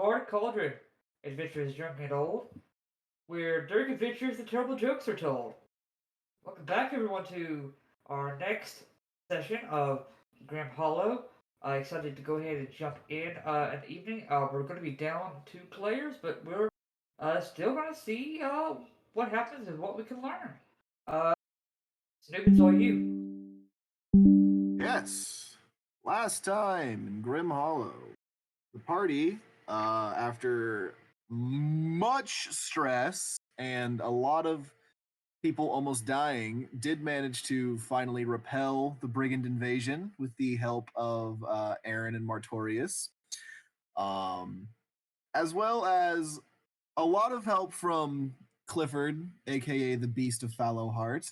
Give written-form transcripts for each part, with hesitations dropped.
Bardic Cauldron, Adventures Young and Old, where during adventures the terrible jokes are told. Welcome back, everyone, to our next session of Grim Hollow. Excited to go ahead and jump in the evening. We're going to be down 2 players, but we're still going to see what happens and what we can learn. Snoop, it's all you. Yes. Last time in Grim Hollow, the party, after much stress and a lot of people almost dying, did manage to finally repel the brigand invasion with the help of Aaron and Martorius, um, as well as a lot of help from Clifford, aka the Beast of Fallow Heart.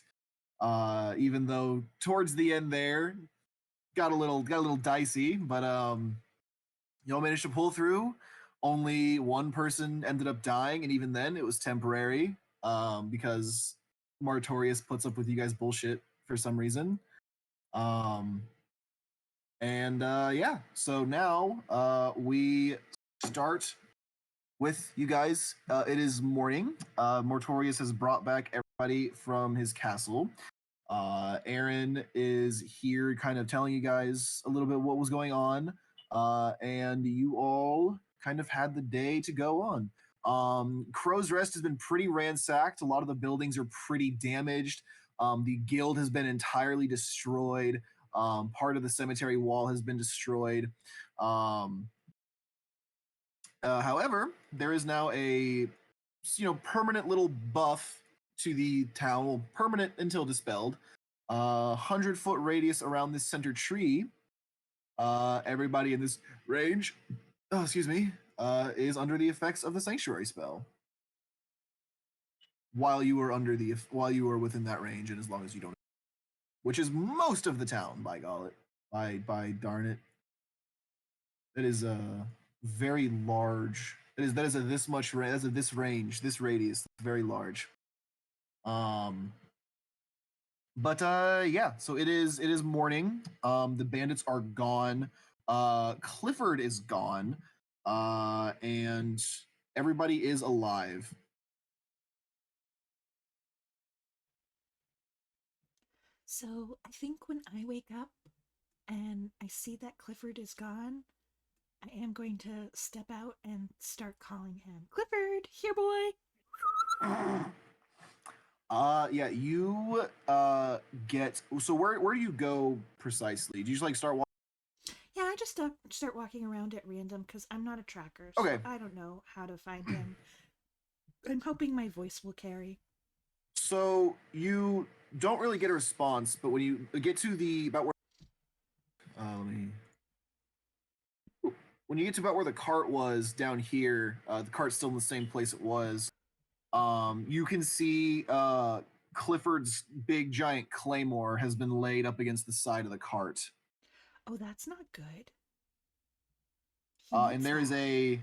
Even though towards the end there, got a little dicey, but y'all managed to pull through. Only one person ended up dying, and even then, it was temporary because Martorius puts up with you guys' bullshit for some reason. Um, and yeah, so now we start with you guys. It is morning. Mortorius has brought back everybody from his castle. Aaron is here kind of telling you guys a little bit what was going on. And you all kind of had the day to go on. Crow's Rest has been pretty ransacked. A lot of the buildings are pretty damaged. The guild has been entirely destroyed. Part of the cemetery wall has been destroyed. However, there is now a permanent little buff to the town. Well, permanent until dispelled. 100-foot radius around this center tree. Everybody in this range, is under the effects of the sanctuary spell. While you are within that range, and as long as you don't, which is most of the town, by golly, by darn it, it is very large. That is a this much as a this range, this radius, very large. But yeah, so it is morning. The bandits are gone. Clifford is gone. And everybody is alive. So I think when I wake up and I see that Clifford is gone, I am going to step out and start calling him. Clifford, here boy. Yeah, you get so where do you go precisely? Do you just like start walking? Yeah, I just start walking around at random because I'm not a tracker, so Okay. I don't know how to find him. I'm hoping my voice will carry. So you don't really get a response, but when you get to the about where let me when you get to about where the cart was down here, the cart's still in the same place it was. You can see Clifford's big giant claymore has been laid up against the side of the cart. Oh, that's not good. And there is as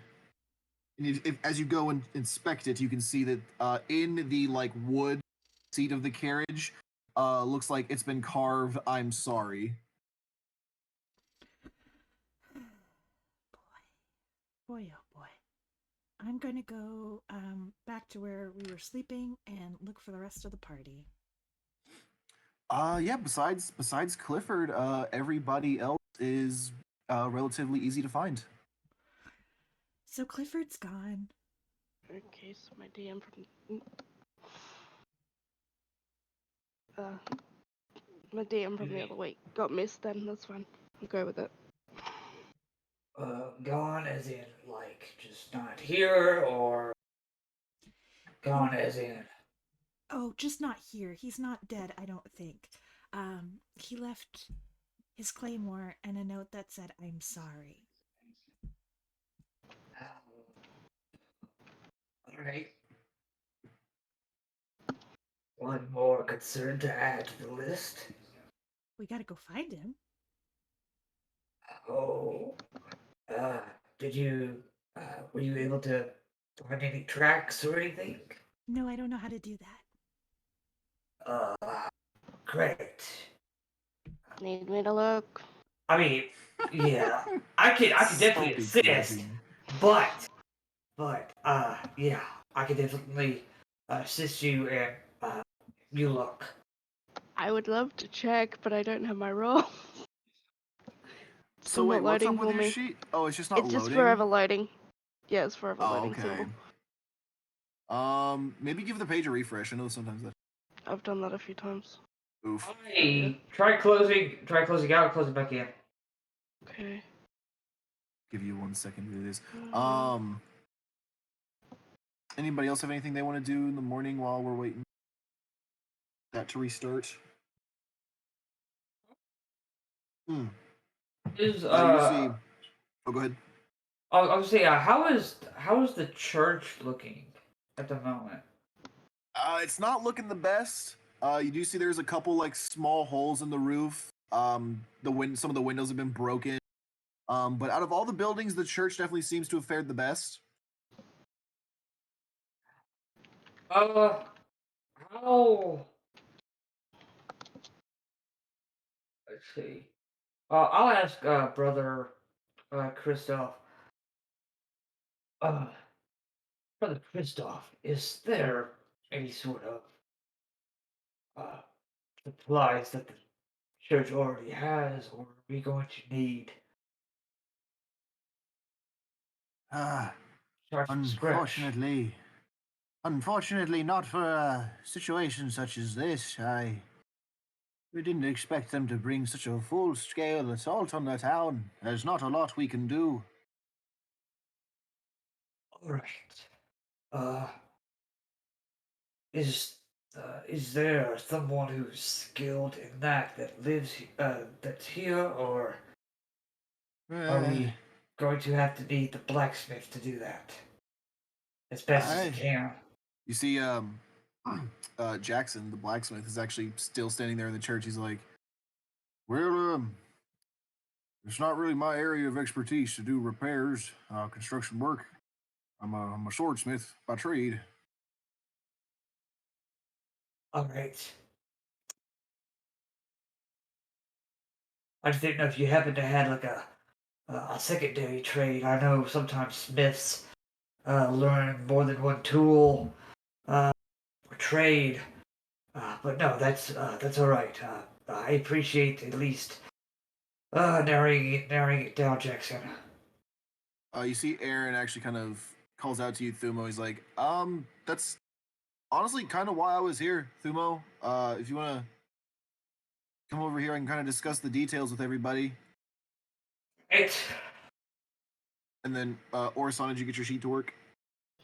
you go and inspect it, you can see that in the like wood seat of the carriage, looks like it's been carved. I'm sorry. Boy, oh boy. I'm going to go back to where we were sleeping and look for the rest of the party. Yeah. Besides Clifford, everybody else is relatively easy to find. So Clifford's gone. Okay, so my DM from the other week got missed. Then that's fine. I'll go with it. Gone as in, like, just not here, or gone as in. Oh, just not here. He's not dead, I don't think. He left his claymore and a note that said, "I'm sorry." Alright. One more concern to add to the list. We gotta go find him. Oh. Did you, were you able to find any tracks or anything? No, I don't know how to do that. Great. Need me to look? I mean, yeah, I can definitely assist, but But yeah, I can definitely assist you and you look. I would love to check, but I don't have my roll. It's So still wait, not what's up loading with for your me. sheet? Oh, it's just not It's just loading. forever loading. Yeah, it's forever Oh, loading okay. symbol. Maybe give the page a refresh. I know sometimes that. I've done that a few times. Oof. Hey, try closing out, closing back in. Okay. Give you 1 second to do this. Mm. Anybody else have anything they want to do in the morning while we're waiting that to restart? Hmm. Is You see. Oh, go ahead. I was saying, how is the church looking at the moment? It's not looking the best. You do see there's a couple like small holes in the roof. Some of the windows have been broken. But out of all the buildings, the church definitely seems to have fared the best. Uh, how? Let's see. I'll ask brother Christoph. Uh, brother Christoph, is there any sort of uh supplies that the church already has, or are we going to need Ah, start from scratch? unfortunately, not for a situation such as this. We didn't expect them to bring such a full-scale assault on the town. There's not a lot we can do. All right. Uh, is there someone who's skilled in that lives that's here, or are Uh, we going to have to need the blacksmith to do that as best as he I, can? you see, Jackson, the blacksmith, is actually still standing there in the church. He's like, well, it's not really my area of expertise to do repairs, construction work. I'm a swordsmith by trade. All right. I just didn't know if you happen to have like a secondary trade. I know sometimes smiths learn more than one tool or trade, but no, that's all right. I appreciate at least narrowing it down, Jackson. You see, Aaron actually kind of calls out to you, Thumo. He's like, that's honestly kind of why I was here, Thumo. If you want to come over here, I can kind of discuss the details with everybody. Right. And then, Orson, did you get your sheet to work?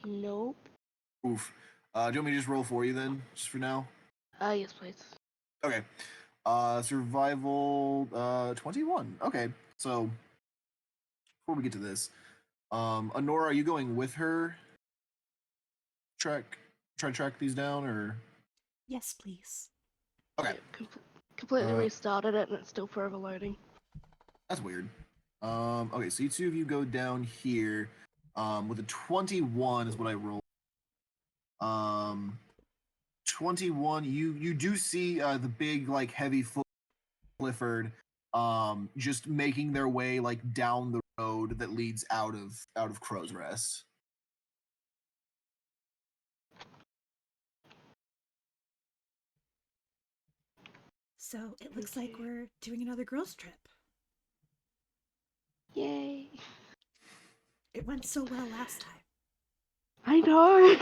Nope. Oof. Do you want me to just roll for you then, just for now? Yes, please. Okay. Survival 21. Okay. So before we get to this, Honora, are you going with her? Try to track these down, or Yes, please. okay. Yeah, completely Uh, restarted it and it's still forever loading. that's weird. Okay, so you two of you go down here. With a 21 is what I rolled. Um, 21. You do see the big like heavy foot Clifford just making their way like down the road that leads out of Crow's Rest. So it looks like Okay. we're doing another girls' trip. Yay. It went so well last time. I know.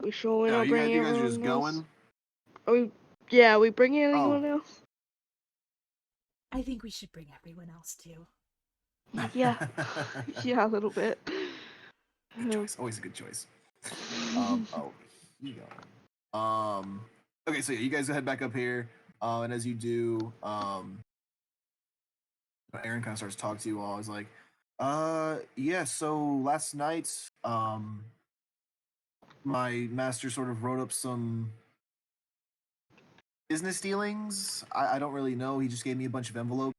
We sure we're No, not bringing you guys are everyone just else? going. Are we? Yeah, are we bringing Oh, anyone else? I think we should bring everyone else too. Yeah. Yeah, a little bit. good choice. Always a good choice. Oh, yeah. Okay, so yeah, you guys head back up here, and as you do, Aaron kind of starts to talk to you all. He's like, yeah. So last night, my master sort of wrote up some business dealings. I don't really know. He just gave me a bunch of envelopes.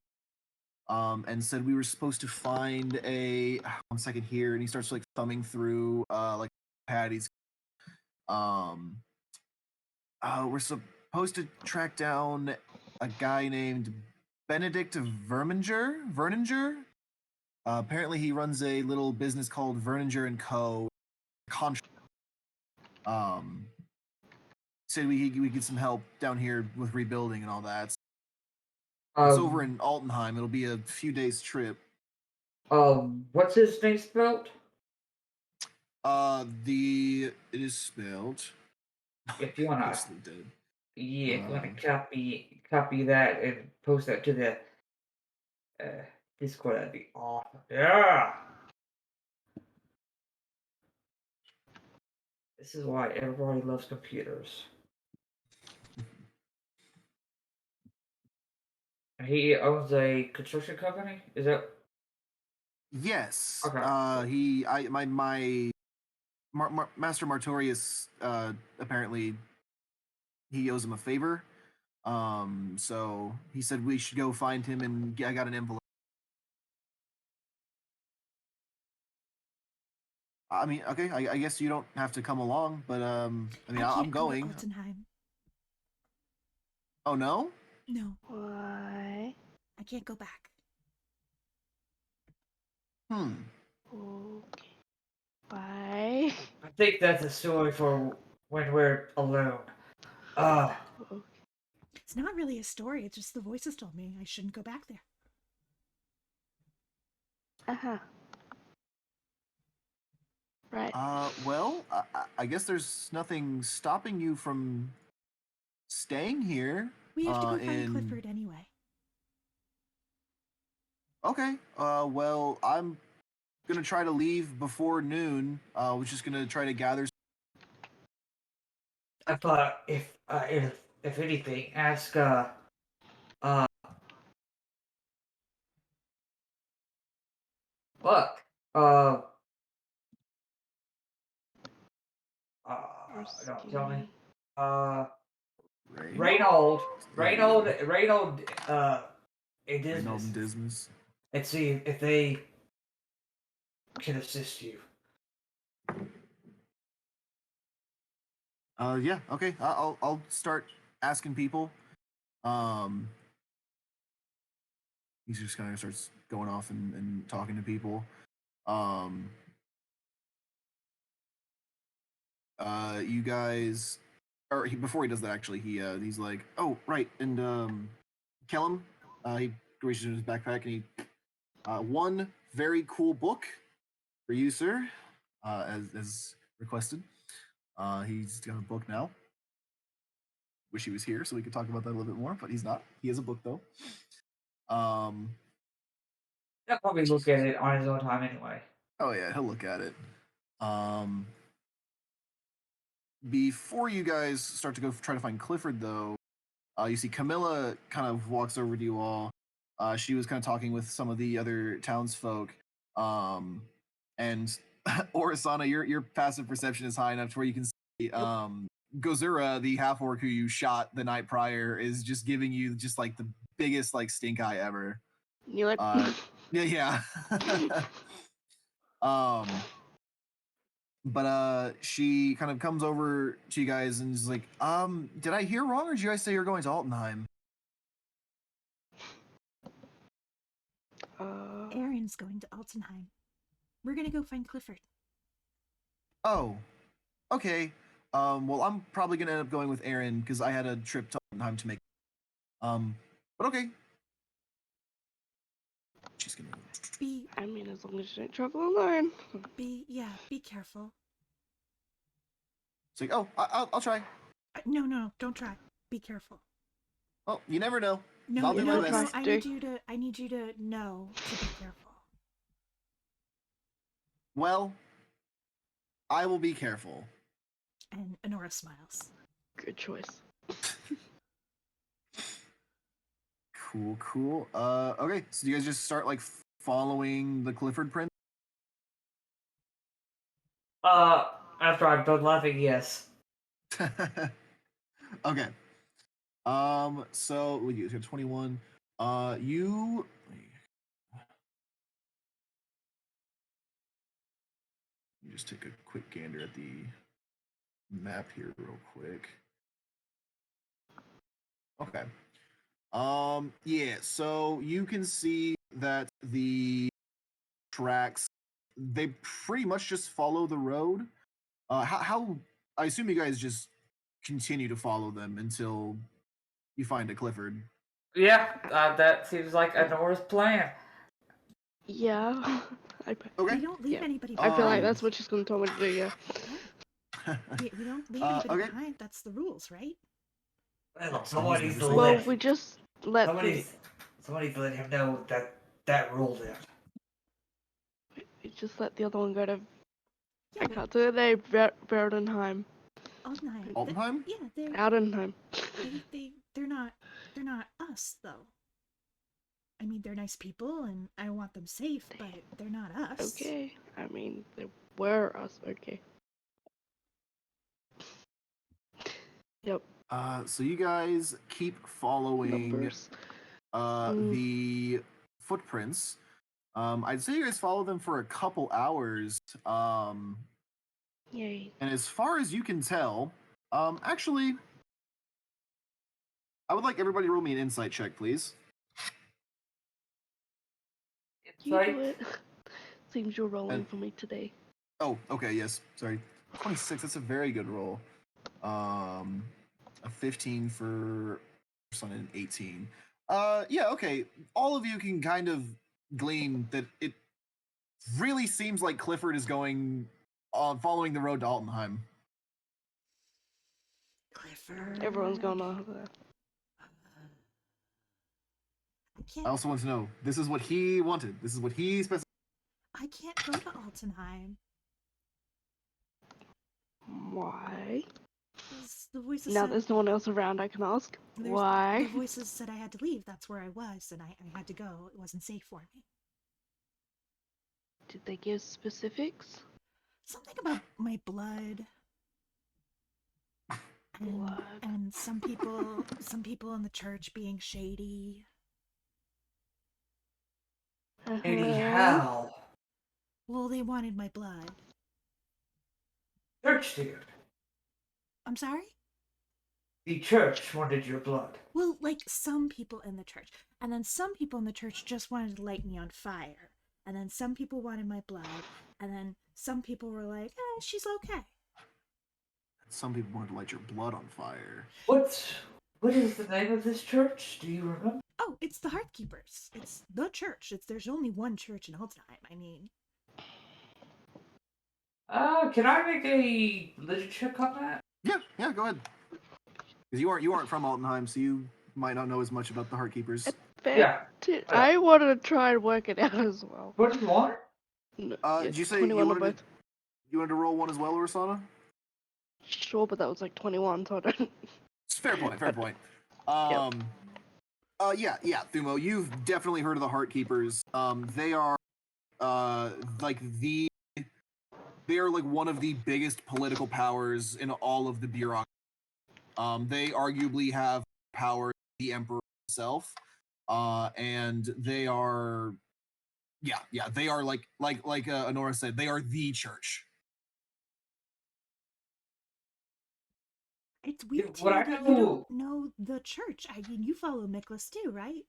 And said we were supposed to find a 1 second here, and he starts like thumbing through like Patty's. Um, we're supposed to track down a guy named Benedict Verninger. Apparently, he runs a little business called Verninger and Co. Um, said we get some help down here with rebuilding and all that. It's over in Altenheim. It'll be a few days trip. What's his name spelled? It is spelled. If you wanna, Ghostly dead. yeah, if you wanna copy that and post that to the Discord, that'd be awesome. Yeah. This is why everybody loves computers. And he owns a construction company. Is that Yes. okay? Master Martorius. Apparently, he owes him a favor. So he said we should go find him, and I got an envelope. I mean, okay, I guess you don't have to come along, but I mean, I I'm can't go to going. Altenheim. Oh no? No, Why? I can't go back. Hmm. Okay. Why? I think that's a story for when we're alone. Uh, It's not really a story. It's just the voices told me I shouldn't go back there. Uh-huh. Right. Well, I guess there's nothing stopping you from staying here. We have to go find in Clifford anyway. Okay. Well, I'm gonna try to leave before noon. I was just gonna try to gather. I thought if anything, ask look don't tell me Reynold and Reynold and Dismas Dismas. and see if they can assist you. Yeah. Okay. I'll start asking people. He's just kind of starts going off and talking to people. You guys, before he does that, actually, he's like, oh right, and Kellum, he reaches in his backpack and he, one very cool book for you, sir, as requested. He's got a book now. Wish he was here so we could talk about that a little bit more, but he's not. He has a book though. He'll probably look at it on his own time anyway. Oh yeah, he'll look at it. Before you guys start to go try to find Clifford, though, you see Camilla kind of walks over to you all. She was kind of talking with some of the other townsfolk, and Orisana, your passive perception is high enough to where you can see Gozura, the half orc who you shot the night prior, is just giving you just like the biggest like stink eye ever. Knew it. Yeah. But she kind of comes over to you guys and is like, did I hear wrong, or did you guys say you're going to Altenheim? Aaron's going to Altenheim. We're gonna go find Clifford. Oh, okay. Well, I'm probably gonna end up going with Aaron because I had a trip to Altenheim to make. But okay. She's gonna I mean, as long as you don't travel alone. Be careful. It's like, oh, I'll try. No, don't try. Be careful. Oh, you never know. No, I'll do my best. I need you to know to be careful. Well, I will be careful. And Honora smiles. Good choice. Cool. Okay, so you guys just start like following the Clifford print? After I'm done laughing, yes. Okay. So what you 21. You let me just take a quick gander at the map here real quick. Okay. Yeah, so you can see that the tracks. They pretty much just follow the road. How I assume you guys just continue to follow them until you find a Clifford. Yeah, that seems like Anora's plan. Yeah. Okay. We don't leave Yeah. anybody I feel like behind. that's what she's gonna tell me to do. Yeah. We don't leave anybody Okay. behind. That's the rules, right? Well, So someone he's needs never to seen Well, let we just let somebody's let him know that ruled it. we just let the other one go to. Yeah, I but can't say the name. Verdenheim. Altenheim. Altenheim? Yeah, Aldenheim. they're not us though. I mean, they're nice people, and I want them safe, but they're not us. Okay. I mean, they were us. Okay. Yep. So you guys keep following Numbers. Mm. the footprints. I'd say you guys follow them for a couple hours. Yay. And as far as you can tell, actually, I would like everybody to roll me an insight check, please. You Right? do it. Seems you're rolling for me today. Oh, okay, yes. Sorry. 26, that's a very good roll. A 15 for Son and 18. Yeah, okay. All of you can kind of glean that it really seems like Clifford is going following the road to Altenheim. Clifford. Everyone's gonna. I can't. I also want to know, this is what he wanted. This is what he specified. I can't go to Altenheim. Why? 'Cause the voices Now said, there's no one else around I can ask. Why? The voices said I had to leave. That's where I was, and I had to go. It wasn't safe for me. Did they give specifics? Something about my blood. Blood. And some people in the church being shady. Anyhow, Well, they wanted my blood. church dude. I'm sorry? The church wanted your blood. Well, like some people in the church. And then some people in the church just wanted to light me on fire. And then some people wanted my blood. And then some people were like, she's okay. Some people wanted to light your blood on fire. What is the name of this church? Do you remember? Oh, it's the Hearthkeepers. It's the church. There's only one church in Altenheim. I mean, Can I make a religion check on that? Yeah, go ahead. Because you aren't from Altenheim, so you might not know as much about the Heartkeepers. Yeah. I wanted to try and work it out as well. 21? No, Did you say 21 you on wanted both? you wanted to roll one as well, Urasana? Sure, but that was like 21, so I don't. Fair point. Yeah, Thumo, you've definitely heard of the Heartkeepers. They are they are like one of the biggest political powers in all of the bureaucracy. They arguably have power the emperor himself. And they are they are like Honora said, they are the church. it's weird to what me I that know- you don't know the church. I mean, you follow Miklas too, right?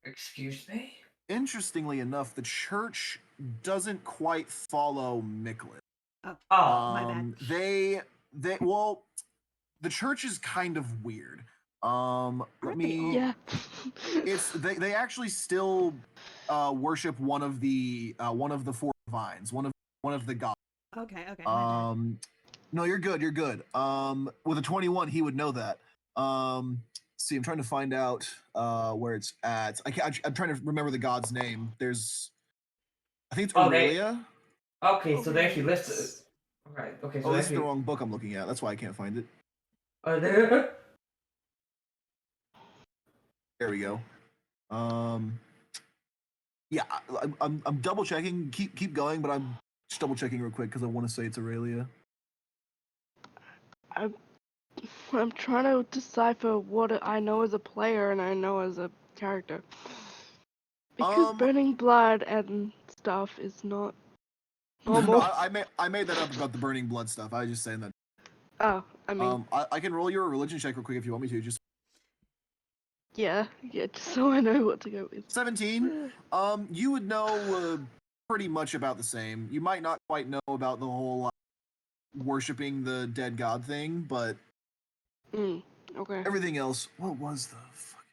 Excuse me? Interestingly enough, the church doesn't quite follow Miklas. Oh, Oh, my bad. Well, the church is kind of weird. Aren't they all? Yeah. It's they actually still worship one of the four divines, one of the gods. Okay, my bad. No, you're good. With a 21, he would know that. See, I'm trying to find out where it's at. I'm trying to remember the god's name. I think it's Aurelia. Okay, so they actually Aurelius. listed. Right. Okay, so Oh, they this is the actually. wrong book I'm looking at. That's why I can't find it. Are there? There we go. Yeah, I'm double checking. Keep going, but I'm just double checking real quick because I want to say it's Aurelia. I'm trying to decipher what I know as a player and I know as a character. Because burning blood and stuff is not normal. No, I made that up about the burning blood stuff. I was just saying that. Oh, I mean, I can roll you a religion check real quick if you want me to. Just Yeah, just so I know what to go with. 17. You would know pretty much about the same. You might not quite know about the whole worshipping the dead god thing, but Okay. everything else. What was the fuck?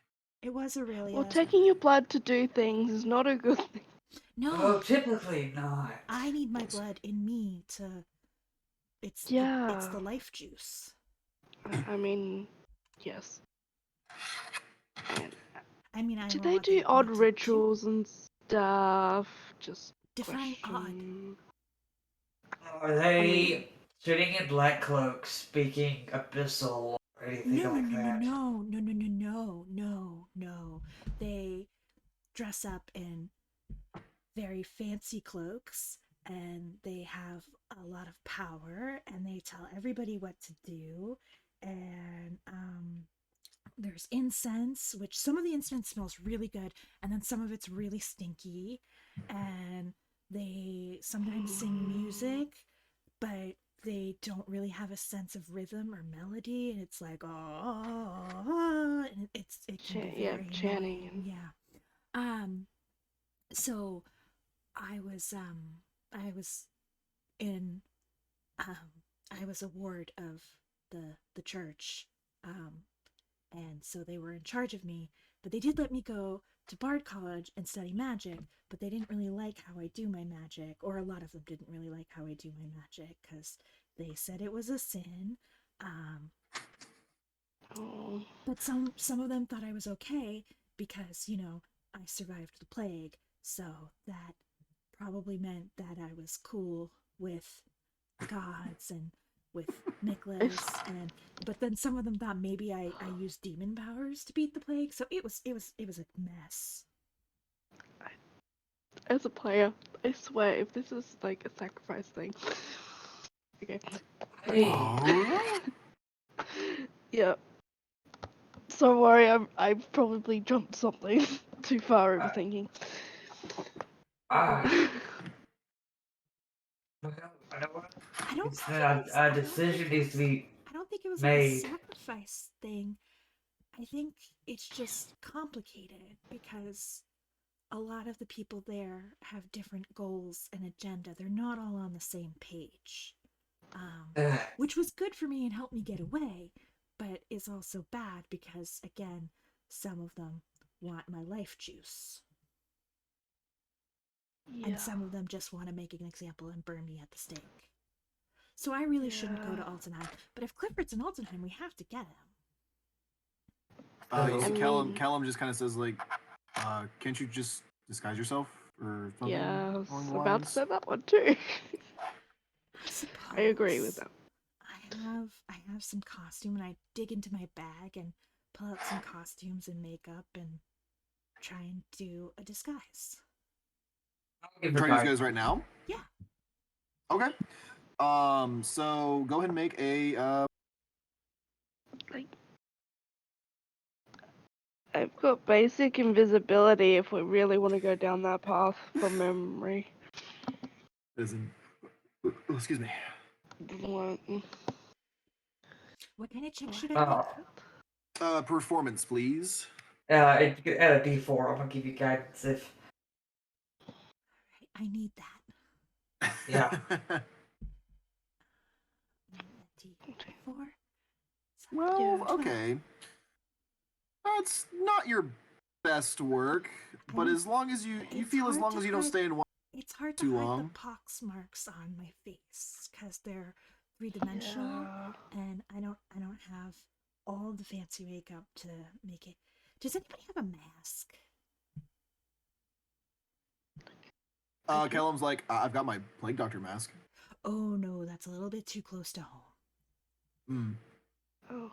It was Aurelia. Well, taking your blood to do things is not a good thing. No, Oh, typically not. I need my blood in me to. It's Yeah. the life juice. I mean, yes. And I mean, I do don't know they what do they odd want to rituals and stuff? Just Define odd. question. Are they sitting in black cloaks, speaking abyssal or anything No, no, like no, no, that? no, no, no, no, no, no, no. They dress up in very fancy cloaks and they have a lot of power and they tell everybody what to do. And there's incense, which some of the incense smells really good, and then some of it's really stinky. And they sometimes sing music, but they don't really have a sense of rhythm or melody, and it's like and it can be very chanting annoying. and Yeah. So I was in I was a ward of the church. And so they were in charge of me, but they did let me go to Bard College and study magic, but they didn't really like how I do my magic, or a lot of them didn't really like how I do my magic because they said it was a sin. Um, oh, but some of them thought I was okay because, I survived the plague, so that probably meant that I was cool with gods and with Nicholas, and but then some of them thought maybe I used demon powers to beat the plague, so it was a mess. as a player, I swear, if this is like a sacrifice thing, okay. Hey, Oh, Yeah. So worry, I probably jumped something too far uh, overthinking. ah, you know what? I don't It's think not it was. a decision needs to be I don't think it was like a made. sacrifice thing. I think it's just complicated because a lot of the people there have different goals and agenda. They're not all on the same page. Ugh. Which was good for me and helped me get away, but is also bad because, again, some of them want my life juice, Yeah. and some of them just want to make an example and burn me at the stake. So I really shouldn't go to Altenheim, but if Clifford's in Altenheim, we have to get him. you see, I Callum. mean- Callum just kind of says like, "Can't you just disguise yourself or something Yeah, I along was the about to lines?" say that one too. I suppose. I agree with that. I have some costume, and I dig into my bag and pull out some costumes and makeup and try and do a disguise. I'll give her Trying to time. disguise right now. Yeah. Okay. So go ahead and make a. Like, I've got basic invisibility if we really want to go down that path from memory. Isn't. Excuse me. What kind of check should I Oh, make? Performance, please. at a D4, I'm gonna give you guidance if. I need that. Yeah. D4. Well, Yeah. okay. That's not your best work, but mean, as long as you it's feel as hard long to as you don't hide- stay in one It's hard to too hide long. the pox marks on my face because they're three-dimensional, Yeah. and I don't have all the fancy makeup to make it. Does anybody have a mask? Callum's like, I've got my plague doctor mask. Oh no, that's a little bit too close to home. Hmm. Oh.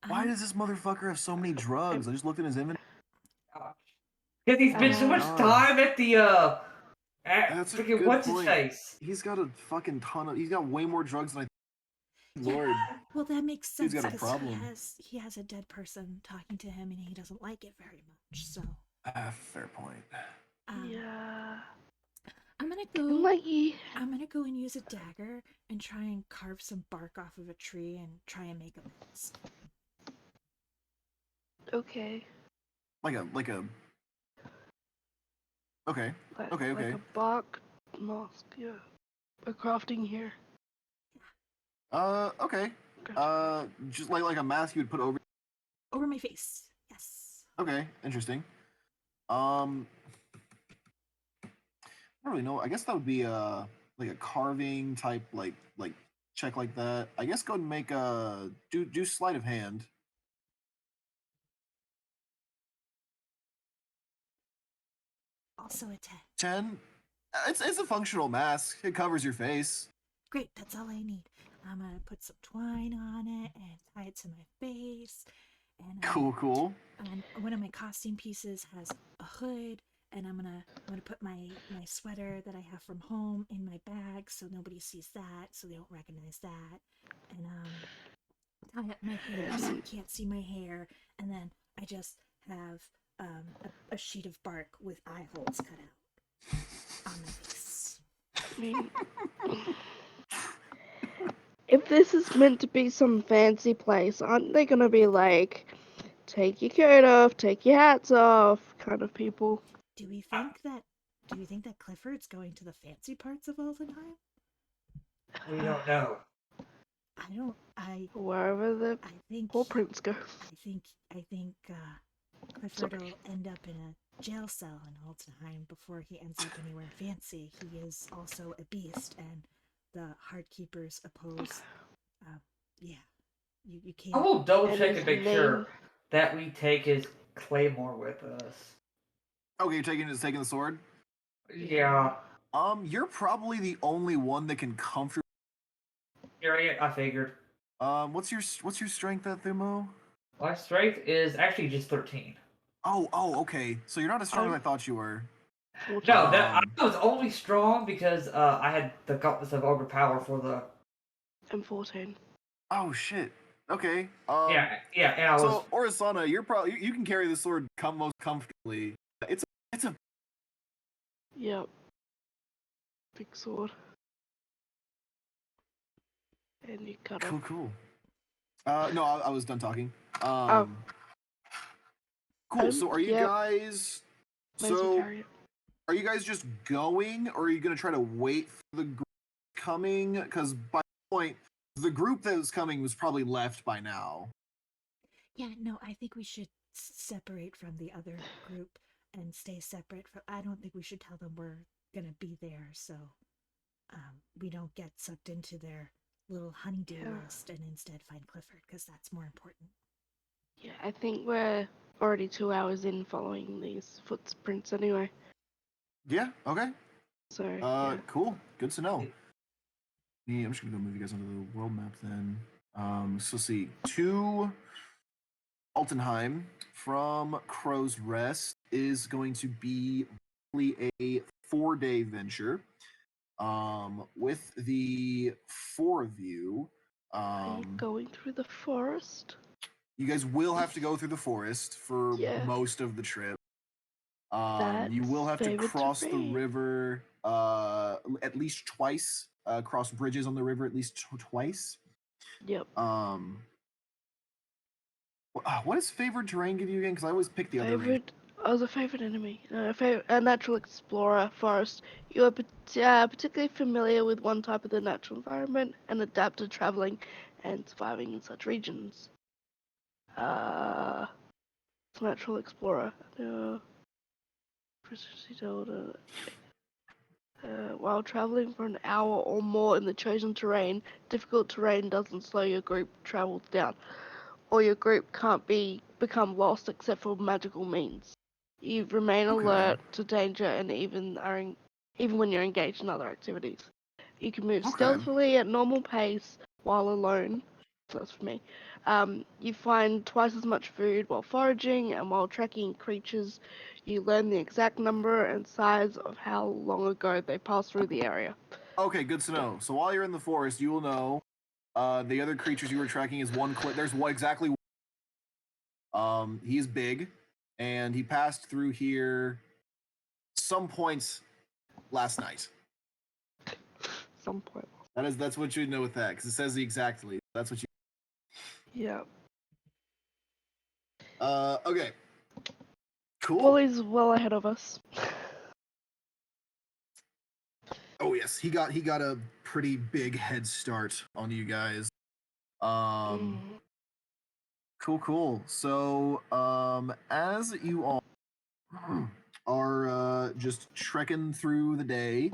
Why does this motherfucker have so many drugs? I just looked in his inventory. Because he's been so much God. time at the at That's a freaking good what's point. his face. He's got a fucking ton of. He's got way more drugs than I. Lord. Well, that makes sense Dude's got a because problem. he has a dead person talking to him, and he doesn't like it very much. So, Fair point. Yeah. I'm gonna And go. like, I'm gonna go and use a dagger and try and carve some bark off of a tree and try and make a mask. Okay. Like a okay. Okay, Like okay. a bark mask, yeah. We're crafting here. Okay. Gotcha. Just like a mask you would put over. Over my face. Yes. Okay, interesting. Um, I don't really know. I guess that would be like a carving type like check like that. I guess go and make a do sleight of hand. Also a 10. 10. It's a functional mask. It covers your face. Great, that's all I need. I'm gonna put some twine on it and tie it to my face. And Cool. and one of my costume pieces has a hood, and I'm gonna put my sweater that I have from home in my bag so nobody sees that, so they don't recognize that. And tie up my hair so you can't see my hair, and then I just have a sheet of bark with eye holes cut out on my face. I mean, if this is meant to be some fancy place, aren't they gonna be like, take your coat off, take your hats off, kind of people? Do we think that? Do you think that Clifford's going to the fancy parts of Aldenheim? We don't know. I don't. Wherever the I think. poor prince goes. I think Clifford will end up in a jail cell in Altenheim before he ends up anywhere fancy. He is also a beast, and the Heartkeepers oppose. Yeah, you I can't. will double And check his and make name. sure that we take his claymore with us. Okay, you're taking the sword. Yeah, You're probably the only one that can comfortably. I figured. What's your strength at Thumo? My strength is actually just 13. Oh, okay. So you're not as strong as I thought you were. No, that Um, I was only strong because I had the gauntlets of ogre power for the. I'm 14. oh shit. Okay. Yeah, and I was. So Orisana, you're probably you can carry the sword most comfortably. It's a Yep. Big sword. And you cut off. cool. No, I was done talking. Oh, Cool. So are you yep. guys? May as well So carry it. are you guys just going, or are you gonna try to wait for the group coming? Because by the point, the group that was coming was probably left by now. Yeah, no, I think we should separate from the other group and stay separate. I don't think we should tell them we're gonna be there, so we don't get sucked into their little honeydew list and instead find Clifford, because that's more important. Yeah, I think we're already 2 hours in following these footprints anyway. Yeah. Okay. So, yeah. Cool. Good to know. Yeah, I'm just gonna go move you guys onto the world map then. So see, to Altenheim from Crow's Rest is going to be a 4-day venture. With the 4 of you, Are you going through the forest? you guys will have to go through the forest for Yeah. most of the trip. That's You will have to favorite cross the terrain. river at least twice. Cross bridges on the river at least twice. Yep. What does favored terrain give you again? Because I always pick the other range. A favorite enemy. A natural explorer forest. You are particularly familiar with one type of the natural environment and adapt to traveling and surviving in such regions. Natural explorer. While traveling for an hour or more in the chosen terrain, difficult terrain doesn't slow your group travels down, or your group can't become lost except for magical means. You remain Okay. alert to danger and even when you're engaged in other activities. You can move Okay. stealthily at normal pace while alone. That's for me. You find twice as much food while foraging, and while tracking creatures, you learn the exact number and size of how long ago they passed through the area. Okay, good to know. So while you're in the forest, you will know the other creatures you were tracking is one. There's one exactly. He is big, and he passed through here some points last night. Some point. That's what you know with that because it says the exactly. That's what you. Yeah. Okay. Cool. Bully's well ahead of us. Oh yes, he got a pretty big head start on you guys. Mm. Cool. So, as you all are just trekking through the day,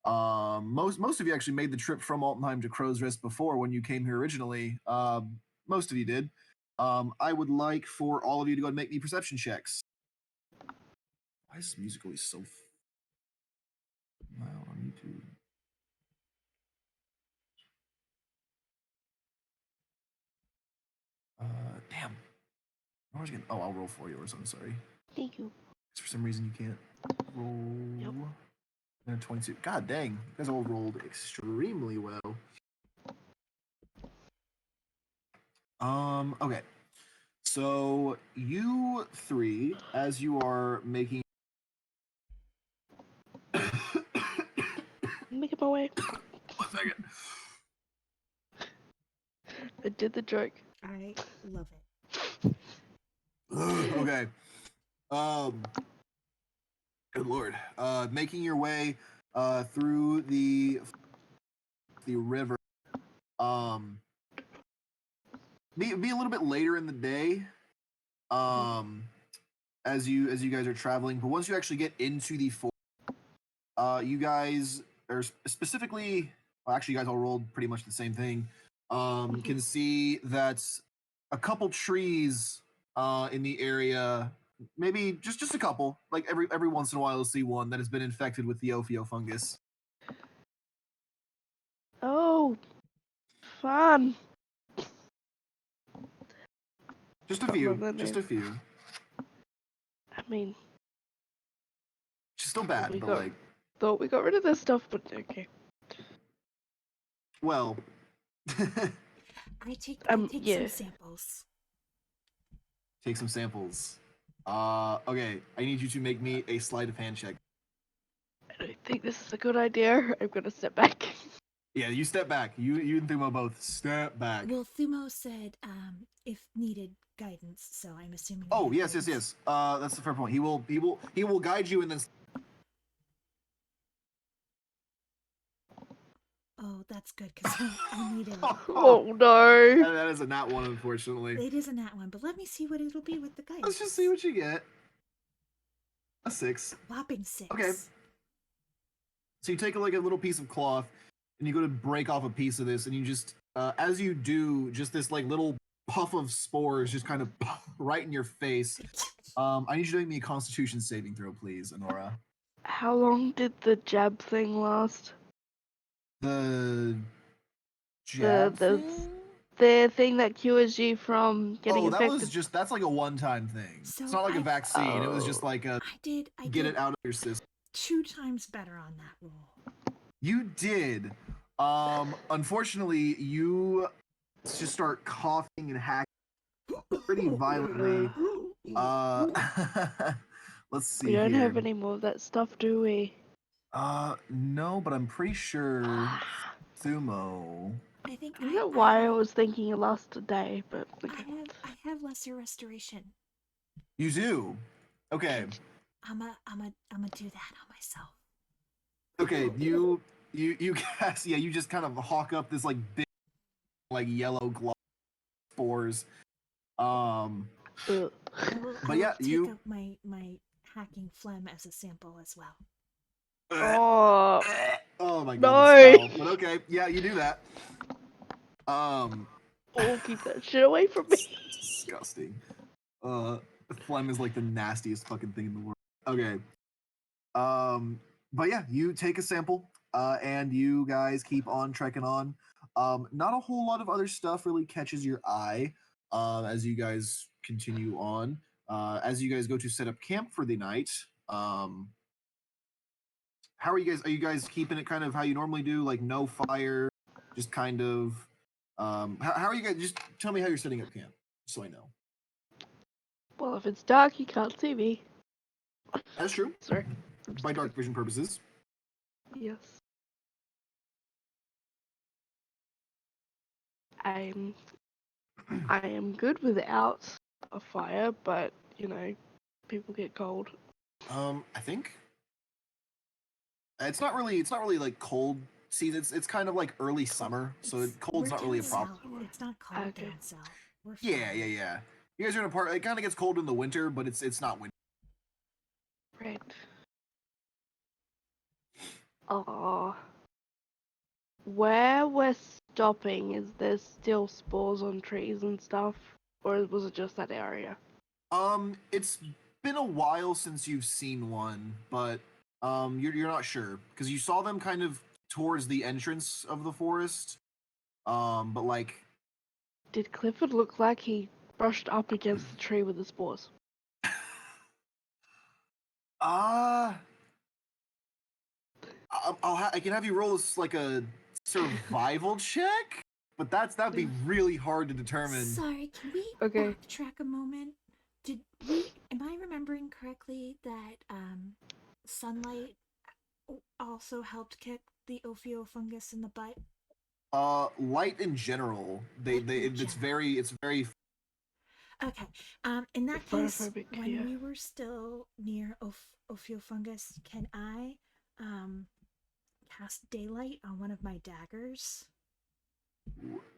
most of you actually made the trip from Altenheim to Crow's Rest before when you came here originally. Most of you did. I would like for all of you to go and make me perception checks. Why is this music always so loud on YouTube? Damn. I was gonna. Oh, I'll roll for yours. I'm sorry. Thank you. For some reason, you can't roll. Yep. And a 22. God dang, you guys all rolled extremely well. Okay. So you three, as you are making Making my way. 1 second. I did the joke. I love it. Okay. Good lord. Making your way through the river. Be a little bit later in the day. As you guys are traveling, but once you actually get into the forest, you guys are specifically, well, actually, you guys all rolled pretty much the same thing. Can see that a couple trees in the area, maybe just a couple, like every once in a while, you'll see one that has been infected with the Ophiofungus. Oh, fun. Just a Can't few, remember the just a name. few. I mean, It's still bad, we but got- like, thought we got rid of this stuff, but okay. well. I take yeah. some samples. Take some samples. Okay, I need you to make me a sleight of hand check. I don't think this is a good idea. I'm gonna step back. Yeah, you step back. You and Thumo both step back. Well, Thumo said if needed guidance, so I'm assuming. Oh we have yes. guidance. That's the fair point. He will guide you and then. Oh, that's good because I need it. Oh no. That is a nat one, unfortunately. It is a nat one, but let me see what it'll be with the guidance. Let's just see what you get. A 6. Whopping 6. Okay. So you take a little piece of cloth, and you go to break off a piece of this, and you just, as you do, just this little puff of spores just kind of right in your face. I need you to make me a Constitution saving throw, please, Honora. How long did the jab thing last? The jab the thing? the thing that cures you from getting infected. That's like a one-time thing. So it's not like a vaccine. It was just like a I did get it out of your system. 2 times better on that roll. You did. Unfortunately, you just start coughing and hacking pretty violently. Let's see. We don't here. have any more of that stuff, do we? No, but I'm pretty sure Thumo. I think I don't know why I was thinking it lasted a day, but okay. I have lesser restoration. You do. Okay. I'ma do that on myself. Okay, you guys, yeah, you just kind of hawk up this big yellow glob spores. Ugh. But yeah, take up my hacking phlegm as a sample as well. Oh, Oh my No. goodness. But okay, yeah, you do that. oh, keep that shit away from me. Disgusting. Phlegm is the nastiest fucking thing in the world. Okay. But yeah, you take a sample, and you guys keep on trekking on. Not a whole lot of other stuff really catches your eye, as you guys continue on. As you guys go to set up camp for the night, how are you guys? Are you guys keeping it kind of how you normally do, no fire, just kind of? How are you guys? Just tell me how you're setting up camp, so I know. Well, if it's dark, you can't see me. That's true. Sorry. By dark vision purposes. Yes. I am good without a fire, but you know, people get cold. I think it's not really like cold season. It's kind of like early summer, so cold's we're not really a down problem. south. It's not cold Okay. down south. We're Yeah, fine. yeah. You guys are in a part. It kind of gets cold in the winter, but it's not winter. Right. Oh. Where we're stopping, is there still spores on trees and stuff? Or was it just that area? It's been a while since you've seen one, but you're not sure because you saw them kind of towards the entrance of the forest. But like, Did Clifford look like he brushed up against the tree with the spores? uh, I can have you roll like a survival check, but that'd be really hard to determine. Sorry, can we Okay. backtrack a moment? Am I remembering correctly that sunlight also helped kick the Ophiofungus in the butt? Light in general, Light in it's general. very. Okay. In that case, Photophobic, when yeah. we were still near Ophiofungus, can I cast daylight on one of my daggers?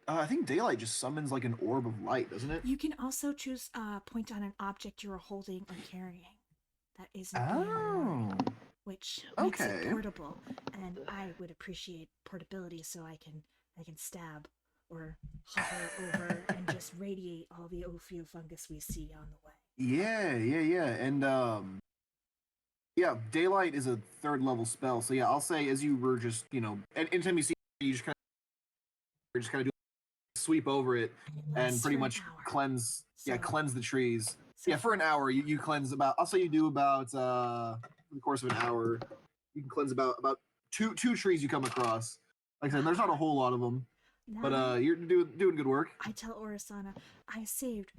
I think daylight just summons like an orb of light, doesn't it? You can also choose point on an object you're holding or carrying that isn't being Oh, worn, which makes it okay. portable. And I would appreciate portability, so I can stab or hover over and just radiate all the Ophiofungus we see on the way. Yeah, and yeah, daylight is a third level spell. So yeah, I'll say as you were just anytime you see you just kind of do a sweep over it And it and lasts pretty for an much hour. cleanse So, cleanse the trees. so Yeah, for an hour you cleanse about. I'll say you do about in the course of an hour you can cleanse about two trees you come across. Like I said, there's not a whole lot of them, but now you're doing good work. I tell Orasana I saved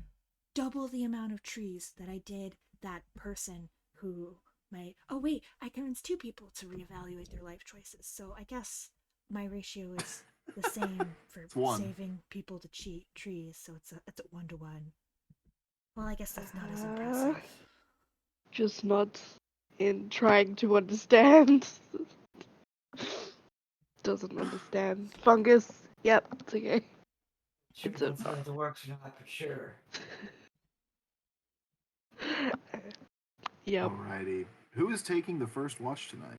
double the amount of trees that I did that person who might. Oh wait, I convinced two people to reevaluate their life choices. So I guess my ratio is the same for It's one. saving people to cheat trees. So it's a 1-to-1. Well, I guess that's not as impressive. Just not in trying to understand. Doesn't understand. Fungus. Yep, it's okay. Sure It's a- depends how it works or not, but sure. Yep. Alrighty, who is taking the first watch tonight?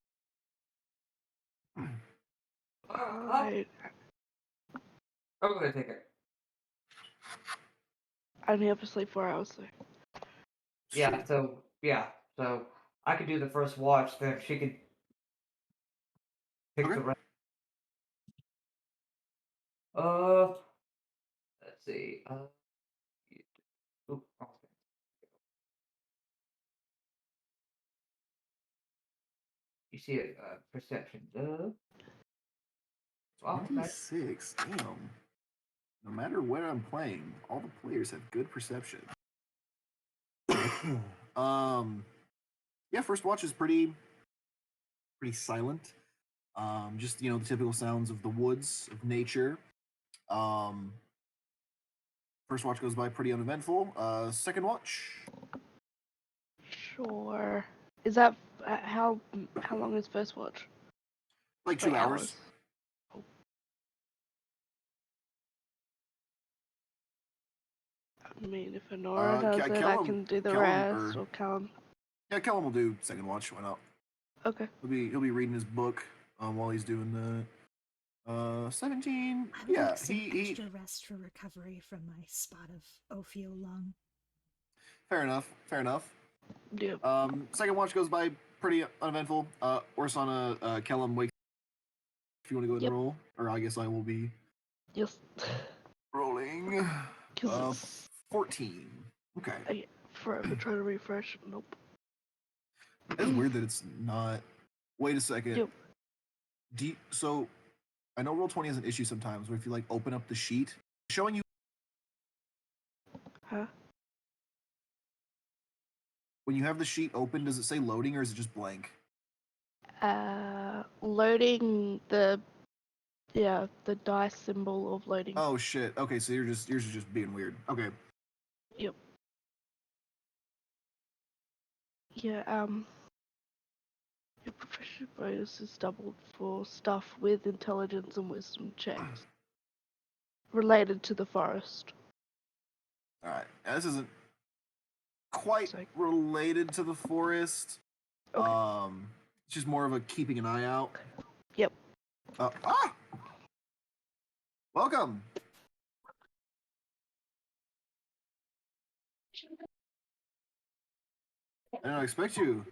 I I'm gonna take it. only have to sleep 4 hours though. Yeah, so I could do the first watch, then she could pick Okay. the rest. Let's see. Oop, wrong thing. You see a perception. Wow, okay. 26. Damn. No matter where I'm playing, all the players have good perception. Yeah, first watch is pretty silent. Just the typical sounds of the woods, of nature. Um, first watch goes by pretty uneventful. Second watch, Sure. Is that how long is first watch? like 2 hours. Oh. I mean, if Honora does it, I Kellum- can do the Kellum, rest, or Callum. Yeah, Kellum will do second watch. Why not? Okay. He'll be reading his book while he's doing that. 17. I would Yeah, like some he extra rest for recovery from my spot of Ophio lung. Fair enough. Yep. Second watch goes by pretty uneventful. Orsana, Kellum wakes. If you want to go ahead Yep. and roll, or I guess I will be Yes. rolling. 'Cause it's 14. Okay. I forever try to refresh. Nope. It's weird that it's not. Wait a second. Yep. So I know Roll20 has an issue sometimes where if you like open up the sheet, showing you Huh? when you have the sheet open, does it say loading or is it just blank? Loading the dice symbol of loading. Oh shit. Okay, so yours is just being weird. Okay. Yep. Yeah, your proficiency bonus is doubled for stuff with intelligence and wisdom checks related to the forest. All right. Now, this isn't quite So- related to the forest. Okay. It's just more of a keeping an eye out. Yep. Welcome. I don't expect you.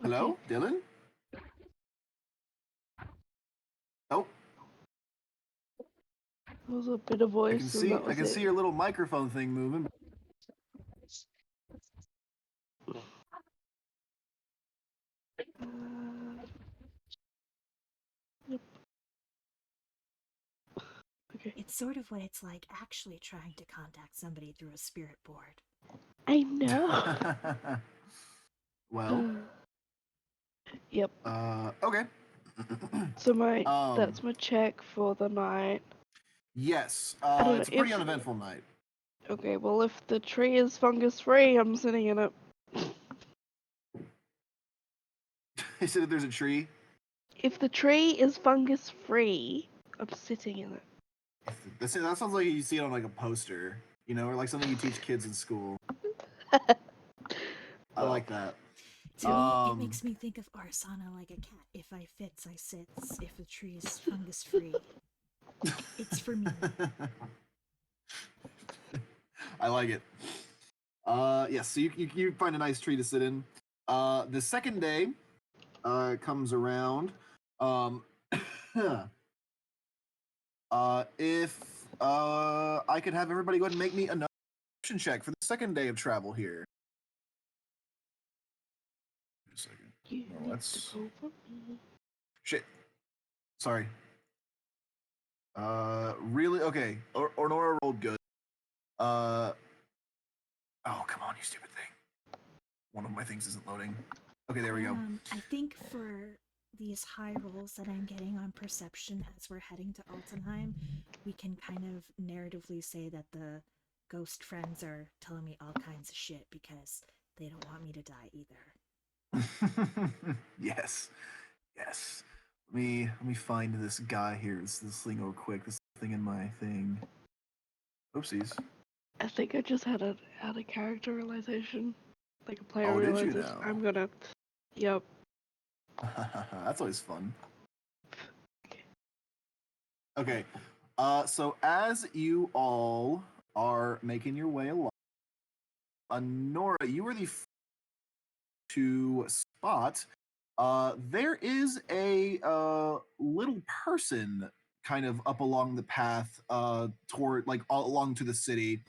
Hello, Dylan? Oh, There was a bit of voice, and that I was can it. see your little microphone thing moving. Yep. Okay. It's sort of what it's like actually trying to contact somebody through a spirit board. I know. Well, Yep. okay. So Um, that's my check for the night. Yes, I don't know it's a pretty if- uneventful night. Okay, well if the tree is fungus free, I'm sitting in it. He said that there's a tree. If the tree is fungus free, I'm sitting in it. That sounds like you see it on like a poster, you know, or like something you teach kids in school. I like that. To me, it makes me think of Arsana like a cat. If I fits, I sits. If the tree is fungus free, it's for me. I like it. Yes, so you find a nice tree to sit in. The second day comes around. If I could have everybody go ahead and make me another perception check for the second day of travel here. Just a second. You No, need that's- to roll for me. Shit. Sorry. Really? Okay. Ornora rolled good. Oh, come on, you stupid thing. One of my things isn't loading. Okay, there we go. I think for these high rolls that I'm getting on perception as we're heading to Altenheim, we can kind of narratively say that the ghost friends are telling me all kinds of shit because they don't want me to die either. Yes. Yes. Let me find this guy here. This thing real quick. This thing in my thing. Oopsies. I think I just had a character realization, like a player Oh, did you realization. now? I'm gonna. Yep. That's always fun. Okay. So as you all are making your way along, Nora, you are the to spot. There is a little person kind of up along the path toward like all along to the city.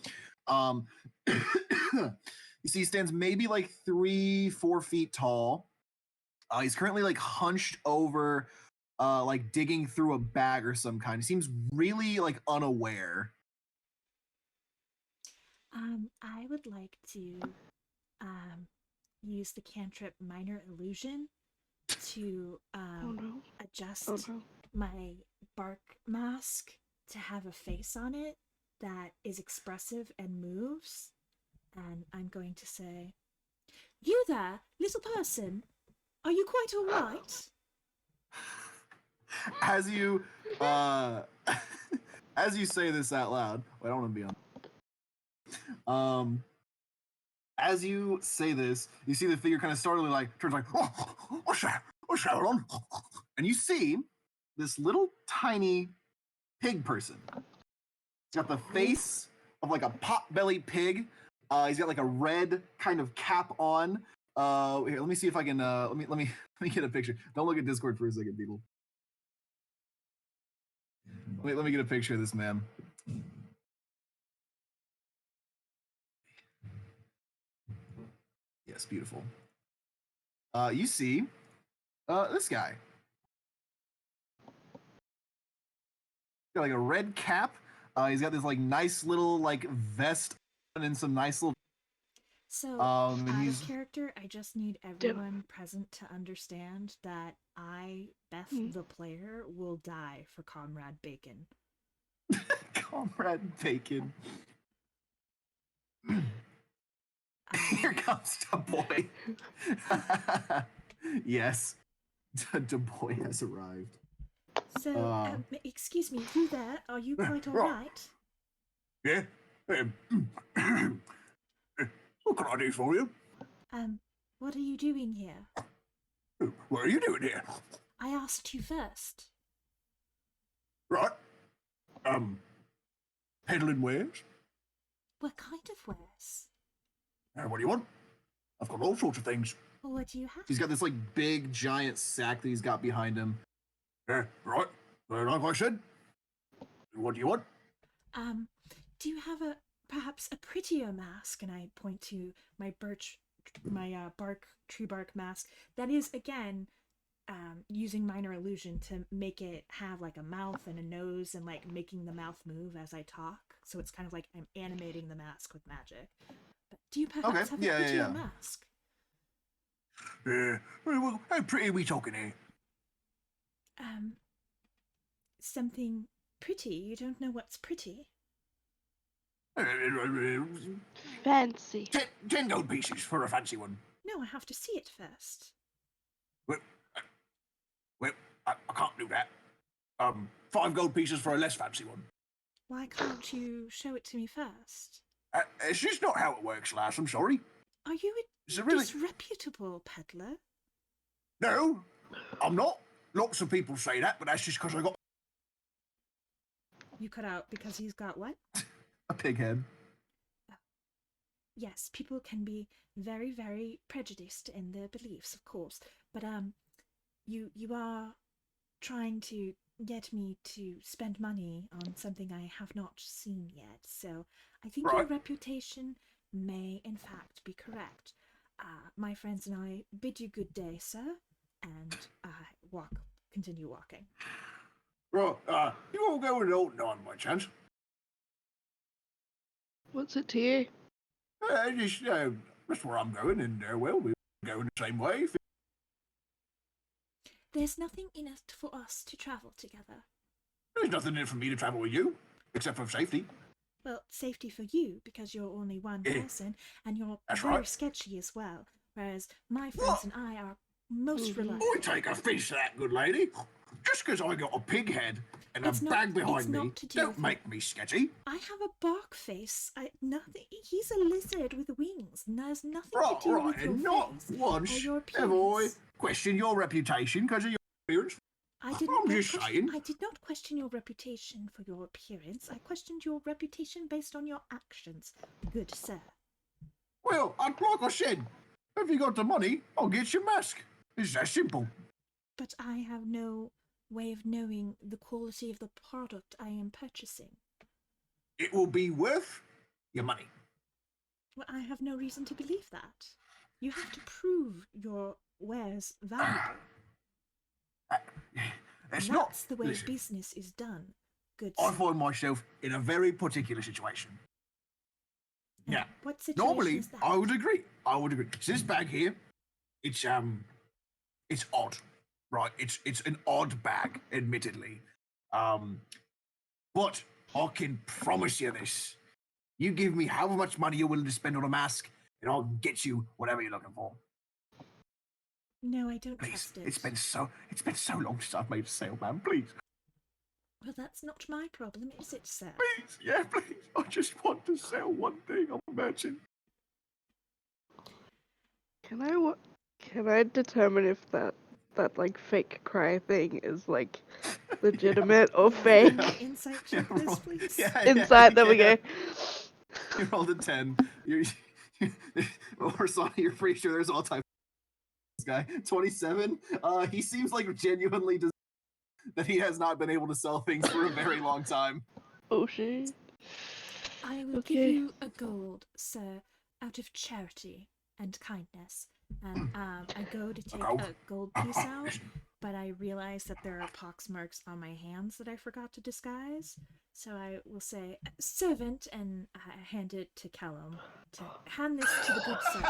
You see, he stands maybe like 3-4 feet tall. He's currently like hunched over, like digging through a bag or some kind. He seems really like unaware. I would like to use the cantrip Minor Illusion to Oh no. adjust Oh no. my bark mask to have a face on it that is expressive and moves. And I'm going to say, "You there, little person? Are you quite all right?" As you as you say this out loud, wait, I don't want to be on. As you say this, you see the figure kind of startlingly like turns like, oh, what's that? What's that on? And you see this little tiny pig person. He's got the face of like a pot-bellied pig. He's got like a red kind of cap on. Here, let me see if I can. Let me get a picture. Don't look at Discord for a second, people. Let me get a picture of this man. Yes, beautiful. You see, this guy. Got like a red cap. He's got this like nice little like vest and some nice little. So, And out he's of character, I just need everyone present to understand that I, Beth the player, will die for Comrade Bacon. Comrade Bacon. Here comes the boy. Yes, the boy has arrived. So, excuse me, you there? Are you quite all right. right? Yeah. What can I do for you? What are you doing here? What are you doing here? I asked you first. Right. Peddling wares. What kind of wares? What do you want? I've got all sorts of things. Or what do you have? He's got this like big giant sack that he's got behind him. Yeah, right. Well, like I said, what do you want? Do you have perhaps a prettier mask? And I point to my tree bark mask. That is again, using minor illusion to make it have like a mouth and a nose and like making the mouth move as I talk. So it's kind of like I'm animating the mask with magic. But do you perhaps have a prettier mask? Well, how pretty are we talking here? Something pretty. You don't know what's pretty? Fancy. 10 gold pieces for a fancy one. No, I have to see it first. Well, I can't do that. 5 gold pieces for a less fancy one. Why can't you show it to me first? It's just not how it works, lass. I'm sorry. Are you a Really? disreputable peddler? No, I'm not. Lots of people say that, but that's just because I got... You cut out because he's got what? A pig head. Yes, people can be very, very prejudiced in their beliefs, of course. But you are trying to get me to spend money on something I have not seen yet. So I think your Right. reputation may, in fact, be correct. My friends and I bid you good day, sir, and continue walking. Right, you all go with Alton on by chance? What's it to you? That's where I'm going, and well, we're going the same way. There's nothing in it for us to travel together. There's nothing in it for me to travel with you, except for safety. Well, safety for you, because you're only one Yeah. person, and you're That's very right. sketchy as well, whereas my friends and I are most reliable. I take offence to that, good lady. Just because I got a pig head and It's a not- bag it's behind me, not to do don't with make me sketchy. I have a bark face. Nothing. He's a lizard with wings. And there's nothing Right, to do right, with your and not face or once your have I appearance. questioned your reputation because of your appearance. I did I'm not just saying. I did not question your reputation for your appearance. I questioned your reputation based on your actions, good sir. Well, like I said, if you got the money, I'll get your mask. It's that simple. But I have no way of knowing the quality of the product I am purchasing. It will be worth your money. Well, I have no reason to believe that. You have to prove your wares valuable. It's not. That's the way Listen, business is done, good I sir. find myself in a very particular situation. And Yeah. what situation Normally, is that? I would agree. So this bag here, it's odd, right? It's an odd bag, admittedly. But I can promise you this: you give me however much money you're willing to spend on a mask, and I'll get you whatever you're looking for. No, I don't Please, trust it. it's been so long since I've made a sale, man. Please, Well, that's not my problem, is it, sir? please, yeah, please. I just want to sell one thing. I'm a merchant. Can I determine if that like fake cry thing is like legitimate or fake? Can you insight check this, please? Inside, there we go. You rolled a 10. Or Sonny, you're pretty sure there's all types of this guy. 27. He seems like genuinely that he has not been able to sell things for a very long time. Oh shit. I will give Okay. you a gold, sir, out of charity and kindness. And I go to take gold? a gold piece out, but I realize that there are pox marks on my hands that I forgot to disguise. So I will say, servant, and I hand it to Callum to hand this to the good sir.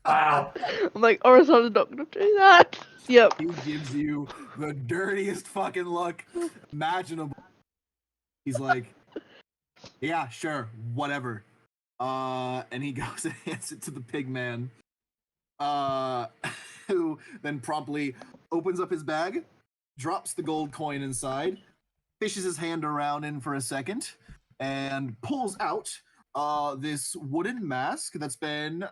Wow. I'm like, Orison's not gonna do that. Yep. He gives you the dirtiest fucking look imaginable. He's like, yeah, sure, whatever. And he goes and hands it to the pig man, who then promptly opens up his bag, drops the gold coin inside, fishes his hand around in for a second, and pulls out this wooden mask that's been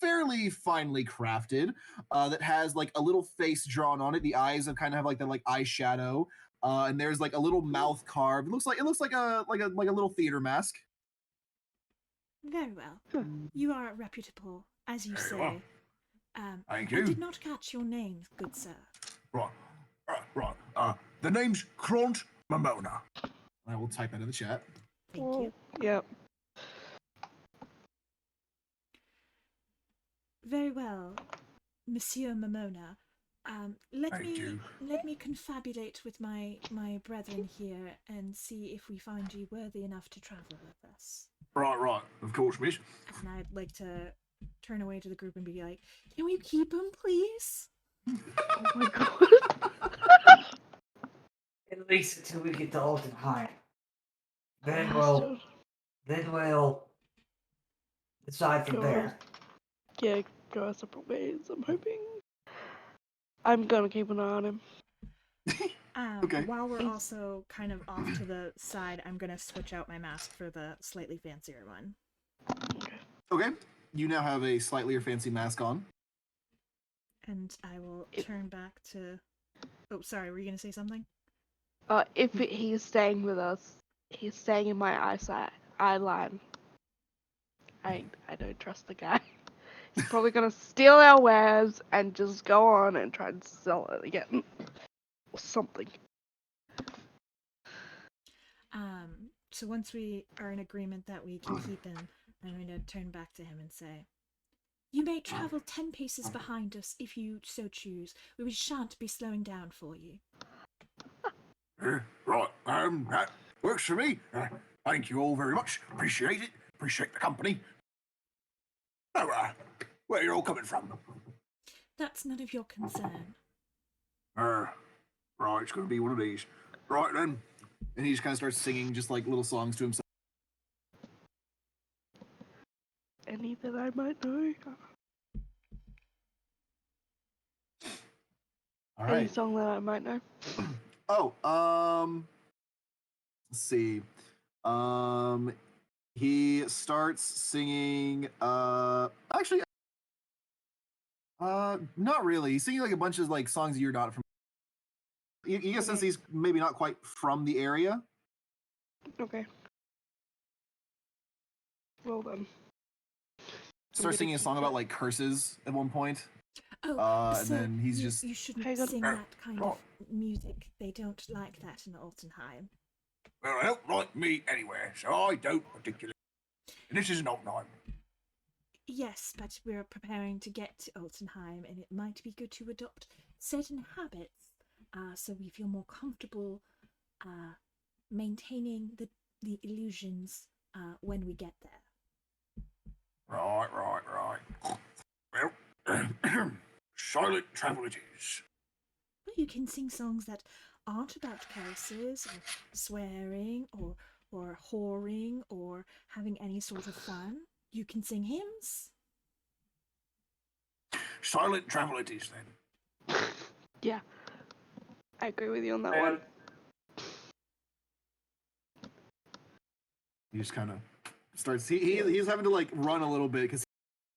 fairly finely crafted, that has like a little face drawn on it. The eyes have kind of have like that like eyeshadow, and there's like a little mouth carved. It looks like a little theater mask. Very well. Huh. You are reputable, as you Very well. say. Thank I you. did not catch your name, good sir. Right. Right. The name's Kront Momona. I will type that in the chat. Thank Oh, you. Yep. Very well, Monsieur Momona. Let Thank you. me confabulate with my brethren here and see if we find you worthy enough to travel with us. Right. Of course, miss. And I'd like to turn away to the group and be like, "Can we keep him, please?" Oh my god. At least until we get to Altenheim. Then Bastard. we'll decide from Go there. Yeah, go our separate ways, I'm hoping. I'm gonna keep an eye on him. Okay. While we're He's- also kind of off to the side, I'm gonna switch out my mask for the slightly fancier one. Okay. Okay. You now have a slightly fancy mask on. And I will It- turn back to. Oh, sorry. Were you gonna say something? If he's staying with us, he's staying in my eye line. I don't trust the guy. He's probably gonna steal our wares and just go on and try and sell it again. Or something. So once we are in agreement that we can keep him, I'm going to turn back to him and say, "You may travel 10 paces behind us if you so choose. We shan't be slowing down for you." Right. That works for me. Thank you all very much. Appreciate it. Appreciate the company. So, where you all coming from? That's none of your concern. Right. It's going to be one of these. Right then. And he just kind of starts singing just like little songs to himself. Any that I might know? All Any right. song that I might know? Let's see. He starts singing. Actually, not really. He's singing like a bunch of like songs you're not from. You get a sense Okay. he's maybe not quite from the area. Okay. Well then. Starts gonna singing a keep song it. about like curses at one point. Oh, And sir, then he's you, just- you shouldn't Hang on. sing that kind of music. They don't like that in Altenheim. Well, they don't like me anywhere, so I don't particularly. And this isn't Altenheim. Yes, but we're preparing to get to Altenheim, and it might be good to adopt certain habits so we feel more comfortable maintaining the illusions when we get there. Right. Well, silent travel it is. Well, you can sing songs that aren't about curses or swearing or whoring or having any sort of fun. You can sing hymns. Silent travel it is then. Yeah. I agree with you on that And one. He just kind of starts. He's having to like run a little bit because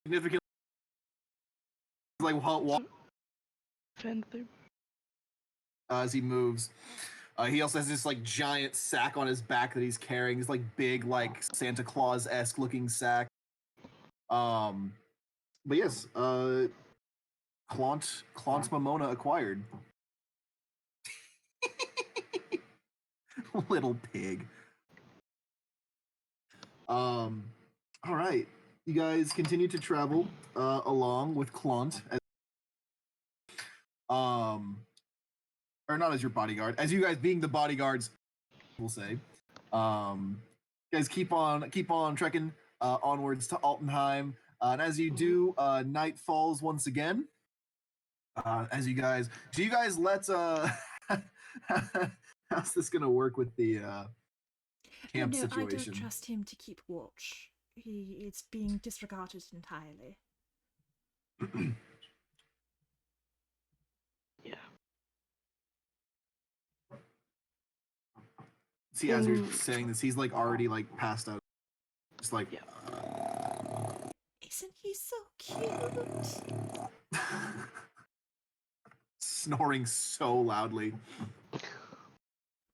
significantly like walk Fend through. as he moves. He also has this like giant sack on his back that he's carrying. This like big like Santa Claus esque looking sack. But yes, Clont Momona acquired. Little pig. All right, you guys continue to travel along with Clont. Or not as your bodyguard, as you guys being the bodyguards, we'll say. You guys keep on trekking onwards to Altenheim, and as you do, night falls once again. As you guys, do you guys let how's this gonna work with the camp no, I situation? don't trust him to keep watch. it's being disregarded entirely. Yeah. See, as you're Mm. saying this, he's like already like passed out. Just like Yeah. Isn't he so cute? snoring so loudly.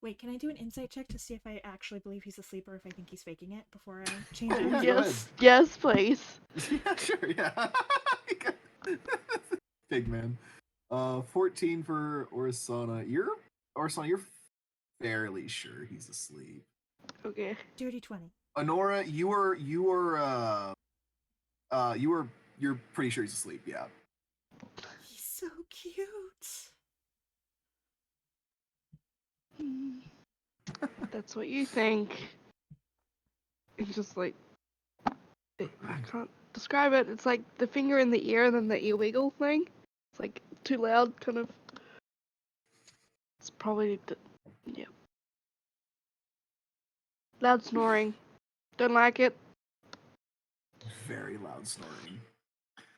Wait, can I do an insight check to see if I actually believe he's asleep or if I think he's faking it before I change Yeah, it? go ahead. Yes, please. Yeah, sure, yeah. Big man. 14 for Orsana. You're fairly sure he's asleep. Okay. Dirty 20. Honora, you're pretty sure he's asleep, yeah. He's so cute. Mm. That's what you think. It's just like I can't describe it. It's like the finger in the ear and then the ear wiggle thing. It's like too loud, kind of. It's probably yeah. Loud snoring. Don't like it. Very loud snoring.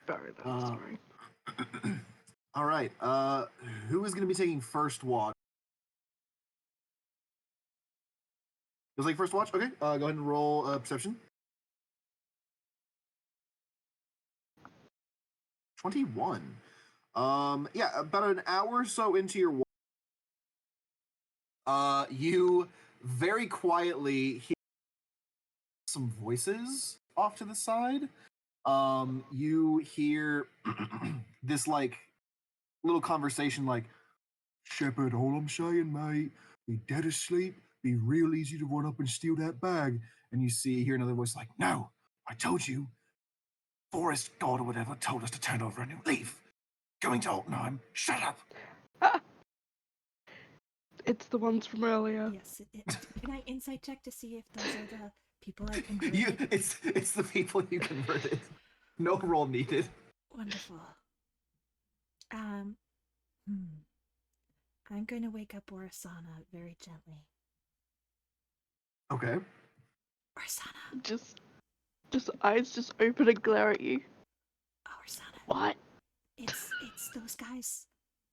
Very loud snoring. All right. Who is going to be taking first watch? Feels like first watch. Okay. Go ahead and roll perception. 21. Yeah, about an hour or so into your you very quietly hear some voices off to the side. You hear this like little conversation like, Shepard, all I'm saying, mate, be dead asleep, be real easy to run up and steal that bag. And you hear another voice like, no, I told you, Forest God or whatever told us to turn over a new leaf. Going to Altenheim, shut up. It's the ones from earlier. Yes, can I insight check to see if those are the people I converted? It's the people you converted. No roll needed. Wonderful. I'm going to wake up Orisana very gently. Okay. Orisana. Just eyes just open and glare at you. Orisana. What? It's those guys.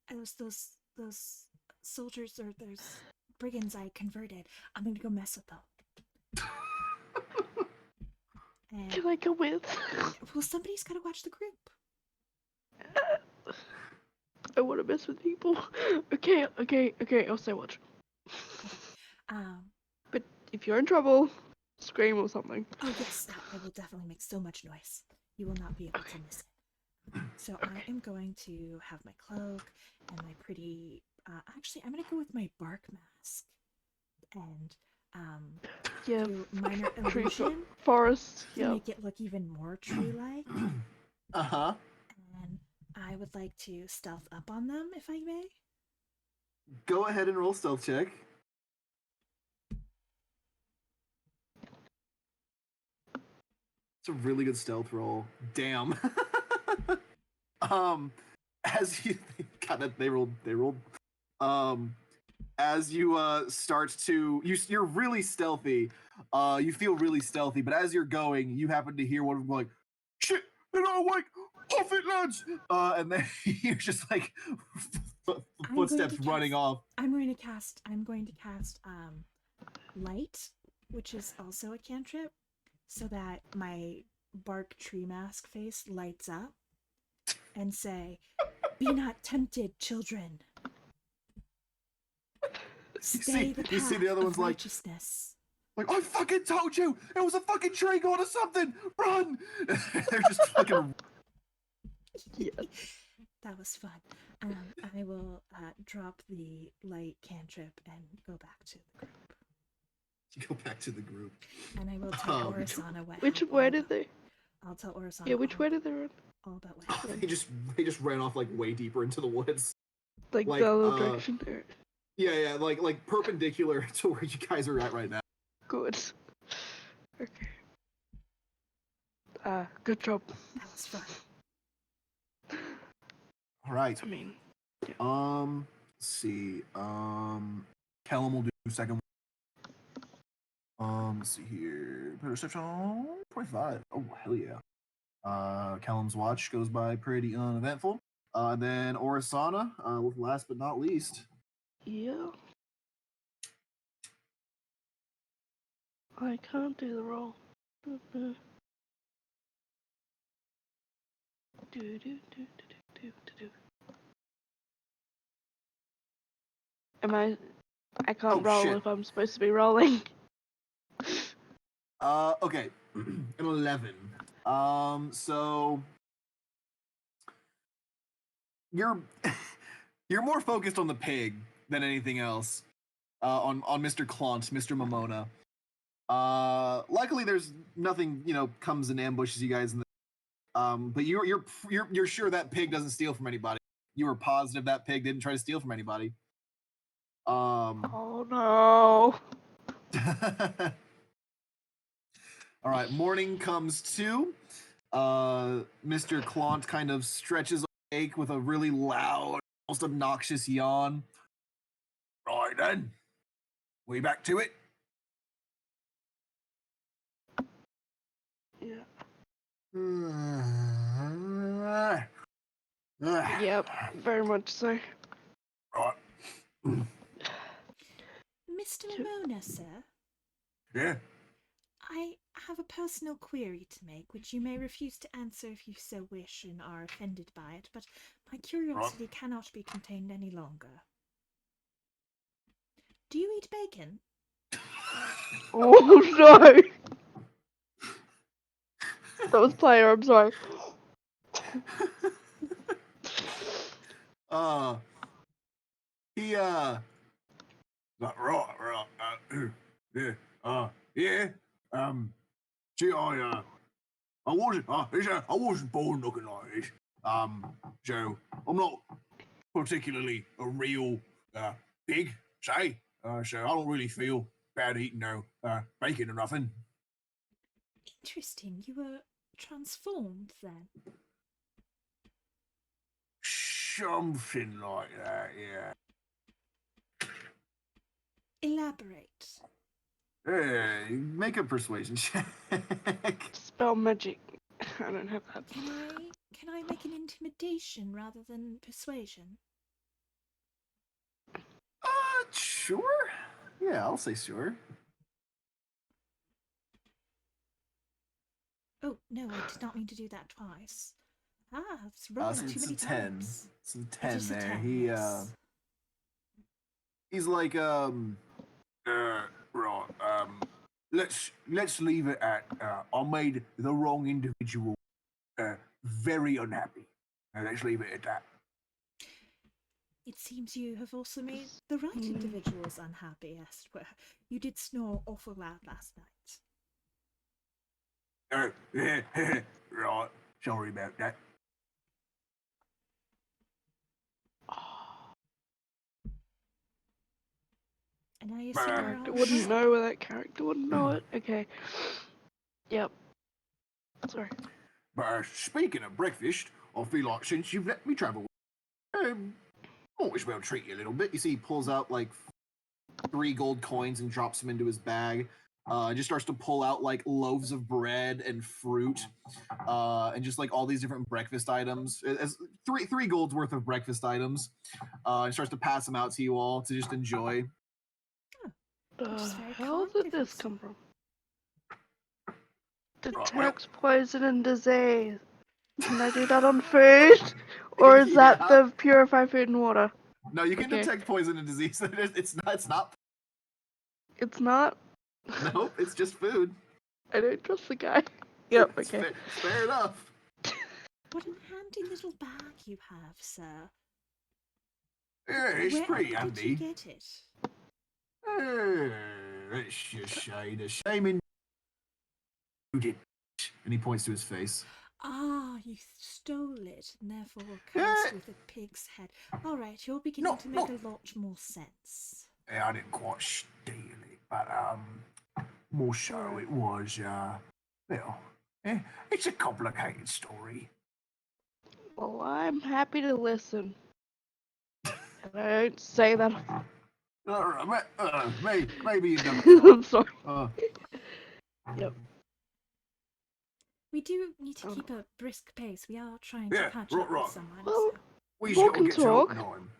Those soldiers or those brigands I converted. I'm going to go mess with them. And, Can I go with? well, somebody's got to watch the group. I want to mess with people. Okay, I'll say watch. But if you're in trouble, scream or something. Oh yes, I will definitely make so much noise. You will not be able to miss it. So I am going to have my cloak and my pretty. Actually, I'm going to go with my bark mask and Yeah, do minor tree illusion forest. to Yeah. make it look even more tree-like. Uh-huh. And I would like to stealth up on them, if I may. Go ahead and roll stealth check. It's a really good stealth roll. Damn. As you God, they rolled. As you start to you're really stealthy. You feel really stealthy, but as you're going, you happen to hear one of them like, "Shit, they're not awake. Off it, lads!" And then you're just like footsteps running off. I'm going to cast light, which is also a cantrip, so that my bark tree mask face lights up and say, "Be not tempted, children. Stay the path you see the other of one's like, righteousness." Like, I fucking told you! It was a fucking tree god or something! Run! They're just fucking... Yeah. That was fun. I will drop the light cantrip and go back to the group. Go back to the group. And I will tell Orisana what Which happened. way did they? I'll tell Orisana. Yeah, which way did they run? All about what Oh, happened. they just ran off like way deeper into the woods. Like Like, the other direction there. Yeah, like perpendicular to where you guys are at right now. Good. Okay. Good job. That was fun. All right. I mean, Let's see. Kellum will do second. Let's see here. Perception 25. Oh, hell yeah. Callum's watch goes by pretty uneventful. And then Orasana, with last but not least. Yeah. I can't do the roll. Do, do, do, do, do, do. I can't Oh, roll shit. if I'm supposed to be rolling. Okay. An 11. So you're you're more focused on the pig than anything else. On Mr. Clont, Mr. Momona. Luckily there's nothing, comes and ambushes you guys in the but you're sure that pig doesn't steal from anybody. You were positive that pig didn't try to steal from anybody. Oh no. All right, morning comes to. Mr. Clont kind of stretches awake with a really loud, almost obnoxious yawn. Right then. We back to it? Yeah. Right. Yep, very much so. Mr. Momona, sir, Yeah. I have a personal query to make, which you may refuse to answer if you so wish and are offended by it, but my curiosity cannot be contained any longer. Do you eat bacon? Oh no! That was player, I'm sorry. He Right. Yeah. Yeah. See, I wasn't born looking like this. So I'm not particularly a real pig, say. So I don't really feel bad eating no bacon or nothing. Interesting. You were transformed then. Something like that, yeah. Elaborate. make a persuasion check. Spell magic. I don't have that. Can I make an intimidation rather than persuasion? Sure. Yeah, I'll say sure. Oh, no, I did not mean to do that twice. It's rolling So too it's many a 10. times. It's a It 10 is a there. 10, He yes. he's like Right. Let's leave it at I made the wrong individual very unhappy. Let's leave it at that. It seems you have also made the right individuals unhappy, Esther. You did snore awful loud last night. Right. Sorry about that. And I assume you're all Wouldn't know where that character wouldn't know it. Okay. Yep. Sorry. But speaking of breakfast, I feel like since you've let me travel, might as well treat you a little bit. you see he pulls out like 3 gold coins and drops them into his bag. Just starts to pull out like loaves of bread and fruit, and just like all these different breakfast items. As three gold's worth of breakfast items, and starts to pass them out to you all to just enjoy. Which is very How kind did of this you. come from? Right, Detects poison and disease. Can I do that on food? Or is that Yeah. the purify food and water? No, you can Okay. detect poison and disease. It's not. It's not. It's not? Nope. It's just food. I don't trust the guy. Yep, It's okay. fair enough. What a handy little bag you have, sir. yeah, it's Where pretty did you handy. get it? Let's just say the same in you did. And he points to his face. You stole it and therefore cursed with a pig's head. All right, you're beginning to make a lot more sense. Yeah, I didn't quite steal it, but more so it was it's a complicated story. Well, I'm happy to listen. And I don't say that Maybe it doesn't. I'm sorry. Yep. We do need to Oh. keep a brisk pace. We are trying Yeah, to catch right, up right. with someone. Well, So. We Walk should and get to talk. Oppenheim.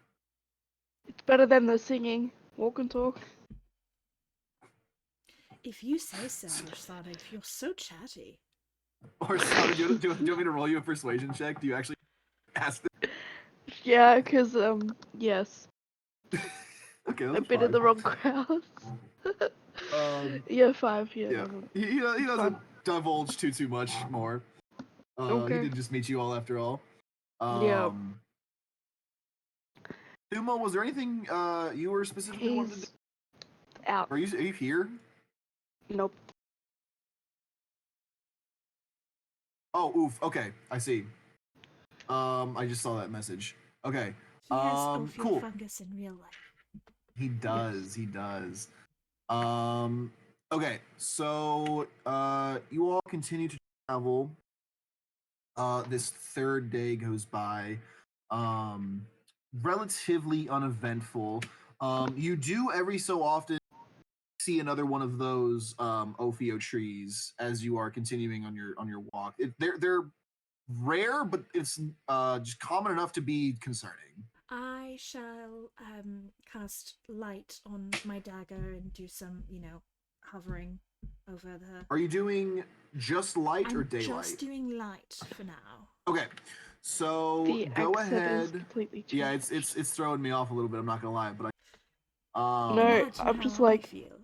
It's better than the singing. Walk and talk. If you say so, Orsada, if you're so chatty. Or Sana, do you want me to roll you a persuasion check? Do you actually ask them? Yeah, because, yes. Okay, I've that's been in fine. the wrong crowd. Yeah, 5, yeah. Yeah, no, he it's doesn't fine. divulge too much more. He Okay. did just meet you all after all. Yeah. Sumo, was there anything you were specifically wanting to do? He's out. Are you here? Nope. Oh, oof. Okay, I see. I just saw that message. Okay. He has Cool. Ophiofungus in real life. He does. He does. Okay. So, you all continue to travel. This third day goes by. Relatively uneventful. You do every so often see another one of those Ophio trees as you are continuing on your walk. They're rare, but it's just common enough to be concerning. I shall cast light on my dagger and do some, hovering over the. Are you doing just light or I'm daylight? just doing light for now. Okay, so The go accent is ahead. completely changed. Yeah, it's throwing me off a little bit. I'm not gonna lie, but No, Imagine I'm how just I like, feel.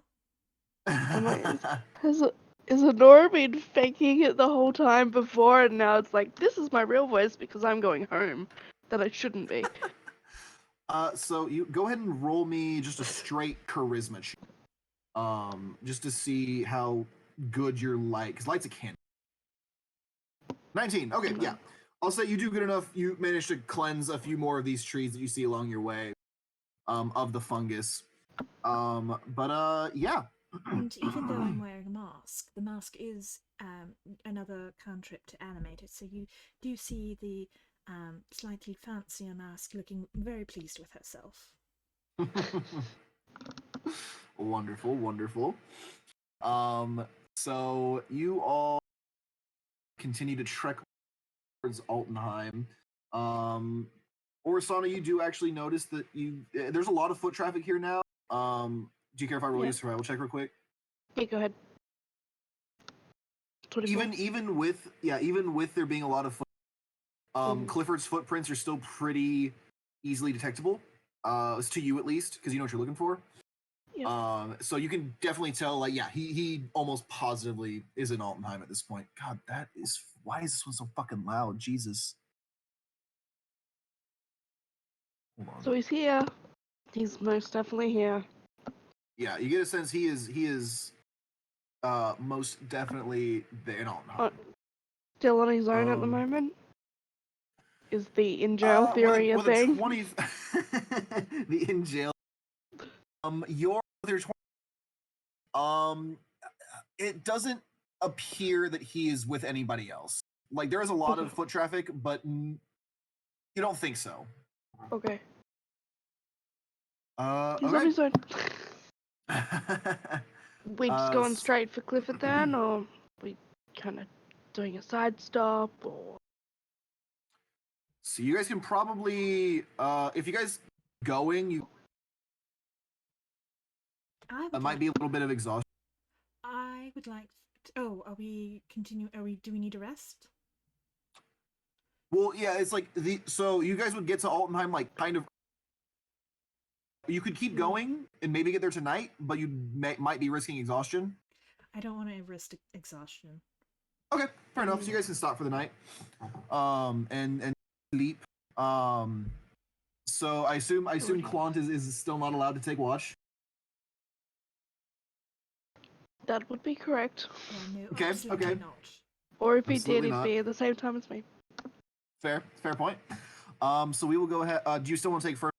Has Honora been faking it the whole time before, and now it's like, this is my real voice because I'm going home, that I shouldn't be. So you go ahead and roll me just a straight charisma check. Just to see how good your light, because light's a candy. 19. Okay, yeah. I'll say you do good enough. You manage to cleanse a few more of these trees that you see along your way, of the fungus. Yeah. And even though I'm wearing a mask, the mask is another cantrip to animate it. So you do see the slightly fancier mask looking very pleased with herself. Wonderful, wonderful. So you all continue to trek towards Altenheim. Orisana, you do actually notice that there's a lot of foot traffic here now. Do you care if I roll you a survival check real quick? Yeah, go ahead. 24. Even with there being a lot of foot, Clifford's footprints are still pretty easily detectable. To you at least, because you know what you're looking for. Yeah. So you can definitely tell, like, yeah, he almost positively is in Altenheim at this point. God, why is this one so fucking loud? Jesus. Hold on. So he's here. He's most definitely here. Yeah, you get a sense he is most definitely there in Altenheim. Still on his own at the moment? Is the in jail theory a with thing? A 20, the in jail. You're with your 20. It doesn't appear that he is with anybody else. Like, there is a lot of foot traffic, but you don't think so. Okay. Okay. He's on his own. We just going straight for Clifford then, or we kind of doing a side stop, or? So you guys can probably, if you guys going, it might be a little bit of exhaustion. I would like. Are we continue? Do we need a rest? Well, yeah, it's like so you guys would get to Altenheim like kind of. You could keep going and maybe get there tonight, but you might be risking exhaustion. I don't want to risk exhaustion. Okay, fair enough. So you guys can stop for the night, and sleep. So I assume Clant is still not allowed to take watch. That would be correct. No, Okay, absolutely okay. not. Or if he Absolutely did, not. he'd be at the same time as me. Fair point. So we will go ahead. Do you still want to take first?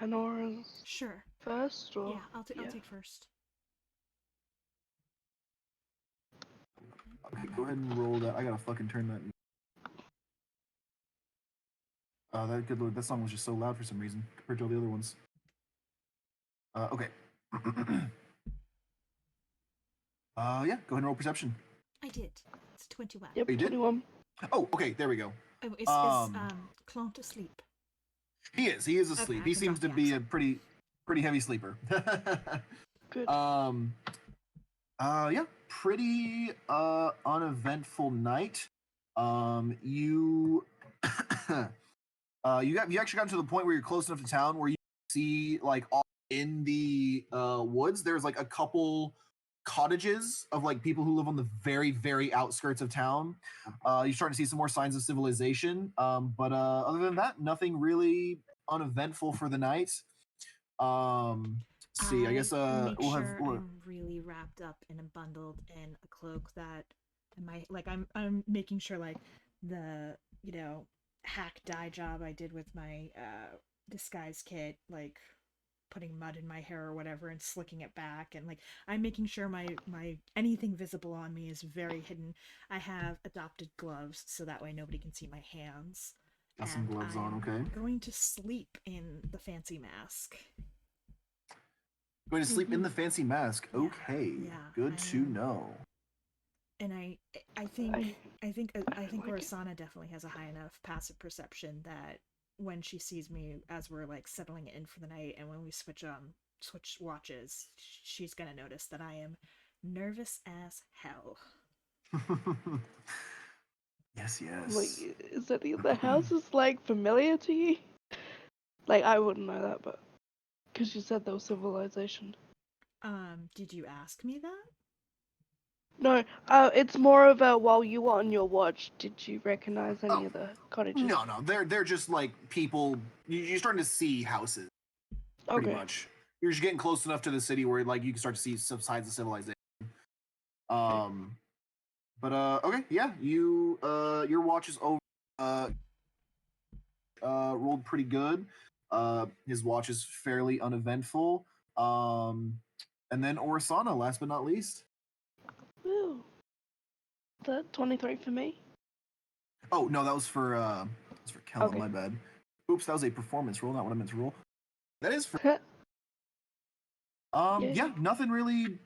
Honora's Sure. first, or? Yeah, I'll take first. Okay, go ahead and roll that. I gotta fucking turn that. That good lord, that song was just so loud for some reason compared to all the other ones. Okay. Yeah, go ahead and roll perception. I did. It's 21. Yep, Oh, you did? 21. Oh, okay, there we go. Oh, is Clont asleep? He is Okay, asleep. I He can seems drop to the be a accent. pretty heavy sleeper. Good. Yeah, pretty uneventful night. You you actually got to the point where you're close enough to town where you see like all in the woods there's like a couple cottages of like people who live on the very outskirts of town. You're starting to see some more signs of civilization, but other than that, nothing really uneventful for the night. Let's see, I guess make we'll have sure I'm really wrapped up and bundled in a cloak that I'm making sure like the hack dye job I did with my disguise kit, like putting mud in my hair or whatever and slicking it back, and like I'm making sure my anything visible on me is very hidden. I have adopted gloves so that way nobody can see my hands. got some And gloves on. I'm Okay, going to sleep in the fancy mask. going to sleep in the fancy mask. Yeah, Okay, yeah, good I to am. know. And I I think like it. Orsana definitely has a high enough passive perception that when she sees me as we're like settling in for the night, and when we switch watches, she's gonna notice that I am nervous as hell. Yes, Like, yes. is any of the houses like familiar to you? Like, I wouldn't know that, but because you said there was civilization. Did you ask me that? No, it's more about while you were on your watch, did you recognize any Oh, of the cottages? no, they're just like people. You're starting to see houses, pretty Okay. much. You're just getting close enough to the city where like you can start to see some signs of civilization. Okay. But okay, yeah, your watch is over. Rolled pretty good. His watch is fairly uneventful. And then Orisana, last but not least. Woo. That 23 for me. Oh no, that was for Kella. Okay. My bad. Oops, that was a performance roll, not what I meant to roll. That is for Yay. yeah, nothing really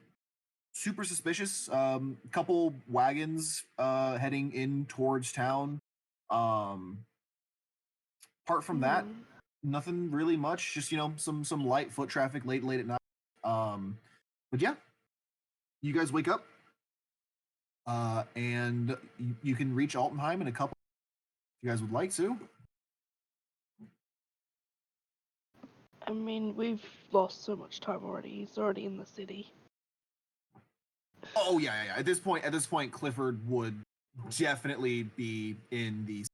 super suspicious. Couple wagons heading in towards town. Apart from that, nothing really much. Just some light foot traffic late at night. But yeah, you guys wake up, and you can reach Altenheim in a couple. If you guys would like to. I mean, we've lost so much time already. He's already in the city. Oh yeah. At this point, Clifford would definitely be in the.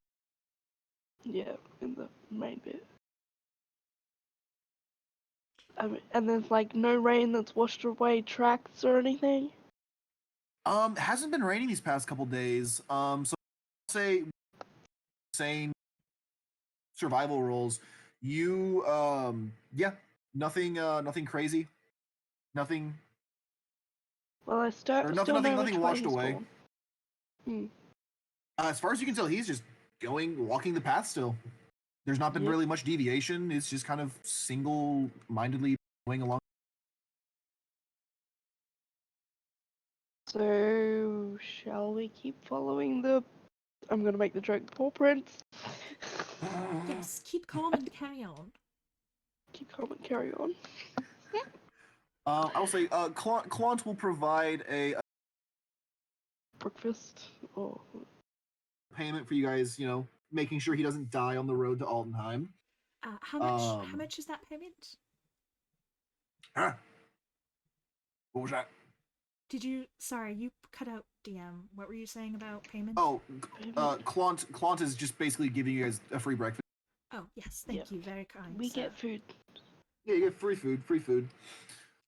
Yeah, in the main bit. I mean, and there's like no rain that's washed away tracks or anything. Hasn't been raining these past couple days. So say saying survival rolls. You yeah, nothing crazy, nothing Well, I or still nothing know which way washed he's away. gone. Hmm. As far as you can tell, he's just walking the path still. There's not been Yep. really much deviation. It's just kind of single-mindedly going along. So, shall we keep following the... I'm gonna make the joke paw prints. Yes, keep calm and carry on. Keep calm and carry on. I will say, Clont will provide a Breakfast or... payment for you guys. Making sure he doesn't die on the road to Altenheim. How much is that payment? Huh? What was that? Sorry, you cut out, DM. What were you saying about payment? Oh, Clont is just basically giving you guys a free breakfast. Oh, yes, thank you. Very kind. We sir. get food. Yeah, you get free food.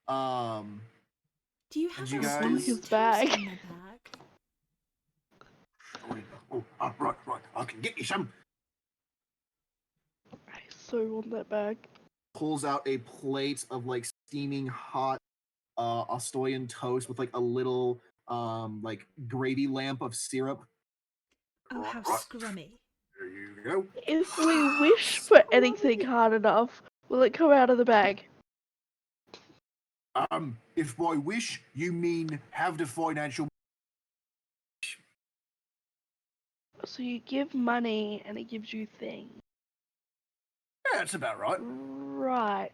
Do you have you a guys- spoon His toast bag. in the bag? Right. I can get you some. I so want that bag. Pulls out a plate of like steaming hot Ostoyan toast with like a little like gravy lamp of syrup. Oh, how Right. scrummy. Here you you go. If we wish for anything hard enough, will it come out of the bag? If by wish you mean have the financial. So you give money and it gives you things. Yeah, that's about right. Right.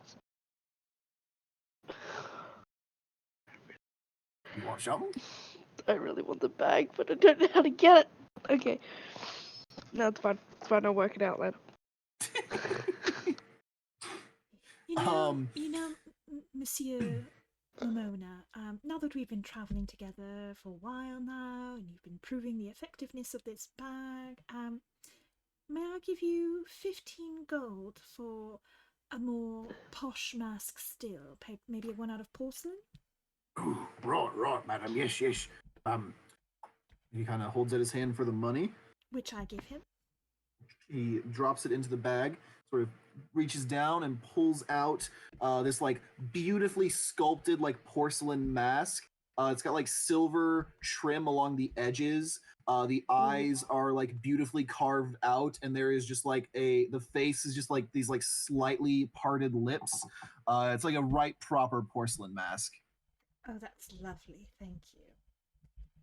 You want something? I really want the bag, but I don't know how to get it. Okay. No, it's fine. It's fine. I'll work it out later. Monsieur Momona, now that we've been traveling together for a while now, and you've been proving the effectiveness of this bag, may I give you 15 gold for a more posh mask still? Maybe one out of porcelain? Ooh, right, madam. Yes. He kind of holds out his hand for the money. Which I give him. He drops it into the bag, sort of reaches down and pulls out this like beautifully sculpted like porcelain mask. It's got like silver trim along the edges. The eyes are like beautifully carved out, and there is just like the face is just like these like slightly parted lips. It's like a right proper porcelain mask. Oh, that's lovely. Thank you.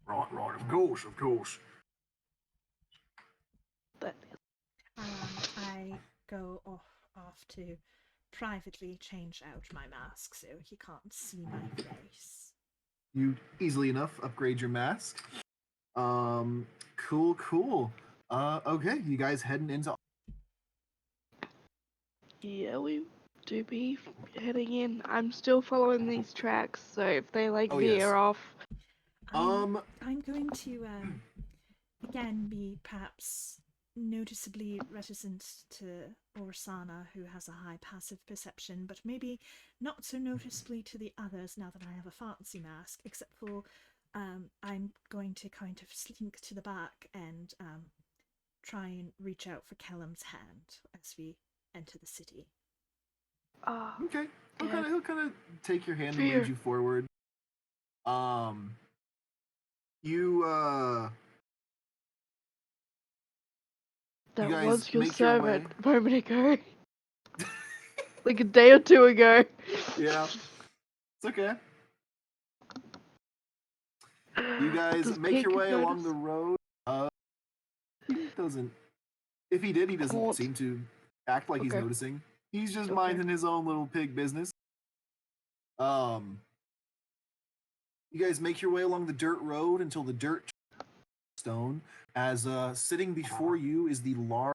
Right. Of course. But I go off to privately change out my mask so he can't see my face. You easily enough upgrade your mask. Cool. Okay, you guys heading into. yeah, we do be heading in. I'm still following these tracks, so if they like Oh, veer yes. off, I'm going to again be perhaps noticeably reticent to Orsana, who has a high passive perception, but maybe not so noticeably to the others now that I have a fancy mask, except for I'm going to kind of slink to the back and try and reach out for Callum's hand as we enter the city. Okay. Yeah. He'll kind of take your hand and Fear. lead you forward. You That guys was your make your servant way. a moment ago. Like a day or two ago. Yeah, it's okay. You guys Does make your Pink way along notice? the road. He doesn't. If he did, he doesn't Can't. seem to act like he's Okay. noticing. He's just Okay. minding his own little pig business. You guys make your way along the dirt road until the dirt stone. As sitting before you is the large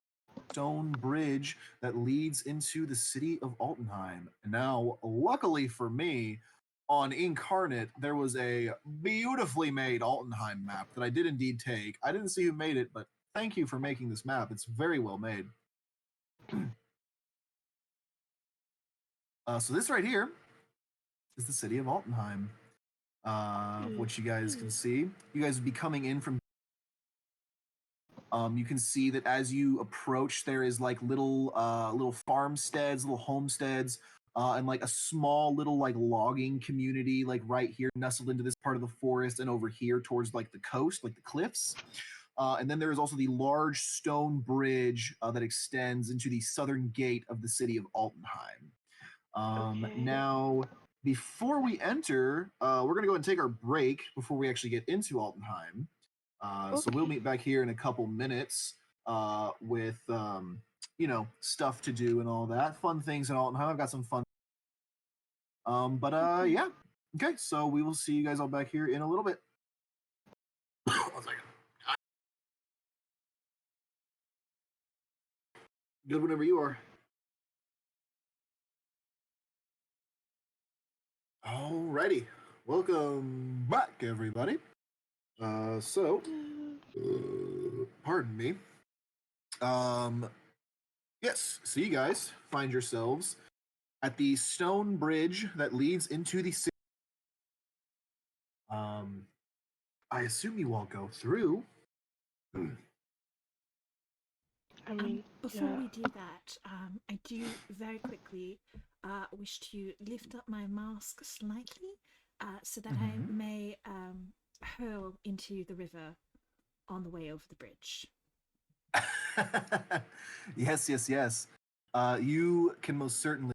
stone bridge that leads into the city of Altenheim. Now, luckily for me, on Incarnate, there was a beautifully made Altenheim map that I did indeed take. I didn't see who made it, but thank you for making this map. It's very well made. So this right here is the city of Altenheim, which you guys can see. You guys would be coming in from. You can see that as you approach, there is like little farmsteads, little homesteads, and like a small little like logging community, like right here nestled into this part of the forest, and over here towards like the coast, like the cliffs. And then there is also the large stone bridge that extends into the southern gate of the city of Altenheim. Okay. Now, before we enter, we're gonna go and take our break before we actually get into Altenheim. So we'll Okay. meet back here in a couple minutes with stuff to do and all that, fun things in Altenheim. I've got some fun. Yeah. Okay, so we will see you guys all back here in a little bit. 1 second. Good whenever you are. Alrighty, welcome back, everybody. Pardon me. Yes, so you guys find yourselves at the stone bridge that leads into the city. I assume you all go through. I mean, Before yeah. we do that, I do very quickly wish to lift up my mask slightly so that I may hurl into the river on the way over the bridge. Yes, yes, yes. You can most certainly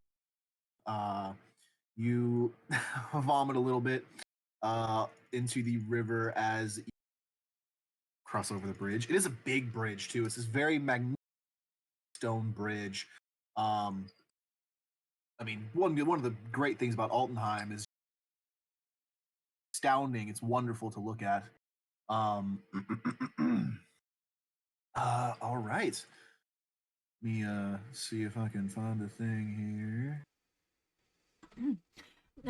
you vomit a little bit into the river as you cross over the bridge. It is a big bridge too. It's this very magnificent stone bridge. Um, I mean, one of the great things about Altenheim is astounding. It's wonderful to look at. Um, all right. Let me see if I can find a thing here.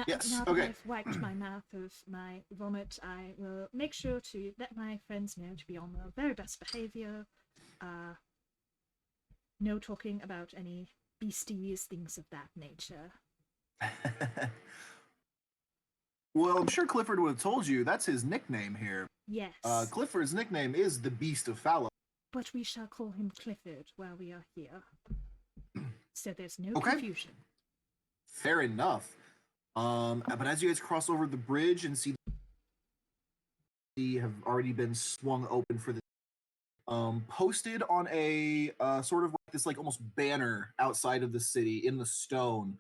Yes. Now that Okay. I've wiped my mouth of my vomit, I will make sure to let my friends know to be on their very best behavior. No talking about any beasties, things of that nature. Well, I'm sure Clifford would have told you that's his nickname here. Yes, Clifford's nickname is the Beast of Fallow. but we shall call him Clifford while we are here. So there's no Okay. confusion. Fair enough. But as you guys cross over the bridge and see have already been swung open for the posted on a sort of like this like almost banner outside of the city in the stone.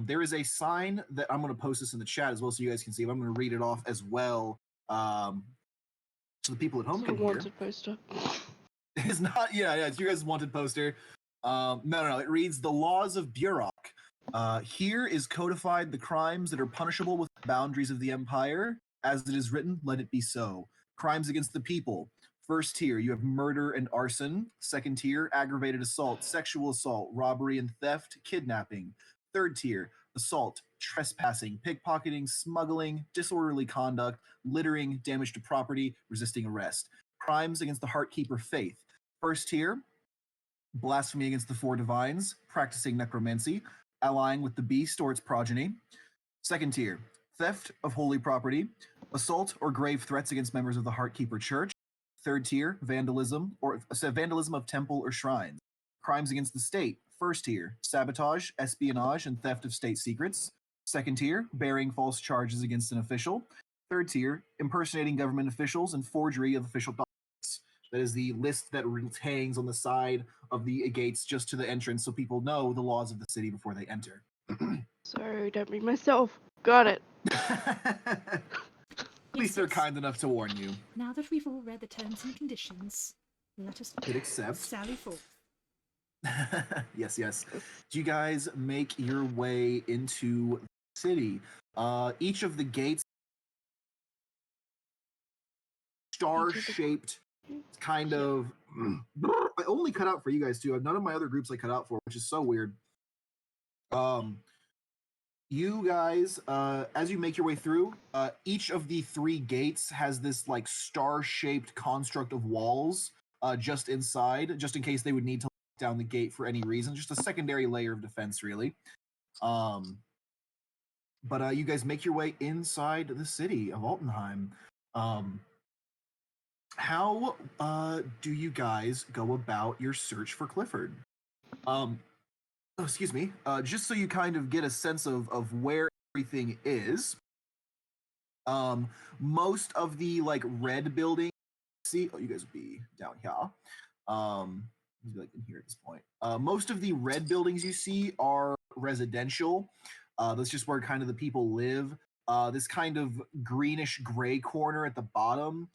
There is a sign that I'm going to post this in the chat as well so you guys can see. I'm going to read it off as well so the people at home It's a can hear. wanted poster. It's not, yeah, it's your guys' wanted poster. No. It reads the laws of Burok. Here is codified the crimes that are punishable within the boundaries of the Empire. As it is written, let it be so. Crimes against the people. First tier, you have murder and arson. Second tier, aggravated assault, sexual assault, robbery and theft, kidnapping. Third tier, assault, trespassing, pickpocketing, smuggling, disorderly conduct, littering, damage to property, resisting arrest. Crimes against the Heartkeeper faith. First tier, blasphemy against the four divines, practicing necromancy, allying with the beast or its progeny. Second tier, theft of holy property, assault or grave threats against members of the Heartkeeper Church. Third tier, vandalism of temple or shrines. Crimes against the state. First tier, sabotage, espionage, and theft of state secrets. Second tier, bearing false charges against an official. Third tier, impersonating government officials and forgery of official documents. That is the list that hangs on the side of the gates just to the entrance so people know the laws of the city before they enter. Sorry, don't read myself. Got it. At least Yes, they're yes. kind enough to warn you. Now that we've all read the terms and conditions, let us Hit accept. sally forth. Yes. Do you guys make your way into the city? Each of the gates star-shaped kind of I only cut out for you guys too. None of my other groups I cut out for, which is so weird. You guys, as you make your way through, each of the three gates has this like star-shaped construct of walls just inside, just in case they would need to lock down the gate for any reason. Just a secondary layer of defense, really. But you guys make your way inside the city of Altenheim. How do you guys go about your search for Clifford? Excuse me. Just so you kind of get a sense of where everything is. Most of the like red buildings. See, you guys would be down here. Like in here at this point. Most of the red buildings you see are residential. That's just where kind of the people live. This kind of greenish gray corner at the bottom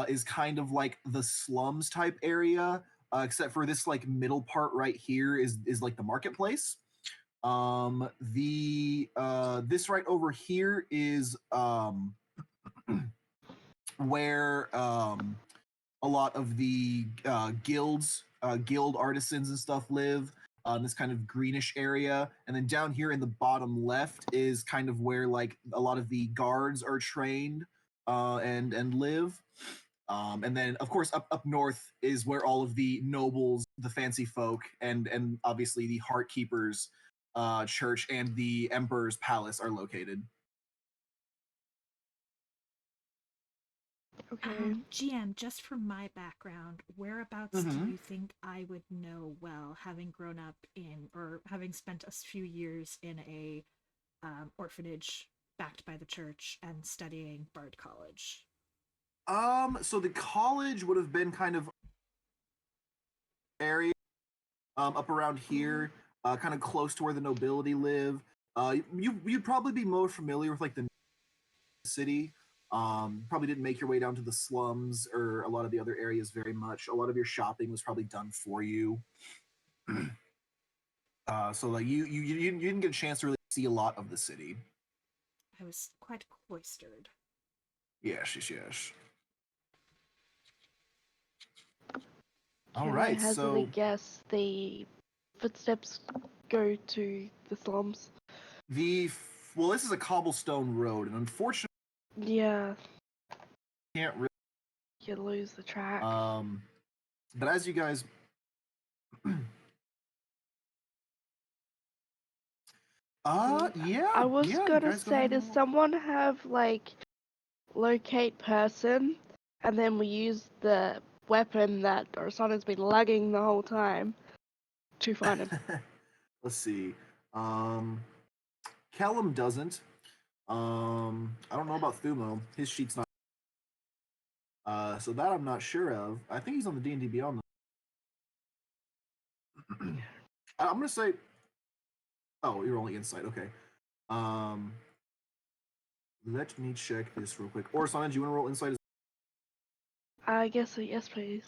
is kind of like the slums type area, except for this like middle part right here is like the marketplace. This right over here is where a lot of the guild artisans and stuff live. This kind of greenish area, and then down here in the bottom left is kind of where like a lot of the guards are trained and live. And then of course up north is where all of the nobles, the fancy folk, and obviously the Heartkeepers church and the Emperor's palace are located. Okay. GM, just from my background, whereabouts do you think I would know well, having grown up in, or having spent a few years in a orphanage backed by the church and studying Bard College? So the college would have been kind of area, up around here, kind of close to where the nobility live. You'd probably be more familiar with like the city. Probably didn't make your way down to the slums or a lot of the other areas very much. A lot of your shopping was probably done for you. So like you didn't get a chance to really see a lot of the city. I was quite cloistered. Yes, yes, yes. Can All I right, hazily so guess the footsteps go to the slums? well, this is a cobblestone road, and unfortunately, Yeah, you can't really. you lose the track. But as you guys. Yeah. I was yeah, you gonna guys go say, ahead and does roll. someone have like locate person, and then we use the weapon that Orsana's been lagging the whole time to find him? Let's see. Callum doesn't. I don't know about Thumo. His sheet's not. So that I'm not sure of. I think he's on the D&D Beyond. I'm gonna say. Oh, you're only insight. Okay. Let me check this real quick. Orsana, do you want to roll insight? I guess so. Yes, please.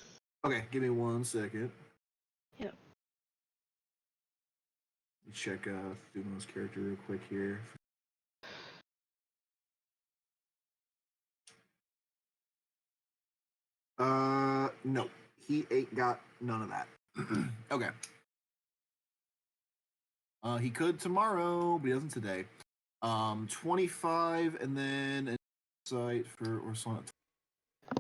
Okay, give me 1 second. Yep. Let me check Thumo's character real quick here. No, he ain't got none of that. Okay. He could tomorrow, but he doesn't today. 25, and then insight for Orsana.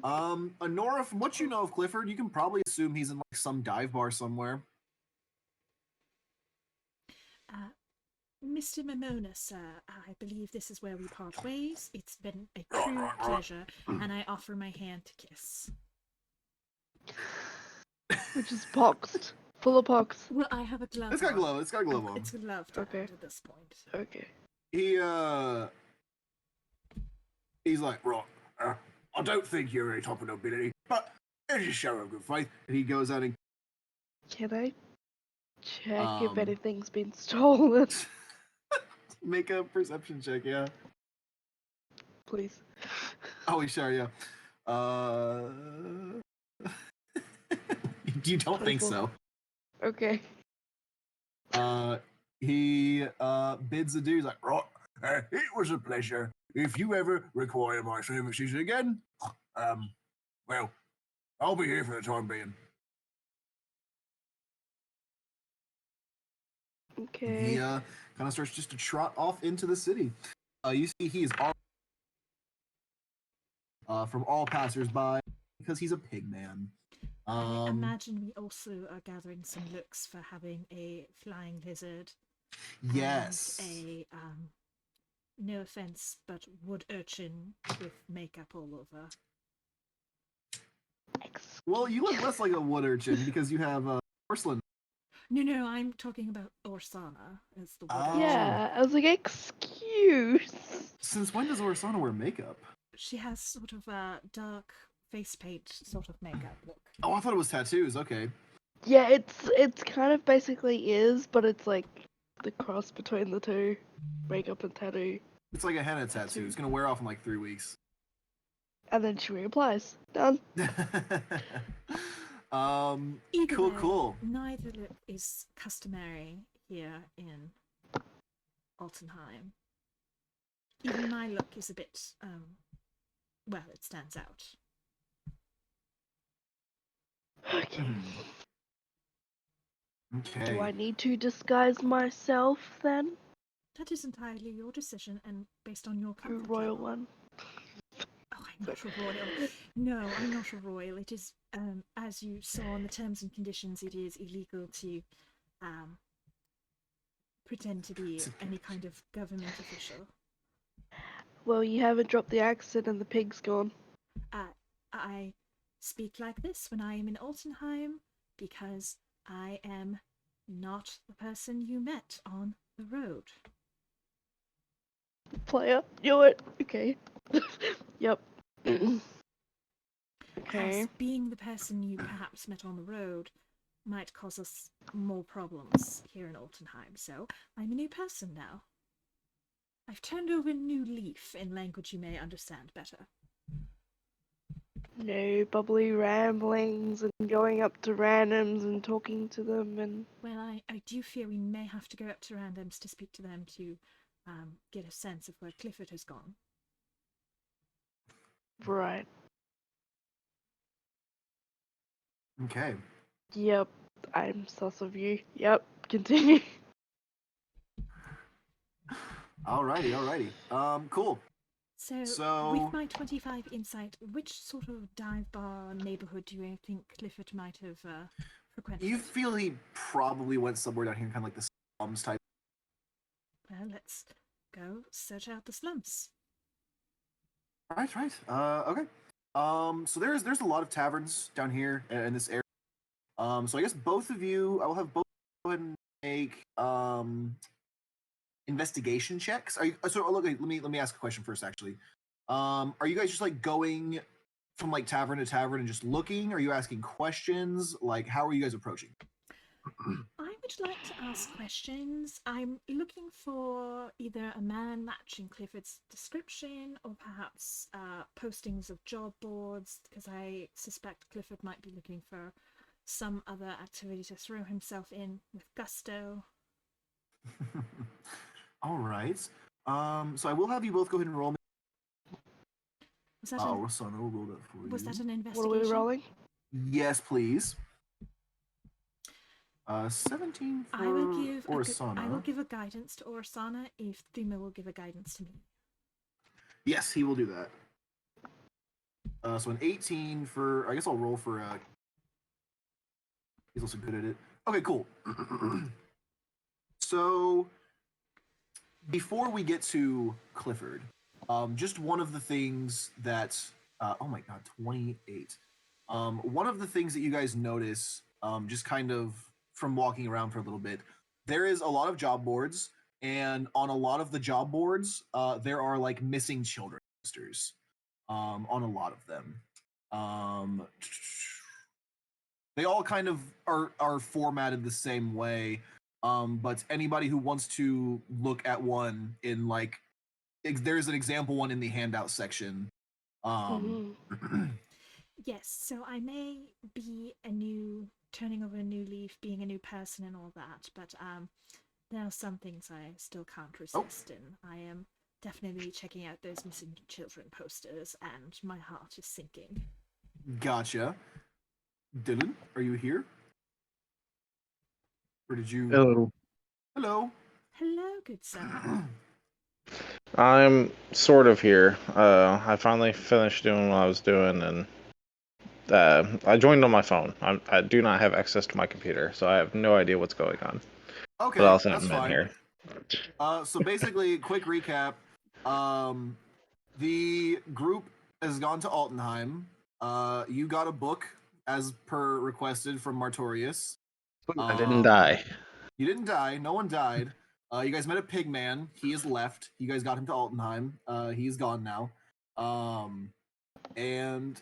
Honora, from what you know of Clifford, you can probably assume he's in like some dive bar somewhere. Mr. Momona, sir, I believe this is where we part ways. It's been a true pleasure, and I offer my hand to kiss. Which is boxed, full of pox. Well, I have a glove. It's got on. glove. It's got glove on. It's gloved Okay. at this point. Okay. He's like, right. I don't think you're any top of nobility, but it's a show of good faith. And he goes out and Can I check if Um, anything's been stolen? make a perception check. Yeah. Please. Oh, sure. Yeah. You don't think 24. so? Okay. He bids adieu. He's like, right. It was a pleasure. If you ever require my services again, well, I'll be here for the time being. Okay. He kind of starts just to trot off into the city. You see, he is all from all passersby because he's a pig man. I imagine we also are gathering some looks for having a flying lizard. Yes. And a no offense, but wood urchin with makeup all over. Well, you look less like a wood urchin because you have porcelain. No, I'm talking about Orsana as the wood Oh. urchin. Yeah, I was like, excuse. Since when does Orsana wear makeup? She has sort of a dark face paint sort of makeup look. Oh, I thought it was tattoos. Okay. Yeah, it's kind of basically is, but it's like the cross between the two, makeup and tattoo. It's like a henna tattoo. It's gonna wear off in like 3 weeks. And then she reapplies. Done. Either cool, way, cool. Neither look is customary here in Altenheim. Even my look is a bit, well, it stands out. Okay. Okay. Do I need to disguise myself then? That is entirely your decision and based on your A comfort royal level. one. Oh, I'm not a royal. No, I'm not a royal. It is, as you saw in the terms and conditions, it is illegal to pretend to be any kind of government official. Well, you haven't dropped the accent and the pig's gone. I speak like this when I am in Altenheim because I am not the person you met on the road. Player, knew it. Okay. Yep. Okay. As being the person you perhaps met on the road, might cause us more problems here in Altenheim, so I'm a new person now. I've turned over a new leaf in language you may understand better. No bubbly ramblings and going up to randoms and talking to them and... Well, I do fear we may have to go up to randoms to speak to them to get a sense of where Clifford has gone. Right. Okay. Yep. I'm sus of you. Yep. Continue. Alrighty. Cool. So, with my 25 insight, which sort of dive bar neighborhood do you think Clifford might have frequented? You feel he probably went somewhere down here, kind of like the slums type. Well, let's go search out the slums. Right. Okay. So there's a lot of taverns down here in this area. So I guess both of you, I will have both go ahead and make investigation checks. Are you, so look, let me ask a question first. Actually, are you guys just like going from like tavern to tavern and just looking? Are you asking questions? Like, how are you guys approaching? I would like to ask questions. I'm looking for either a man matching Clifford's description or perhaps postings of job boards, because I suspect Clifford might be looking for some other activity to throw himself in with gusto. All right. So I will have you both go ahead and roll me. Was that, Rosanna will roll that for you. was that an What investigation? are we rolling? Yes, please. 17 for I will give a guidance to Orsana if Thuma will give a guidance to me. Yes, he will do that. So an 18 for... I guess I'll roll for... He's also good at it. Okay, cool. So, before we get to Clifford, just one of the things that... oh my god, 28. One of the things that you guys notice, just kind of from walking around for a little bit, there is a lot of job boards, and on a lot of the job boards, there are like missing children posters on a lot of them. They all kind of are formatted the same way, but anybody who wants to look at one in like, there's an example one in the handout section. Yes, so I may be turning over a new leaf, being a new person and all that, but there are some things I still can't resist, and I am definitely checking out those missing children posters, and my heart is sinking. Gotcha. Dylan, are you here? Or did you... Hello. Hello. Hello, good sir. I'm sort of here. I finally finished doing what I was doing, and I joined on my phone. I do not have access to my computer, so I have no idea what's going on. Okay, But I also that's haven't fine. been here. So basically, quick recap. The group has gone to Altenheim. You got a book as per requested from Martorius. I didn't die. You didn't die. No one died. You guys met a pig man. He is left. You guys got him to Altenheim. He's gone now. And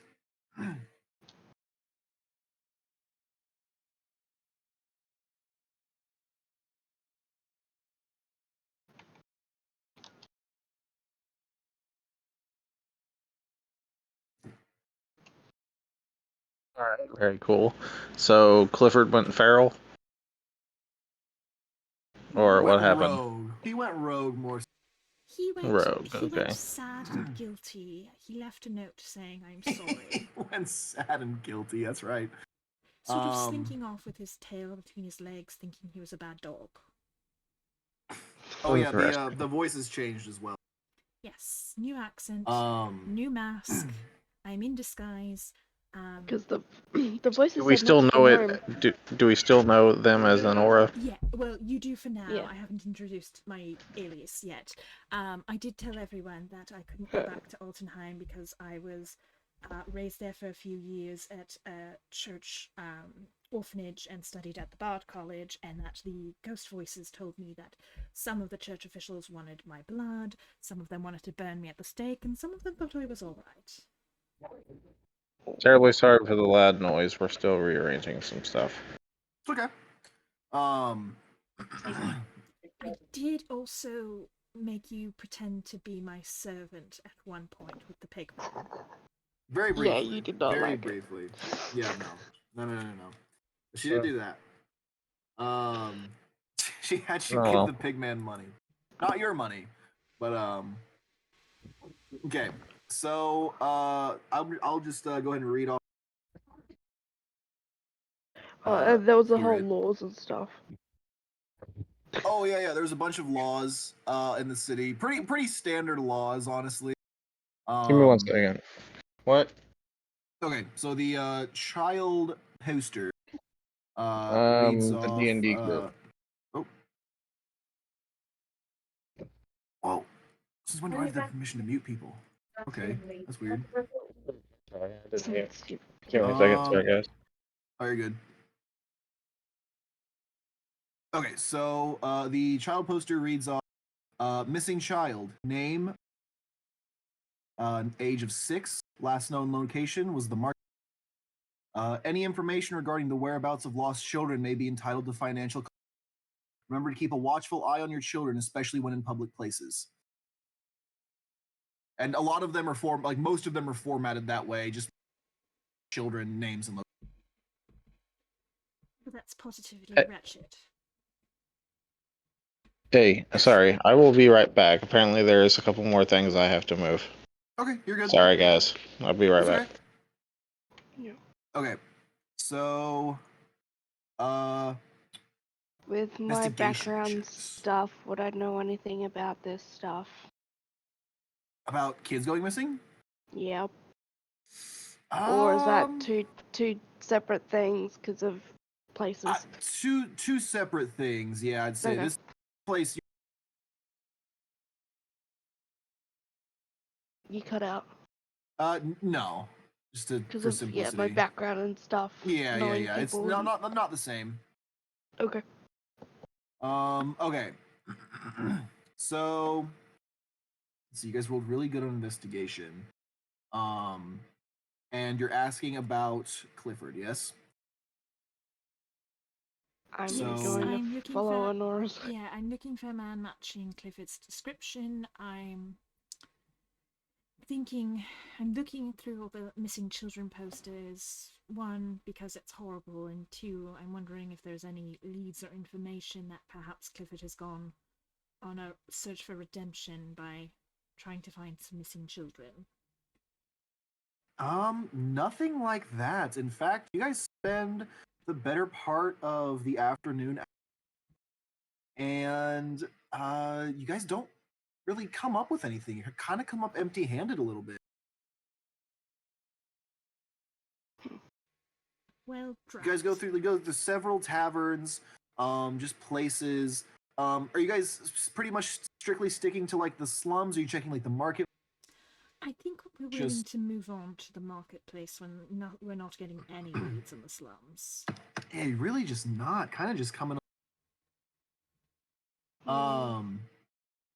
All right. Very cool. So Clifford went feral, or went what happened? rogue. He went rogue more. He went Rogue, he went okay. sad and guilty. He left a note saying, "I'm sorry." He went sad and guilty. That's right. Sort of slinking off with his tail between his legs, thinking he was a bad dog. Oh yeah, Interesting. the voice has changed as well. Yes, new accent, Um, new mask. I'm in disguise. Because the voices Do we said still not to know confirm. it? Do we still know them as an aura? Yeah, well, you do for now. Yeah. I haven't introduced my alias yet. I did tell everyone that I couldn't go back to Altenheim because I was raised there for a few years at a church orphanage and studied at the Bard College, and that the ghost voices told me that some of the church officials wanted my blood, some of them wanted to burn me at the stake, and some of them thought I was all right. Terribly sorry for the loud noise. We're still rearranging some stuff. It's okay. Um, I did also make you pretend to be my servant at one point with the pigman. very briefly. Yeah, you did not very like it. briefly. Yeah, no. She did do that. She had you Oh. give the pigman money, not your money, but Okay, so I'll just go ahead and read off. And there was a whole Spirit. laws and stuff. Oh yeah. There's a bunch of laws in the city. Pretty standard laws, honestly. Give me 1 second. What? Okay, so the child poster reads The off. D&D group. Oh. Whoa. Since when do I have the permission to mute people? Okay, that's weird. Sorry, I didn't hear. Stupid. Give me a second, sorry guys. Oh, you're good. Okay, so the child poster reads off missing child, name, age of 6, last known location was the market. Any information regarding the whereabouts of lost children may be entitled to financial. Remember to keep a watchful eye on your children, especially when in public places. And a lot of them are most of them are formatted that way, just children names and. But that's positively Eh. wretched. Hey, sorry, I will be right back. Apparently there's a couple more things I have to move. Okay, you're good. Sorry guys, I'll be right It's back. okay. Yeah. Okay, so With my Investigation background checks. stuff, would I know anything about this stuff? about kids going missing. Yep. Or is that Um, two separate things because of places? two separate things. Yeah, I'd say Okay. this place. You cut out No, just for because of simplicity. my background and stuff. Yeah. knowing It's people not the same. Okay. Okay. So you guys rolled really good on investigation. And you're asking about Clifford, yes? I'm So- going I'm to looking follow for- Honora's. Yeah, I'm looking for a man matching Clifford's description. I'm looking through all the missing children posters. One, because it's horrible, and two, I'm wondering if there's any leads or information that perhaps Clifford has gone on a search for redemption by trying to find some missing children. Nothing like that. In fact, you guys spend the better part of the afternoon, and you guys don't really come up with anything. You kind of come up empty-handed a little bit. Well, You guys go to several taverns, just places. Are you guys pretty much strictly sticking to like the slums? Are you checking like the market? I think we're willing Just- to move on to the marketplace when we're not getting any leads in the slums. Yeah, really just not. Kind of just coming.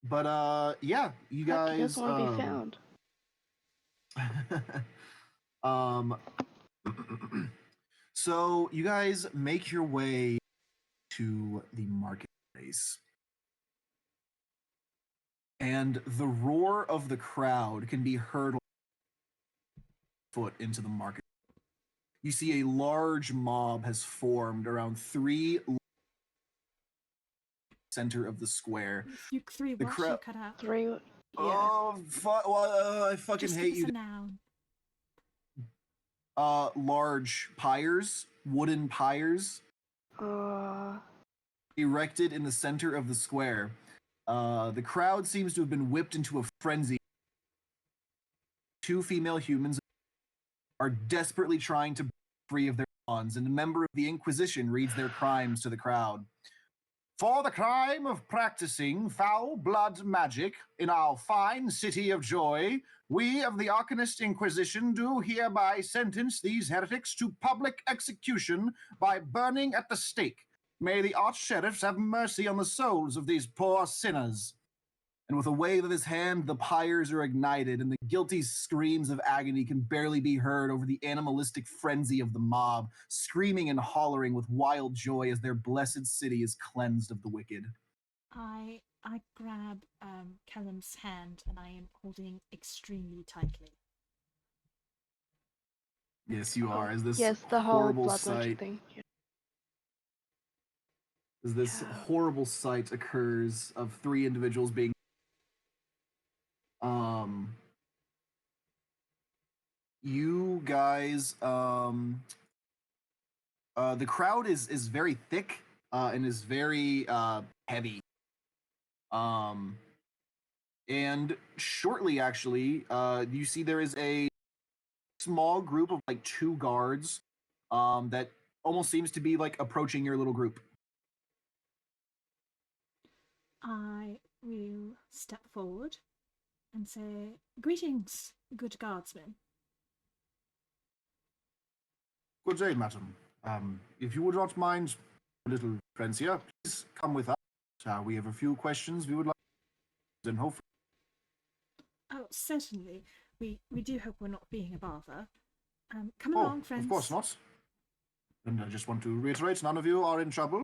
But yeah, you Heck, guys. want to be found. So you guys make your way to the marketplace. And the roar of the crowd can be heard foot into the market. You see a large mob has formed around 3 center of the square. You three The what? crowd- You cut out. 3. Yeah. Oh, I fucking Just hate give you. us a noun. Large pyres, wooden pyres, erected in the center of the square. The crowd seems to have been whipped into a frenzy. 2 female humans are desperately trying to break free of their bonds, and a member of the Inquisition reads their crimes to the crowd. For the crime of practicing foul blood magic in our fine city of Joy, we of the Arcanist Inquisition do hereby sentence these heretics to public execution by burning at the stake. May the arch-sheriffs have mercy on the souls of these poor sinners. and with a wave of his hand, the pyres are ignited, and the guilty screams of agony can barely be heard over the animalistic frenzy of the mob, screaming and hollering with wild joy as their blessed city is cleansed of the wicked. I grab Callum's hand and I am holding extremely tightly. Yes, you are. As this Yes, the whole horrible blood merchant sight, thing. Yeah. as this Yeah. horrible sight occurs of three individuals being you guys the crowd is very thick and is very heavy. And shortly actually you see there is a small group of like 2 guards that almost seems to be like approaching your little group. I will step forward and say, "Greetings, good guardsmen." Good day, madam. If you would not mind, little friends here, please come with us. We have a few questions we would like, and hopefully. Oh, certainly. We do hope we're not being a bother. Come Oh, along, friends. of course not. And I just want to reiterate, none of you are in trouble.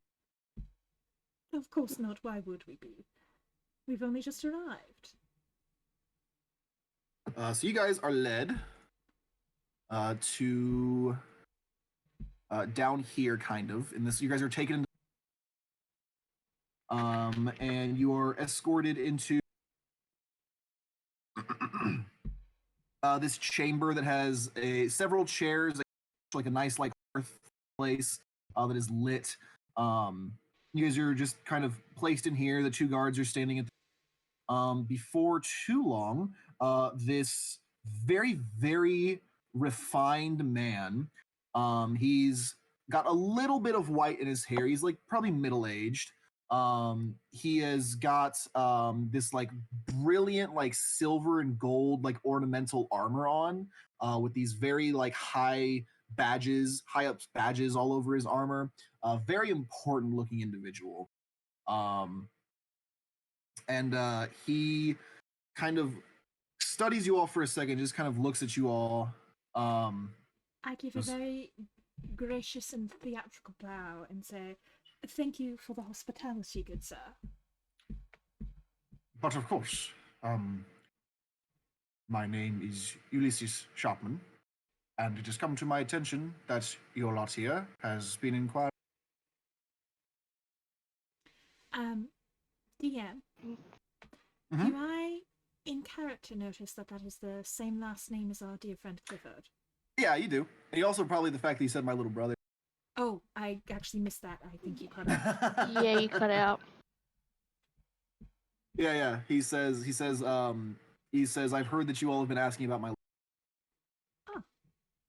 Of course not. Why would we be? We've only just arrived. So you guys are led to down here, kind of. In this, you guys are taken into and you are escorted into this chamber that has several chairs, like a nice like hearth place that is lit. You guys are just kind of placed in here. The 2 guards are standing at before too long, this very, very refined man. He's got a little bit of white in his hair. He's like probably middle-aged. He has got this like brilliant, like silver and gold, like ornamental armor on, with these very like high up badges all over his armor. Very important looking individual. And he kind of studies you all for a second, just kind of looks at you all. I give a very gracious and theatrical bow and say, "Thank you for the hospitality, good sir." But of course, my name is Ulysses Sharpman, and it has come to my attention that your lot here has been inquiring. DM, Mhm. do I, in character, notice that that is the same last name as our dear friend Clifford? Yeah, you do. And you also probably the fact that you said my little brother. Oh, I actually missed that. I think you cut out. Yeah, you cut out. Yeah. He says, I've heard that you all have been asking about my.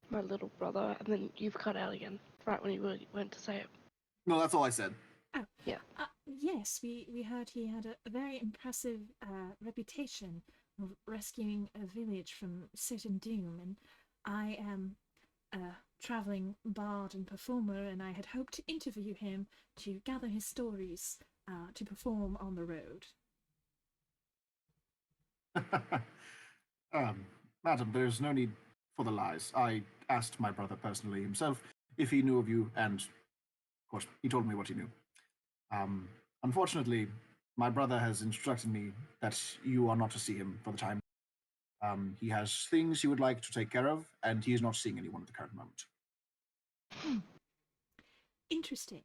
My little brother, and then you've cut out again, right when you went to say it. No, that's all I said. Oh, yeah. Yes, we heard he had a very impressive reputation of rescuing a village from certain doom, and I am a traveling bard and performer, and I had hoped to interview him to gather his stories to perform on the road. Madam, there's no need for the lies. I asked my brother personally himself if he knew of you, and of course, he told me what he knew. Unfortunately, my brother has instructed me that you are not to see him for the time. He has things he would like to take care of, and he is not seeing anyone at the current moment. Interesting.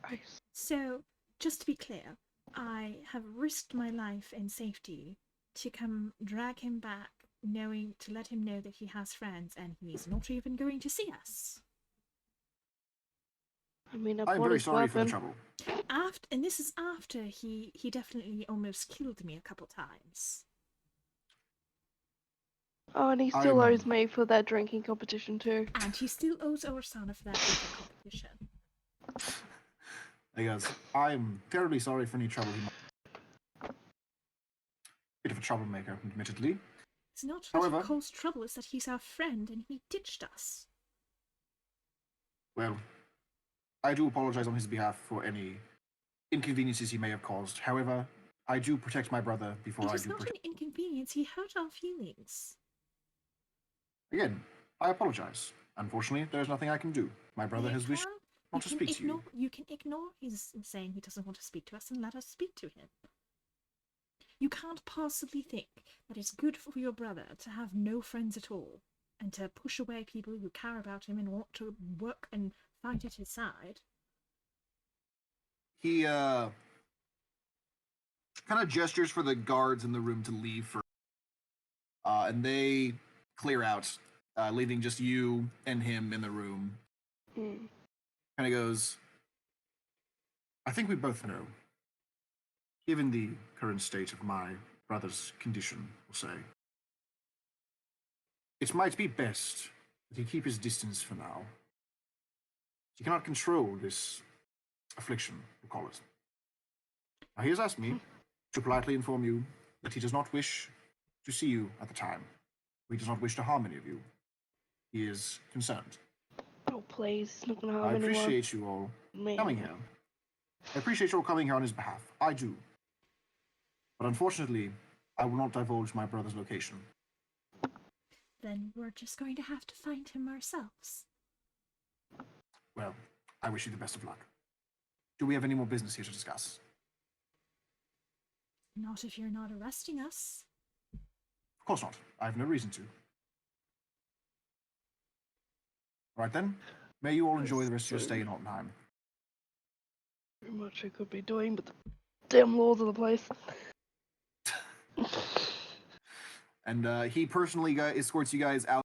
Nice. So, just to be clear, I have risked my life and safety to come drag him back, to let him know that he has friends, and he's not even going to see us. I mean, I'm very sorry for the trouble. And this is after he definitely almost killed me a couple times. Oh, and he still owes me for that drinking competition too. And he still owes Orsana for that drinking competition. He goes, I'm terribly sorry for any trouble he might. Bit of a troublemaker, admittedly. It's not that he caused trouble, it's that he's our friend and he ditched us. Well, I do apologize on his behalf for any inconveniences he may have caused. However, I do protect my brother before It I is do not protect. an inconvenience. He hurt our feelings. Again, I apologize. Unfortunately, there's nothing I can do. My brother has wished not to speak to you. You can ignore his saying he doesn't want to speak to us and let us speak to him. You can't possibly think that it's good for your brother to have no friends at all and to push away people who care about him and want to work and fight at his side. He kind of gestures for the guards in the room to leave for, and they clear out, leaving just you and him in the room. Hmm. Kind of goes, I think we both know, given the current state of my brother's condition, we'll say, it might be best that he keep his distance for now. He cannot control this affliction, we'll call it. Now, he has asked me to politely inform you that he does not wish to see you at the time. He does not wish to harm any of you. He is concerned. Oh, please, not gonna harm I anyone. appreciate you all Me. coming here. I appreciate you all coming here on his behalf. I do. But unfortunately, I will not divulge my brother's location. Then we're just going to have to find him ourselves. Well, I wish you the best of luck. Do we have any more business here to discuss? Not if you're not arresting us. Of course not. I have no reason to. Right then, may you all enjoy the rest of your stay in Altenheim. Very much I could be doing, but the damn laws of the place. And he personally escorts you guys out,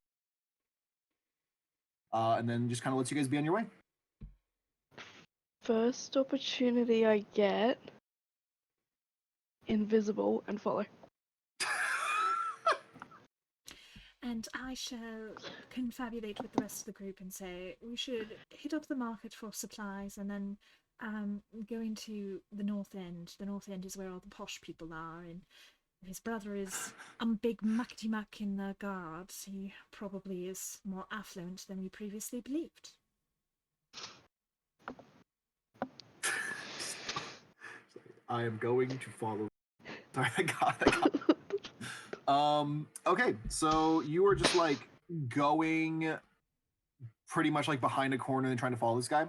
and then just kind of lets you guys be on your way. First opportunity I get, invisible and follow. And I shall confabulate with the rest of the group and say we should hit up the market for supplies and then go into the North End. The North End is where all the posh people are, and if his brother is a big muckety muck in the guards, he probably is more affluent than we previously believed. I am going to follow. Sorry, I got. Okay, so you were just like going pretty much like behind a corner and trying to follow this guy?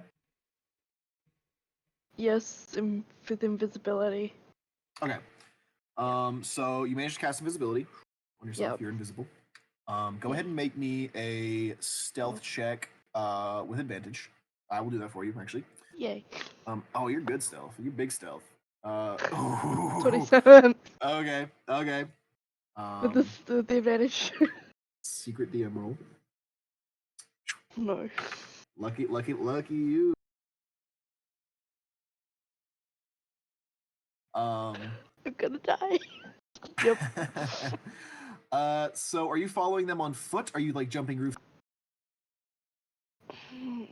Yes, with invisibility. Okay. So you managed to cast invisibility on yourself. Yep. You're invisible. Go ahead and make me a stealth check with advantage. I will do that for you, actually. Yay. Oh, you're good stealth. You're big stealth. 27 Okay. with the advantage. Secret DM roll. No. Lucky you. I'm gonna die. Yep. So are you following them on foot? Are you like jumping roof?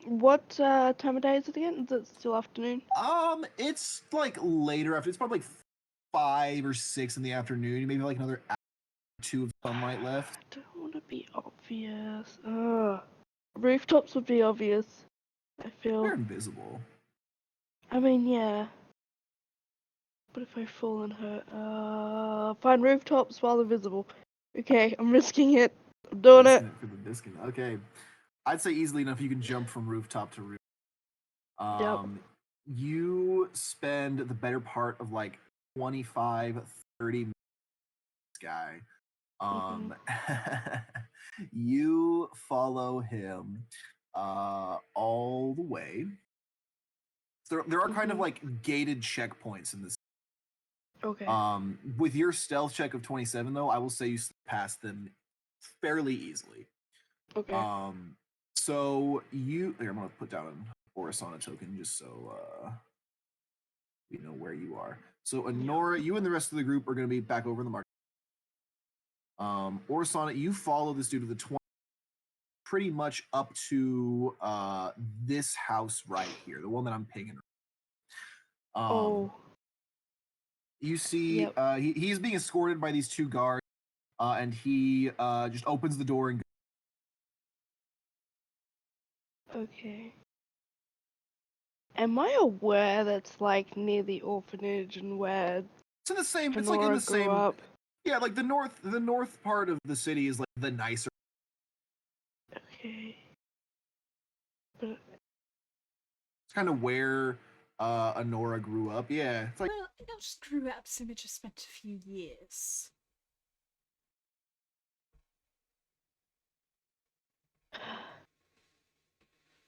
What time of day is it again? Is it still afternoon? It's like later after. It's probably like 5 or 6 in the afternoon. Maybe like another hour or 2 of sunlight left. I don't want to be obvious. Rooftops would be obvious. I feel. They're invisible. I mean, yeah. But if I fall and hurt, find rooftops while invisible. Okay, I'm risking it. I'm doing it. Risking it for the biscuit. Okay. I'd say easily enough you can jump from rooftop to roof. Yep. You spend the better part of like 25, 30 minutes with this guy. You follow him all the way. There are kind of like gated checkpoints in this. Okay. With your stealth check of 27 though, I will say you pass them fairly easily. Okay. So you here, I'm gonna put down an Orasana token just so we know where you are. So Honora, you and the rest of the group are gonna be back over in the market. Orasana, you follow this dude to the 20 pretty much up to this house right here, the one that I'm pinging. You see, he's being escorted by these 2 guards, and he just opens the door and. Okay. Am I aware that's like near the orphanage and where It's in the same. It's like in Fenora the grew same. up. Yeah, like the north part of the city is like the nicer. Okay. But It's kind of where Honora grew up. Yeah, it's like Well, I not just grew up so much, I spent a few years.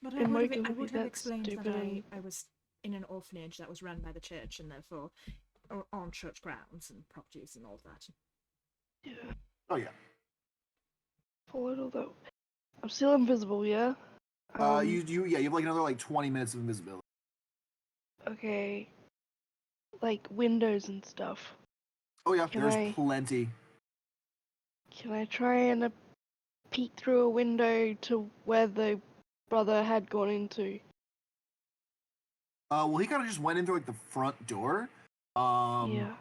But It might I be would have that explained that stupid and- I was in an orphanage that was run by the church and therefore on church grounds and properties and all of that. yeah. oh yeah. Followed all that. I'm still invisible, yeah? You yeah, you have like another like 20 minutes of invisibility. Okay. Like windows and stuff. Oh yeah, Can there's I- plenty. Can I try and peek through a window to where the brother had gone into? Well, he kind of just went in through like the front door. Yeah.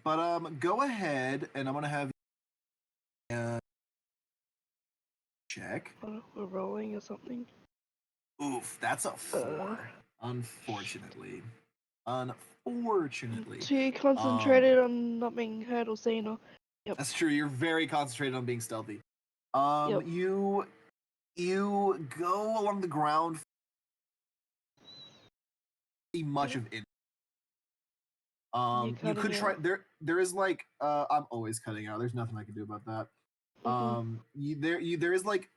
But go ahead, and I'm gonna have you check. We're rolling or something. Oof, that's a 4. Unfortunately. Unfortunately. Too concentrated on not being heard or seen or. Yep. That's true. You're very concentrated on being stealthy. Yep. You go along the ground. See much of it. You cutting could try out. there is like I'm always cutting out. There's nothing I can do about that. There is like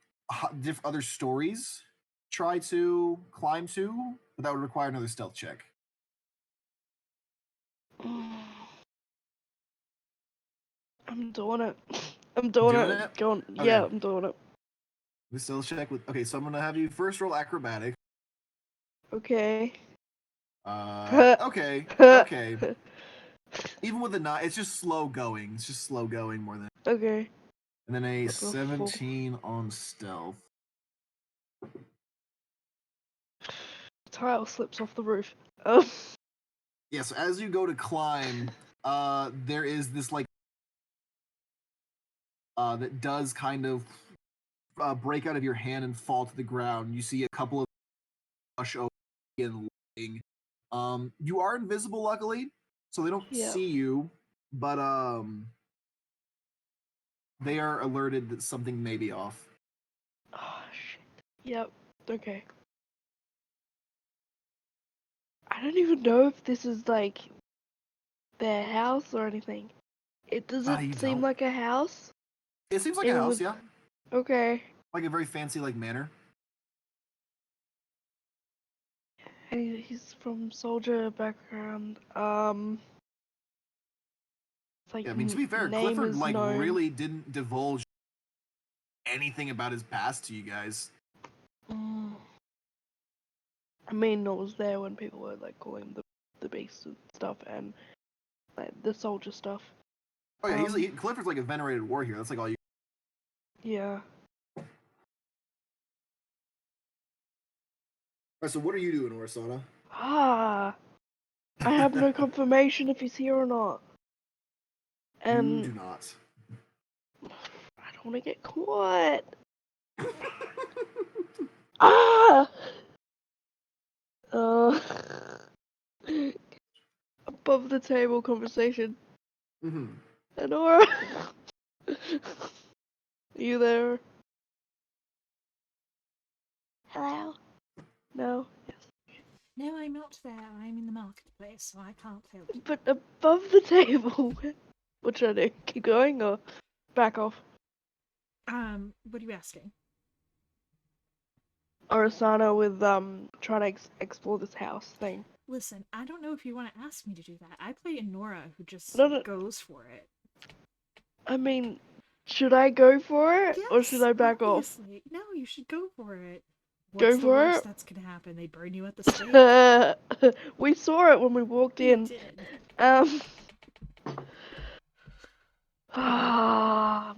other stories try to climb to, but that would require another stealth check. I'm doing it. I'm doing Doing it. it? Going. Okay. Yeah, I'm doing it. The stealth check with okay, so I'm gonna have you first roll acrobatics. Okay. Okay. Okay. Even with a 9, it's just slow going. It's just slow going more than. Okay. And then a That's a 17 on stealth. Tile slips off the roof. Oh. Yeah, so as you go to climb, there is this like that does kind of break out of your hand and fall to the ground. You see a couple of brush over and lightning. You are invisible, luckily, so they don't Yeah. see you, but they are alerted that something may be off. Oh shit. Yep. Okay. I don't even know if this is like their house or anything. It You doesn't seem don't. like a house. It seems like a Even house, with- yeah, Okay. like a very fancy like manor. And he's from soldier background. It's like Yeah, I mean to be fair, name Clifford is like known. really didn't divulge anything about his past to you guys. I mean, I was there when people were like calling the beast and stuff and like the soldier stuff. Oh yeah, Clifford's like a venerated war hero. That's like all you. Yeah. Alright, so what are you doing, Orsana? Ah. I have no confirmation if he's here or not. You And do not. I don't want to get caught. Ah. Above the table conversation. Mm-hmm. Honora. Are you there? Hello. No. Yes. No, I'm not there. I'm in the marketplace, so I can't help you. But above the table. What should I do? Keep going or back off? What are you asking? Orasana with trying to explore this house thing. Listen, I don't know if you want to ask me to do that. I play a Nora who just No. goes for it. I mean, should I go for it or should I back off? obviously. No, you should go for it. Go What's the for worst it? that's gonna happen? They burn you at the stake? We saw it when we walked You in. did.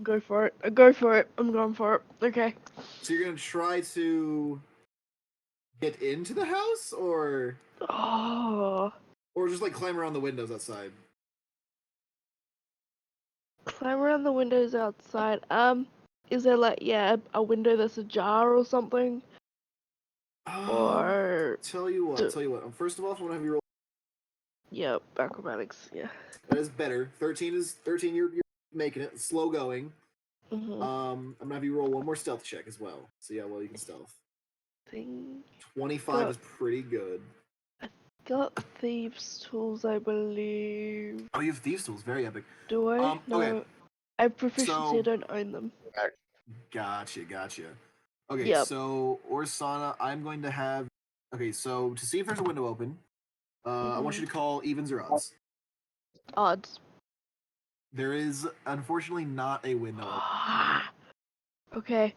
Go for it. Go for it. I'm going for it. Okay. So you're gonna try to get into the house, or just like climb around the windows outside? Climb around the windows outside. Is there like a window that's ajar or something? Or Tell you what. First of all, if I want to have you roll Yep, acrobatics. Yeah. That is better. 13 is 13. You're making it slow going. Mhm. I'm gonna have you roll one more stealth check as well. See how well you can stealth. Thing. 25 is pretty good. Got thieves' tools, I believe. Oh, you have thieves tools. Very epic. Do I? No. Okay. I have proficiency. So- I don't own them. Gotcha. Okay, Yep. so Orsana, I'm going to have. Okay, so to see if there's a window open, I want you to call evens or odds. Odds. There is unfortunately not a window open. Okay.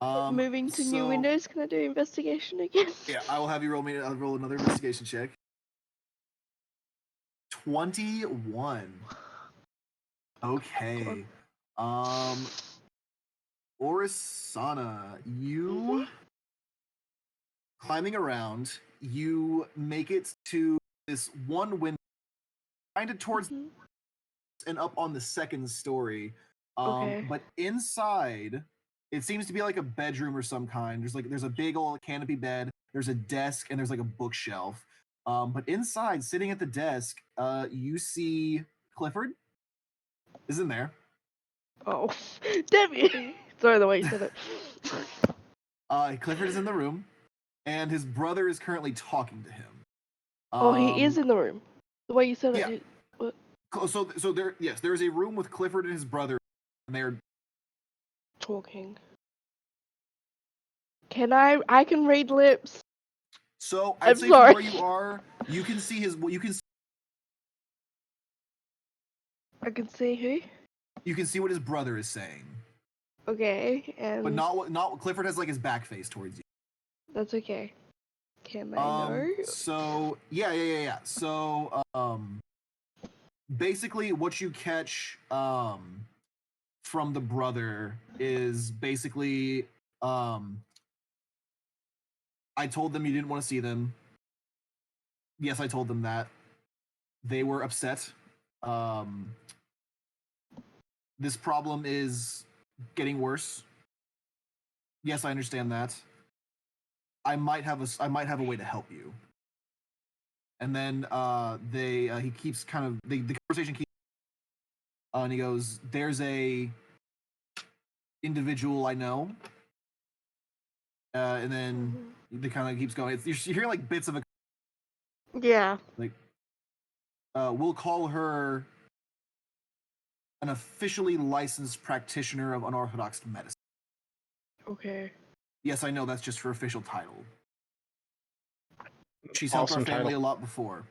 Moving to new so- windows. Can I do investigation again? Yeah, I will have you roll me. I'll roll another investigation check. 21. Okay. Orisana, you climbing around, you make it to this one window, kind of towards Mhm. and up on the second story. Okay. But inside, it seems to be like a bedroom or some kind. There's a big old canopy bed. There's a desk and there's like a bookshelf. But inside, sitting at the desk, you see Clifford is in there. Oh, damn you! Sorry, the way you said it. Clifford is in the room, and his brother is currently talking to him. Oh, he is in the room. The way you said yeah. it. So there is a room with Clifford and his brother, and they're Talking. Can I can read lips. so I'm I'd say sorry. from where you are, you can see I can see who. you can see what his brother is saying, Okay, and but not what Clifford has like his back face towards you. that's okay. Can I know? So yeah. So basically, what you catch from the brother is basically I told them you didn't want to see them. Yes, I told them that. They were upset. This problem is getting worse. Yes, I understand that. I might have a way to help you. And then he keeps kind of the conversation keeps and he goes, "There's a individual I know." And then the kind of keeps going. You're hearing like bits of a Yeah. like we'll call her an officially licensed practitioner of unorthodox medicine. Okay. Yes, I know that's just her official title. She's helped our Awesome family title. a lot before.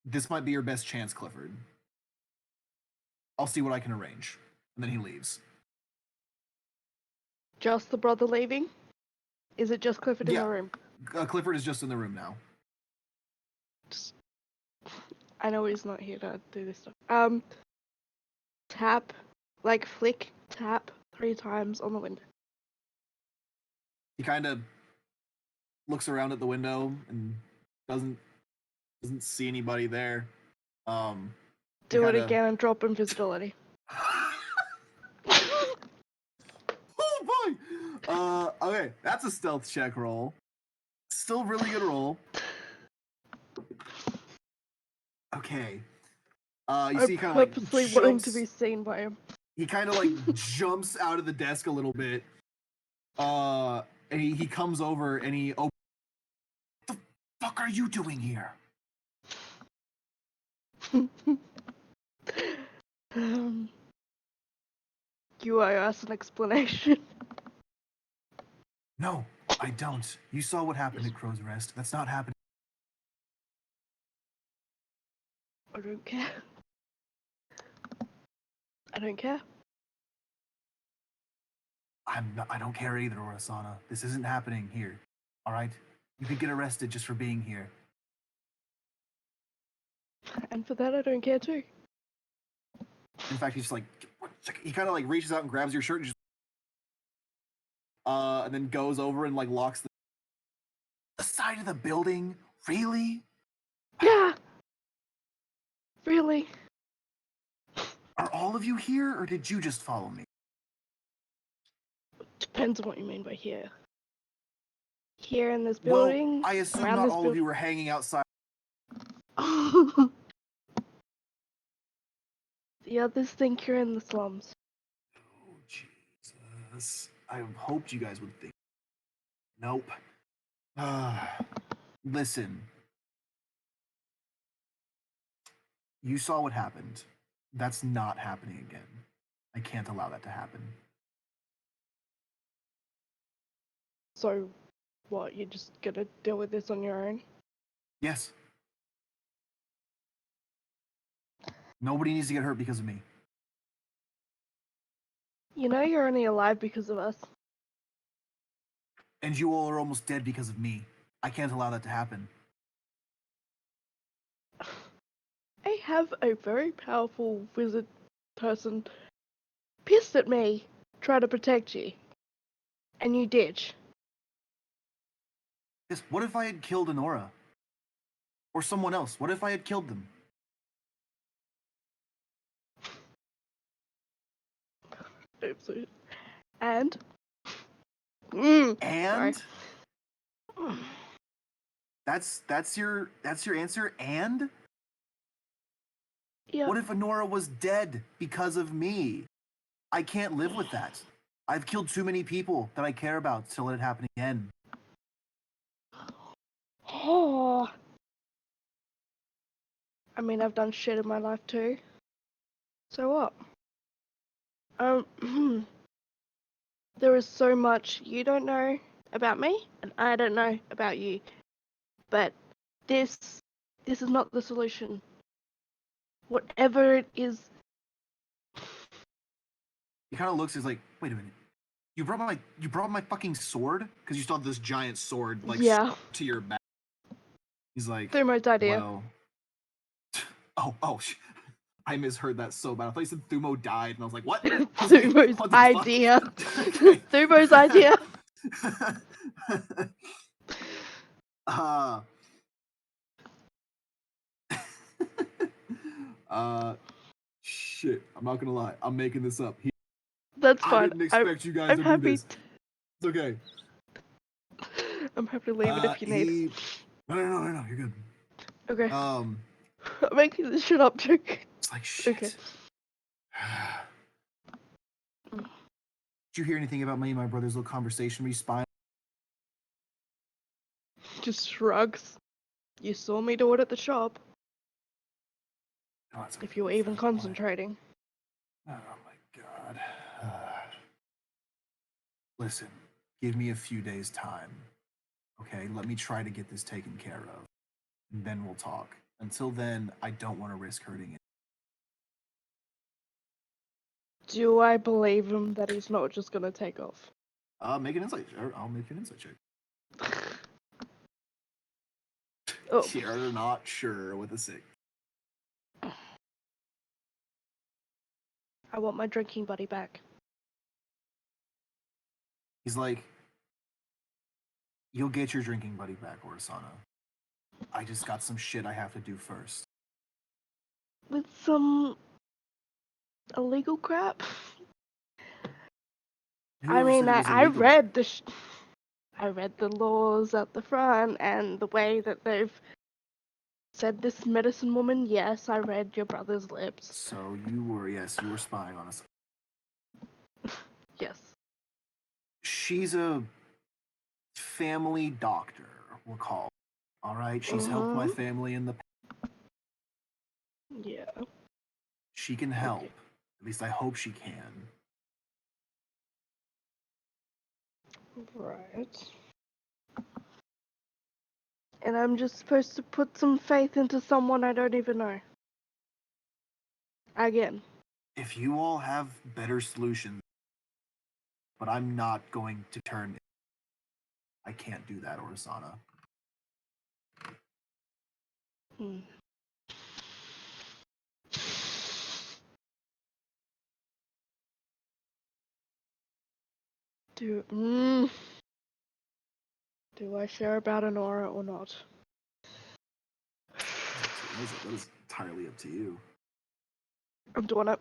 This might be your best chance, Clifford. I'll see what I can arrange. And then he leaves. Just the brother leaving? Is it just Clifford in Yeah. the room? Clifford is just in the room now. Just... I know he's not here to do this stuff. Tap, like flick, tap 3 times on the window. He kind of looks around at the window and doesn't see anybody there. Do it kinda- again and drop invisibility. Oh boy! Okay, that's a stealth check roll. Still really good roll. Okay. You see, I'm kind of like purposely wanting to jumps. be seen by him. He kind of like jumps out of the desk a little bit. And he comes over and he opens. What the fuck are you doing here? You owe us an explanation. No, I don't. You saw what happened at Crow's Rest. That's not happening. I don't care. I don't care. I don't care either, Orasana. This isn't happening here. All right? You could get arrested just for being here. And for that, I don't care too. In fact, he's just like, he kind of like reaches out and grabs your shirt and just, and then goes over and like locks the side of the building. Really? Yeah! Really? Are all of you here, or did you just follow me? Depends on what you mean by here. here in this building. Well, I assume around not this all of building. you were hanging outside. The others think you're in the slums. Oh, Jesus. I hoped you guys would think. Nope. Listen. You saw what happened. That's not happening again. I can't allow that to happen. So, what? You're just gonna deal with this on your own? Yes. Nobody needs to get hurt because of me. You know you're only alive because of us. And you all are almost dead because of me. I can't allow that to happen. I have a very powerful wizard person pissed at me, trying to protect you. And you ditch. Yes, what if I had killed Honora? Or someone else? What if I had killed them? And? And Sorry. that's your answer? And? Yeah. What if Honora was dead because of me? I can't live with that. I've killed too many people that I care about to let it happen again. Oh. I mean, I've done shit in my life too. So what? There is so much you don't know about me, and I don't know about you. But this is not the solution. Whatever it is. He kind of looks. He's like, wait a minute. You brought my fucking sword because you still have this giant sword like Yeah. to your back. He's like, Thumo's idea. well, I misheard that so bad. I thought you said Thumo died, and I was like, what? Thumo's What the idea. fuck? Okay. Thumo's idea. Shit. I'm not gonna lie. I'm making this up. That's I fine. didn't expect you guys I'm to happy. do this. It's okay. I'm happy to leave it if you need. No, you're good. Okay. Um, I'm making this shit up, Joke. it's like shit. Okay. Did you hear anything about me and my brother's little conversation where you spying? Just shrugs. You saw me do it at the shop. Oh, that's If you were fair even point. concentrating. Oh my god. Listen, give me a few days' time. Okay, let me try to get this taken care of. And then we'll talk. Until then, I don't want to risk hurting it. Do I believe him that he's not just gonna take off? Make an insight. I'll make an insight check. Oh. You're not sure with a 6. I want my drinking buddy back. He's like, you'll get your drinking buddy back, Orisana. I just got some shit I have to do first. With some illegal crap? I Whoever mean, said it was I illegal? read I read the laws at the front and the way that they've said this medicine woman. Yes, I read your brother's lips. So you were spying on us. Yes. She's a family doctor, we'll call it. All right, she's helped my family in the past. Yeah. She can help. Okay. At least I hope she can. Right. And I'm just supposed to put some faith into someone I don't even know. Again. If you all have better solutions, but I'm not going to turn. I can't do that, Orisana. Do I share about Honora or not? That is entirely up to you. I'm doing it.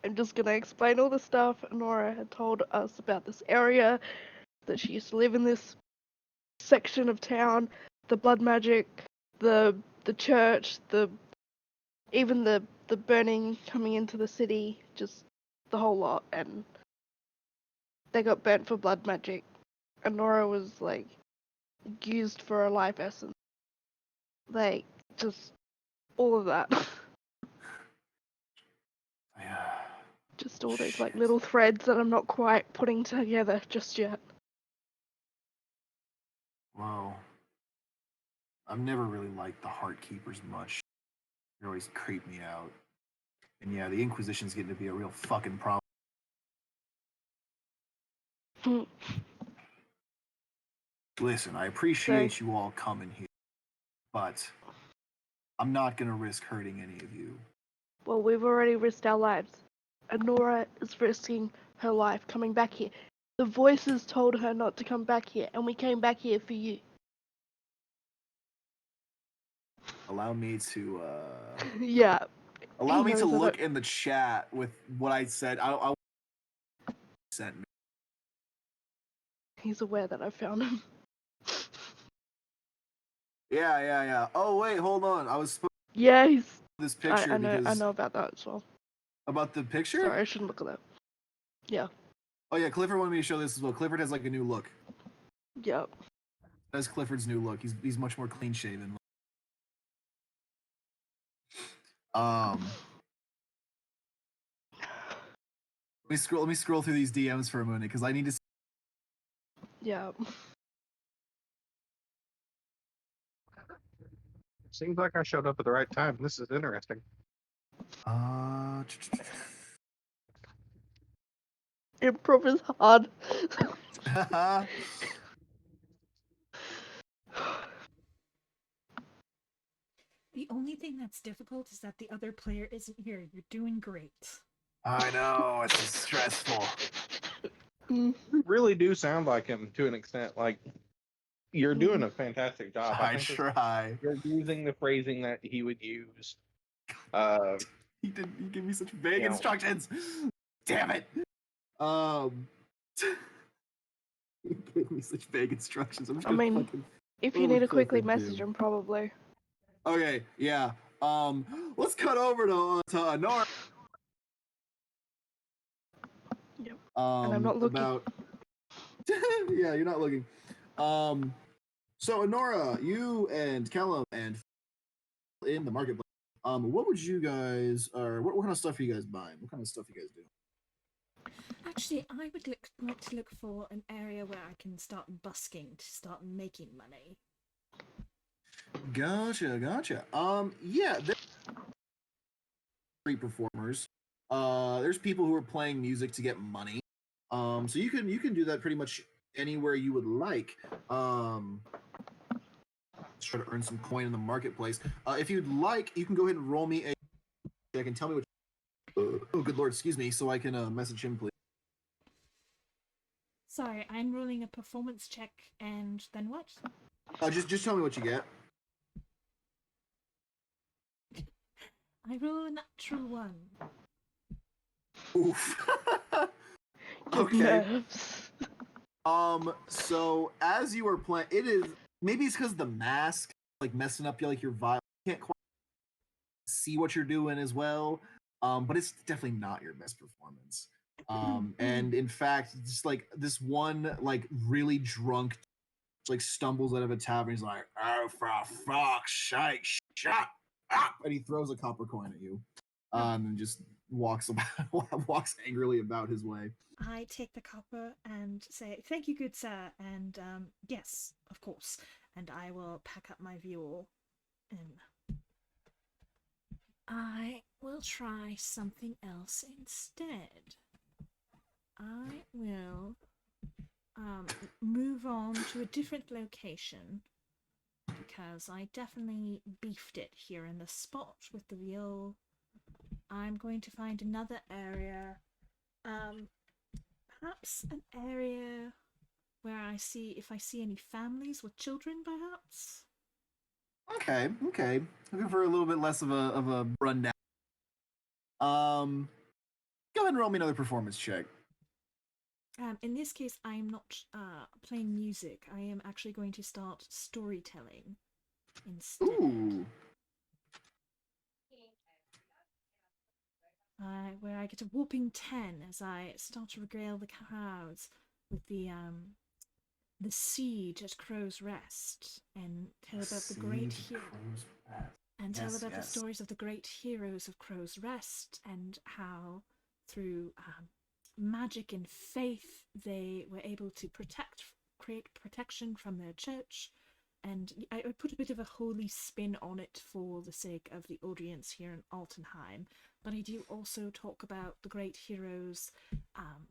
I'm just gonna explain all the stuff Honora had told us about this area, that she used to live in this section of town, the blood magic, the church, even the burning coming into the city, just the whole lot, and they got burnt for blood magic. And Nora was like used for a life essence. Like just all of that. Yeah. Just all those like Shit. little threads that I'm not quite putting together just yet. Well, I've never really liked the Heart Keepers much. They always creep me out. And yeah, the Inquisition's getting to be a real fucking problem. Listen, I appreciate you all coming here, but I'm not gonna risk hurting any of you. Well, we've already risked our lives. And Nora is risking her life coming back here. The voices told her not to come back here, and we came back here for you. Allow me to Yeah. allow me to knows of look it. in the chat with what I said. I sent me. He's aware that I found him. Yeah. Oh wait, hold on. I was supposed Yeah, he's. to this picture I know. I because know about that as well. about the picture. Sorry, I shouldn't look at that. Yeah. Oh yeah, Clifford wanted me to show this as well. Clifford has like a new look. Yep. That's Clifford's new look. He's much more clean shaven. Let me scroll through these DMs for a minute because I need to. Yeah. Seems like I showed up at the right time. This is interesting. Improv is hard. The only thing that's difficult is that the other player isn't here. You're doing great. I know it's stressful. Mm, You really do sound like him to an extent. Like you're doing a fantastic job. I think try. you're using the phrasing that he would use. He gave me such vague You know. instructions. Damn it. He gave me such vague instructions. I'm just I gonna mean, fucking. if What you would need to quickly Clifford message do? him, probably. Okay, yeah. Let's cut over to Nora. Yep. And I'm not looking. About. Yeah, you're not looking. So Nora, you and Callum and in the marketplace. What would you guys, or what kind of stuff are you guys buying? What kind of stuff you guys do? Actually, I would like to look for an area where I can start busking to start making money. Gotcha. Yeah, there's street performers. There's people who are playing music to get money. So you can do that pretty much anywhere you would like. Try to earn some coin in the marketplace. If you'd like, you can go ahead and roll me a check and tell me what. Oh, good lord, excuse me, so I can message him, please. Sorry, I'm rolling a performance check, and then what? Just tell me what you get. I roll a natural 1. Oof. Your Okay. nerves. So as you are playing, it is maybe it's because the mask like messing up your vibe. You can't quite see what you're doing as well. But it's definitely not your best performance. And in fact, just like this one like really drunk like stumbles out of a tavern. He's like, "Oh, for fuck's sake, shut up!" And he throws a copper coin at you, and just walks angrily about his way. I take the copper and say, "Thank you, good sir," and yes, of course. And I will pack up my Vuel and I will try something else instead. I will move on to a different location because I definitely beefed it here in the spot with the Vuel. I'm going to find another area. Perhaps an area where I see any families with children, perhaps. Okay. Looking for a little bit less of a rundown. Go ahead and roll me another performance check. In this case, I am not playing music. I am actually going to start storytelling instead. Ooh. Where I get a whopping 10 as I start to regale the crowds with the siege at Crow's Rest and tell about the great tell Yes, about the yes. stories of the great heroes of Crow's Rest and how through magic and faith they were able to create protection from their church. And I put a bit of a holy spin on it for the sake of the audience here in Altenheim. But I do also talk about the great heroes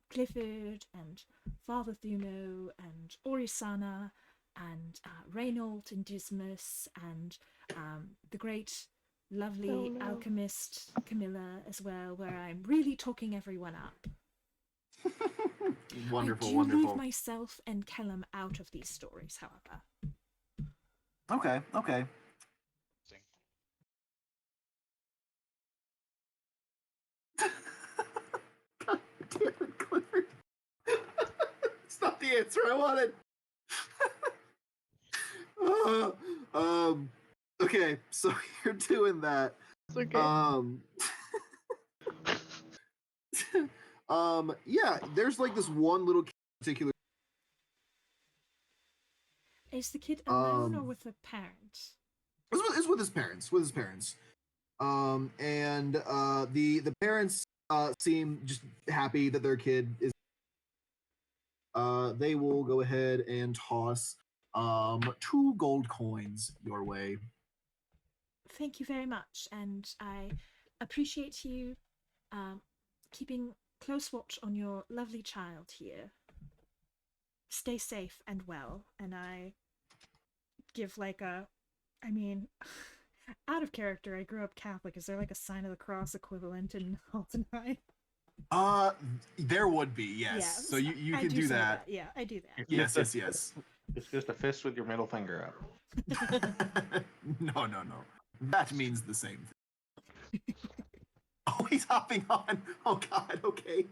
Clifford and Father Thumo and Orisana and Reynold and Dismas and the great lovely alchemist Camilla as well, where I'm really talking everyone up. Wonderful, I do wonderful. leave myself and Kellum out of these stories, however. Okay, okay. God damn it, Clifford. It's not the answer I wanted. Okay, so you're doing that. It's okay. Yeah, there's like this one little particular. Is the kid alone or Um, with a parent? It's with his parents. With his parents. And the parents seem just happy that their kid is. They will go ahead and toss 2 gold coins your way. Thank you very much, and I appreciate you keeping close watch on your lovely child here. Stay safe and well, and I give like a, I mean, out of character, I grew up Catholic. Is there like a sign of the cross equivalent in Altenheim? There would be, yes. Yeah, So you I can do that. Yeah, I do that. Yes, yes, yes. It's just a fist with your middle finger up. No. That means the same thing. Oh, he's hopping on. Oh God. Okay.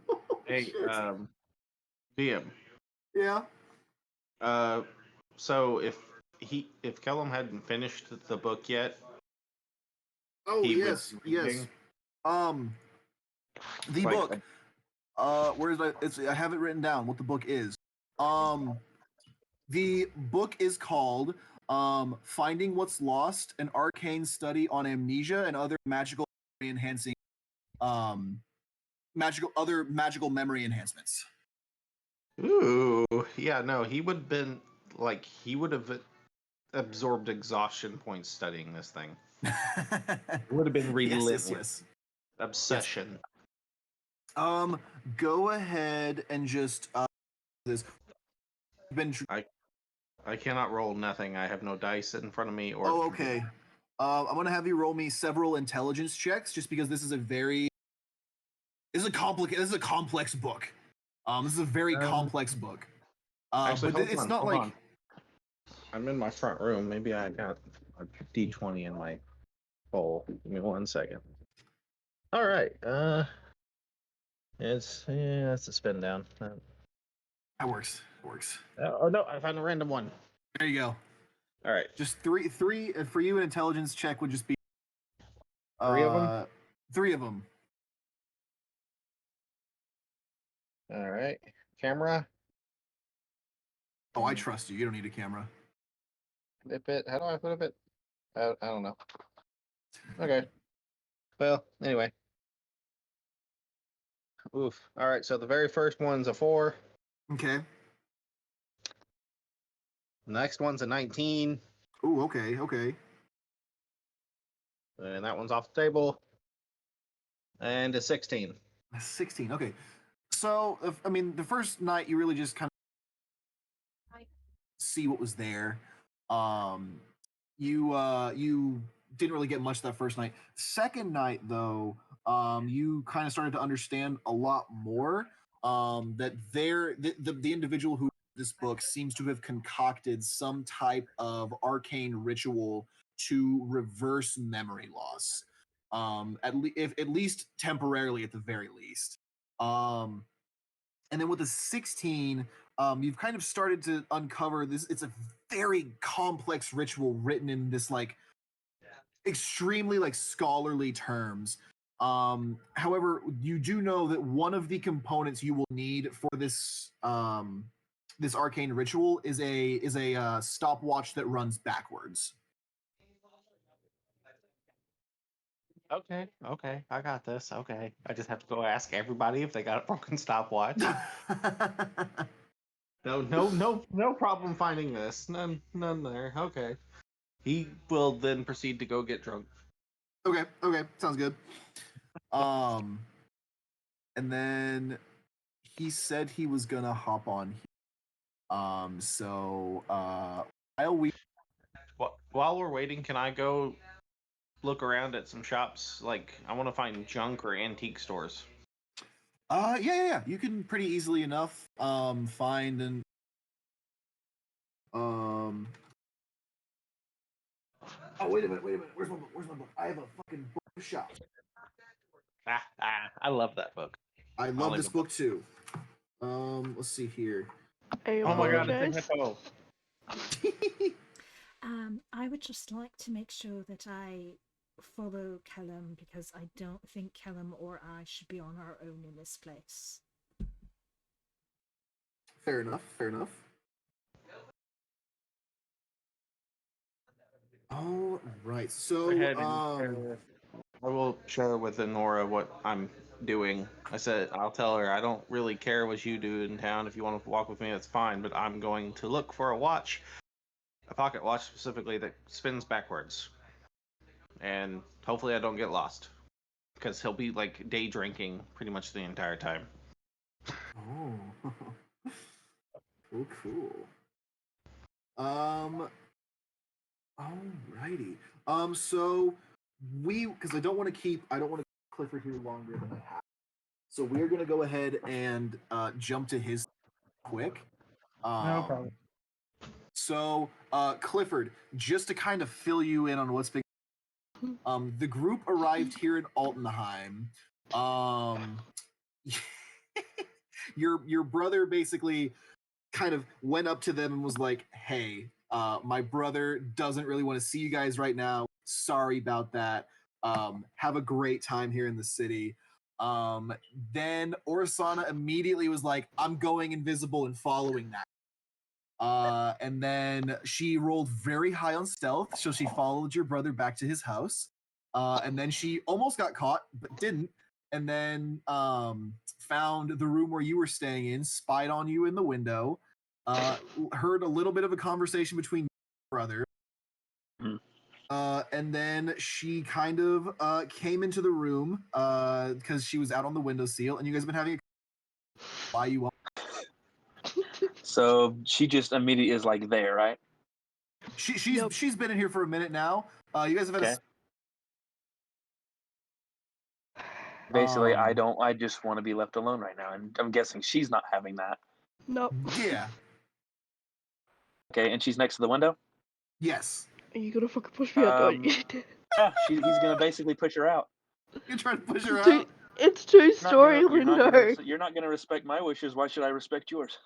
Oh, Hey, shit. DM. Yeah. So if Kellum hadn't finished the book yet, Oh he yes, would be yes. reading, The like, book. Where is it? I have it written down. What the book is. The book is called "Finding What's Lost: An Arcane Study on Amnesia and Other Magical Enhancing Magical Memory Enhancements." Ooh, yeah, no, he would have absorbed exhaustion points studying this thing. It would have been relentless. Yes. Obsession. Go ahead and just this. I cannot roll nothing. I have no dice in front of me or. Oh, okay. I'm gonna have you roll me several intelligence checks, just because this is a complex book. This is a very complex book. Actually, but it's not hold like. on. I'm in my front room. Maybe I got a D20 in my bowl. Give me 1 second. All right. It's a spin down. That works. Oh no! I found a random one. There you go. All right. Just three for you. An intelligence check would just be 3 of them. 3 of them. All right. Camera. Oh, I trust you. You don't need a camera. Flip it. How do I flip it? I don't know. Okay. Well, anyway. Oof. All right. So the very first one's a 4. Okay. The next one's a 19. Ooh, okay. And that one's off the table. And a 16. 16. Okay. So, the first night you really just kind of see what was there. You didn't really get much that first night. Second night, though, you kind of started to understand a lot more. That the individual who wrote this book seems to have concocted some type of arcane ritual to reverse memory loss. At least temporarily, at the very least. And then with a 16, you've kind of started to uncover this. It's a very complex ritual written in this like extremely like scholarly terms. However, you do know that one of the components you will need for this arcane ritual is a stopwatch that runs backwards. Okay, okay, I got this. Okay, I just have to go ask everybody if they got a broken stopwatch. No problem finding this. None there. Okay. He will then proceed to go get drunk. Okay, sounds good. And then he said he was gonna hop on. So while we While we're waiting, can I go look around at some shops? Like, I want to find junk or antique stores. yeah. You can pretty easily enough find an Oh wait a minute. Where's my book? I have a fucking book shop. I love that book. I love this book too. Let's see here. I Oh my god, it's apologize. a hippo. I would just like to make sure that I follow Kellum because I don't think Kellum or I should be on our own in this place. Fair enough. All right. So Go ahead and I will share with Nora what I'm doing. I said I'll tell her I don't really care what you do in town. If you want to walk with me, that's fine. But I'm going to look for a pocket watch specifically that spins backwards, and hopefully I don't get lost because he'll be like day drinking pretty much the entire time. Oh. Cool. Alrighty. So because I don't want to keep Clifford here longer than I have. So we're gonna go ahead and jump to his quick. No problem. So Clifford, just to kind of fill you in on what's been the group arrived here in Altenheim. Your brother basically kind of went up to them and was like, "Hey, my brother doesn't really want to see you guys right now. Sorry about that. Have a great time here in the city." Then Orsana immediately was like, "I'm going invisible and following that." And then she rolled very high on stealth, so she followed your brother back to his house. And then she almost got caught, but didn't. And then found the room where you were staying in, spied on you in the window, heard a little bit of a conversation between your brother. And then she kind of came into the room because she was out on the windowsill, and you guys have been having a why you want. So she just immediately is like there, right? She's been in here for a minute now. You guys have had Basically, I just want to be left alone right now, and I'm guessing she's not having that. Nope. Yeah. Okay, and she's next to the window? Yes. Are you gonna fucking push me out? Yeah, he's gonna basically push her out. You're trying to push her It's out? It's two-story window. You're not gonna respect my wishes. Why should I respect yours?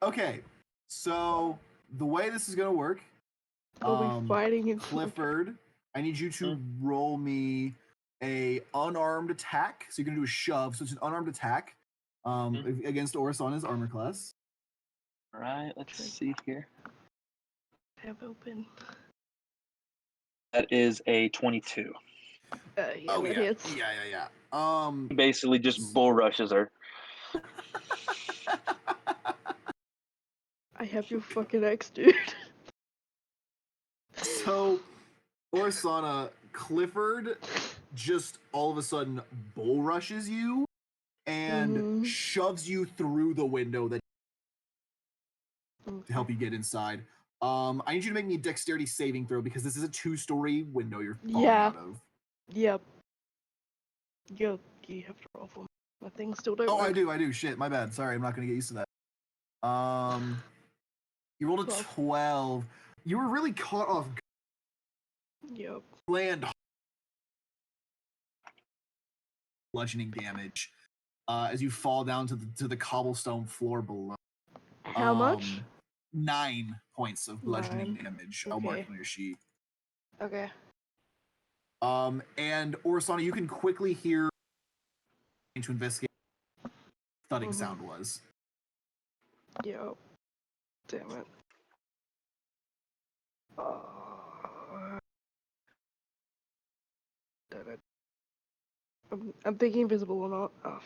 Okay. So the way this is gonna work, Are we fighting in Clifford, I need you to roll me a unarmed attack. So you're gonna do a shove. So it's an unarmed attack against Orsana's armor class. All right, let's see here. Tab open. That is a 22. Yeah, that hits. Yeah. He basically just bull rushes her. I have your fucking ex, dude. So, Orsana, Clifford just all of a sudden bull rushes you and shoves you through the window that to help you get inside. I need you to make me a dexterity saving throw because this is a 2-story window you're falling out of. Yep. You have to roll for me. My thing still don't work. I do. Shit, my bad. Sorry, I'm not gonna get used to that. You rolled a 12. You were really caught off Yep. land bludgeoning damage as you fall down to the cobblestone floor below. How much? 9 points of bludgeoning 9. damage. I'll mark Okay. it on your sheet. Okay. And Orasana, you can quickly hear to investigate what the thudding Mhm. sound was. Yo. Damn it. Damn it. I'm thinking invisible or not. Oh.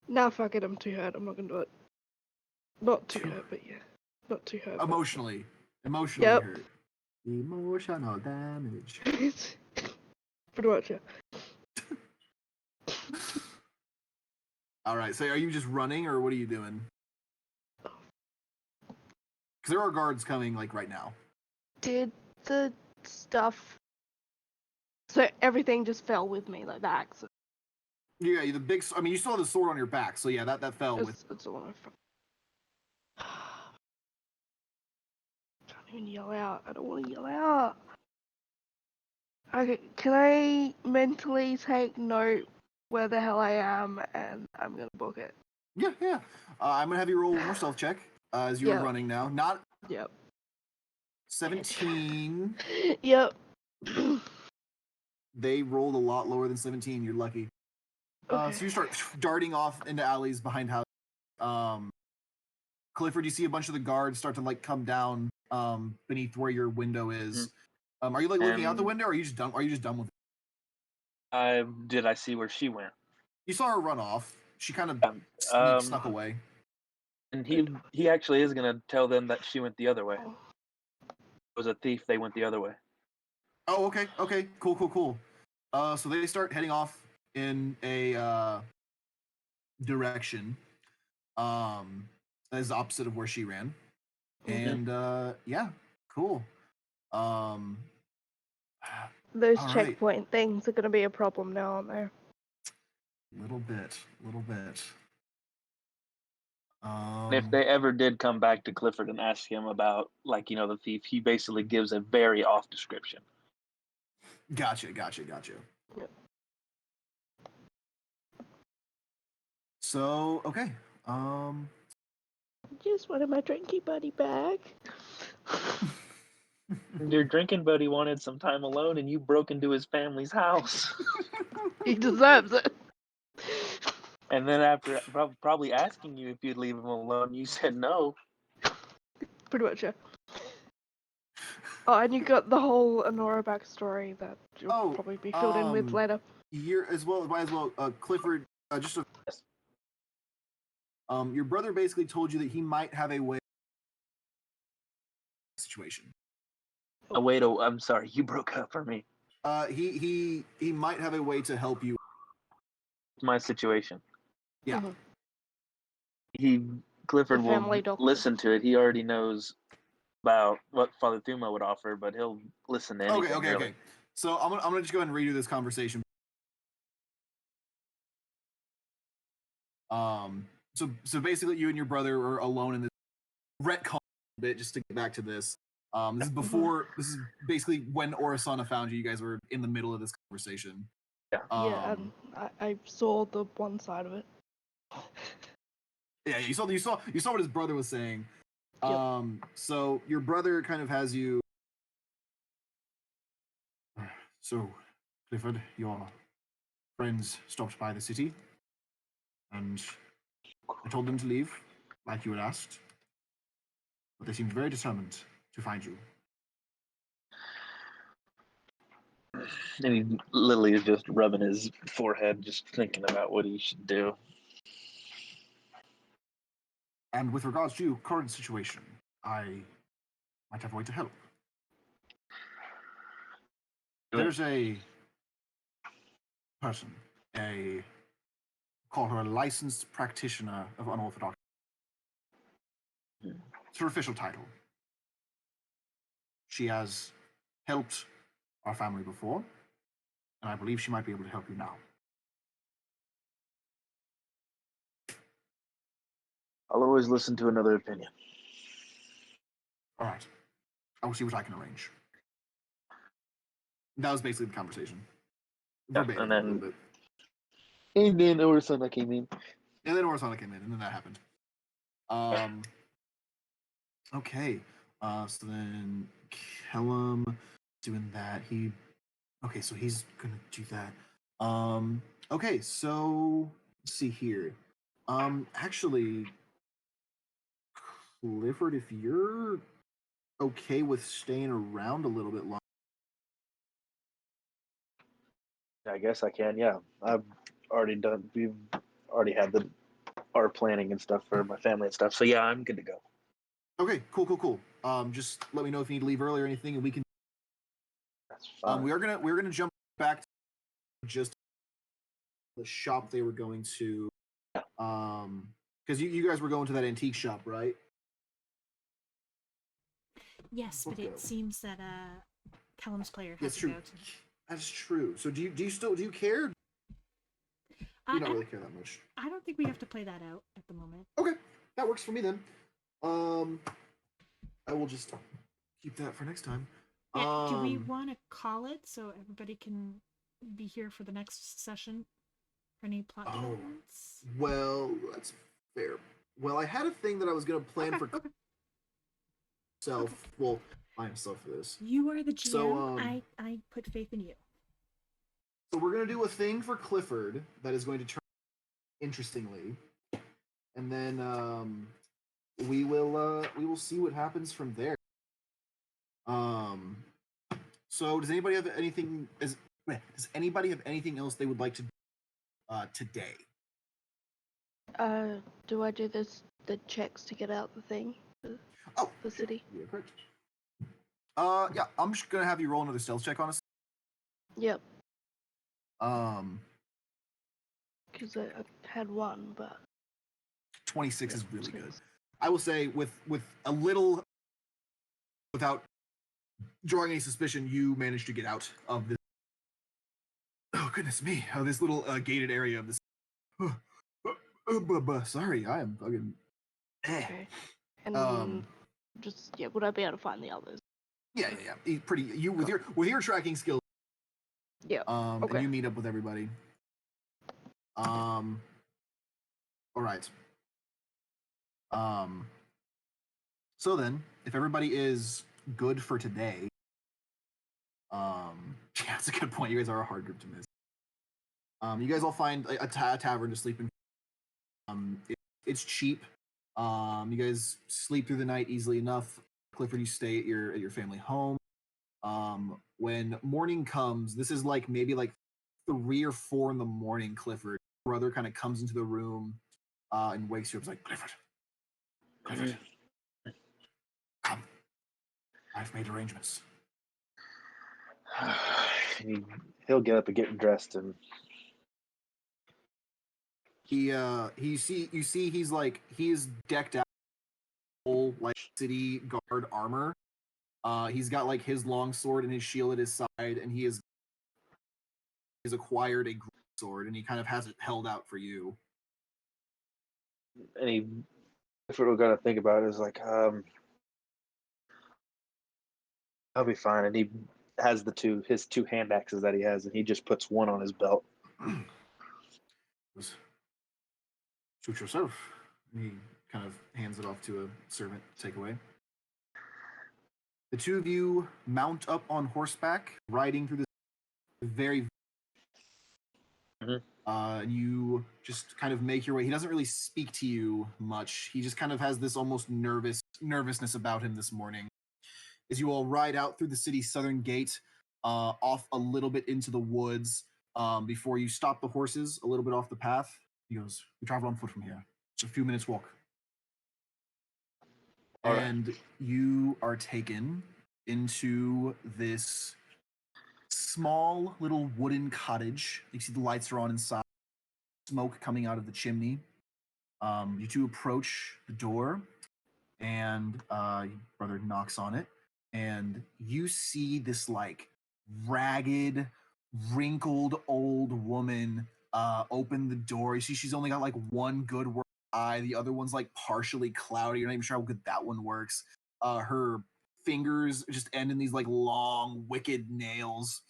Nah, fuck it. I'm too hurt. I'm not gonna do it. Not too hurt, but yeah. Not too hurt. Emotionally Yep. hurt. Emotional damage. Pretty much, yeah. All right. So, are you just running, or what are you doing? Because there are guards coming, like right now. Did the stuff. So everything just fell with me, like the axe. Yeah, the big. I mean, you still have the sword on your back, so yeah, that fell with. It's the one I can't even yell out. I don't want to yell out. Okay, can I mentally take note where the hell I am, and I'm gonna book it? Yeah, yeah. I'm gonna have you roll one more stealth check as you're Yep. running now. Not Yep. 17. Yep. They rolled a lot lower than 17. You're lucky. Okay. So you start darting off into alleys behind houses. Clifford, you see a bunch of the guards start to like come down beneath where your window is. Are you like looking out the window, or are you just done? Are you just done with it? Did I see where she went? You saw her run off. She kind of snuck away. And he actually is gonna tell them that she went the other way. It was a thief. They went the other way. Oh, okay, okay, cool. So they start heading off in a direction, as the opposite of where she ran, and yeah, cool. Those all right. checkpoint things are gonna be a problem now, aren't they? Little bit. And if they ever did come back to Clifford and ask him about, like, the thief, he basically gives a very off description. Gotcha. Yep. So, okay. Just wanted my drinky buddy back. Your drinking buddy wanted some time alone, and you broke into his family's house. He deserves it. And then after probably asking you if you'd leave him alone, you said no. Pretty much, yeah. Oh, and you got the whole Honora backstory that you'll probably be filled in with later. Might as well, Clifford, your brother basically told you that he might have a way situation. Oh, wait, I'm sorry, you broke up for me. He might have a way to help you. My situation. Yeah. Clifford The family will doctor. listen to it. He already knows about what Father Thuma would offer, but he'll listen to anything. Okay. So I'm gonna just go ahead and redo this conversation. So basically, you and your brother are alone in this retcon a bit. Just to get back to this, this is before. This is basically when Orasana found you. You guys were in the middle of this conversation. Yeah. Yeah, and I saw the one side of it. Yeah, you saw what his brother was saying. Yep. So your brother kind of has you. So, Clifford, your friends stopped by the city, and I told them to leave, like you had asked. But they seemed very determined to find you. And he literally is just rubbing his forehead, just thinking about what he should do. And with regards to your current situation, I might have a way to help. There's a person, call her a licensed practitioner of unorthodox. It's her official title. She has helped our family before, and I believe she might be able to help you now. I'll always listen to another opinion. All right. I will see what I can arrange. That was basically the conversation. Yeah, Verbatim, and a little then bit. And then Urasuna came in. And then Orisana came in, and then that happened. Okay. So then Kellum doing that. Okay, so he's gonna do that. Okay, so let's see here. Actually, Clifford, if you're okay with staying around a little bit longer. I guess I can. Yeah, I've already done. We've already had our planning and stuff for my family and stuff. So yeah, I'm good to go. Okay, cool. Just let me know if you need to leave early or anything, and we can. That's fine. We're gonna jump back to just the shop they were going to. Because you guys were going to that antique shop, right? Yes, but Okay. it seems that Callum's player has That's to true. go to. That's true. So do you care? You don't really care that much. I don't think we have to play that out at the moment. Okay, that works for me then. I will just keep that for next time. Yeah, do we want to call it so everybody can be here for the next session for any plot developments? Well, that's fair. Well, I had a thing that I was gonna plan for myself. Well, myself for this. You are the GM. So, I put faith in you. So we're gonna do a thing for Clifford that is going to turn interestingly, and then we will see what happens from there. So does anybody have anything? Does anybody have anything else they would like to do today? Do I do the checks to get out the thing? The city? Yeah, correct. Yeah, I'm just gonna have you roll another stealth check on us. Yep. Um, Because I had one, but 26 is really good. 26. I will say with a little, without drawing any suspicion, you managed to get out of this. Oh goodness me! This little gated area of this. Sorry, I am fucking. Okay. And just would I be able to find the others? Yeah. Pretty. You with your tracking skills. Yeah. Okay. And you meet up with everybody. All right. So then, if everybody is good for today, yeah, that's a good point. You guys are a hard group to miss. You guys all find a tavern to sleep in. It's cheap. You guys sleep through the night easily enough. Clifford, you stay at your family home. When morning comes, this is maybe 3 or 4 in the morning. Clifford, your brother, kind of comes into the room and wakes you up. He's like, Clifford, come. I've made arrangements. He'll get up and get dressed, and you see he's decked out full city guard armor. He's got his long sword and his shield at his side, and he has acquired a great sword, and he kind of has it held out for you. and if we're gonna think about it, is I'll be fine. And he has his two hand axes that he has, and he just puts one on his belt. Suit yourself. And he kind of hands it off to a servant to take away. The two of you mount up on horseback, riding through the very. You just kind of make your way. He doesn't really speak to you much. He just kind of has this almost nervousness about him this morning. As you all ride out through the city's southern gate, off a little bit into the woods, before you stop the horses a little bit off the path. He goes, "We travel on foot from here. It's a few minutes walk." All right. And you are taken into this small little wooden cottage. You see the lights are on inside, smoke coming out of the chimney. You two approach the door, and your brother knocks on it, and you see this ragged, wrinkled old woman open the door. You see she's only got one good eye. The other one's partially cloudy. You're not even sure how good that one works. Her fingers just end in these long, wicked nails.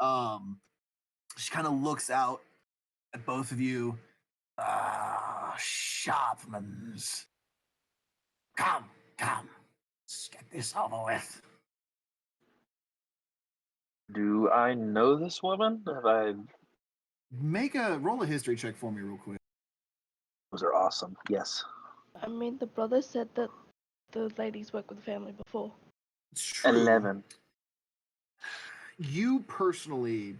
She kind of looks out at both of you. Sharpmans. Come, come. Let's get this over with. Do I know this woman? Have I? Roll a history check for me real quick. Those are awesome. Yes. I mean, the brother said that the ladies work with the family before. It's true. 11. You personally,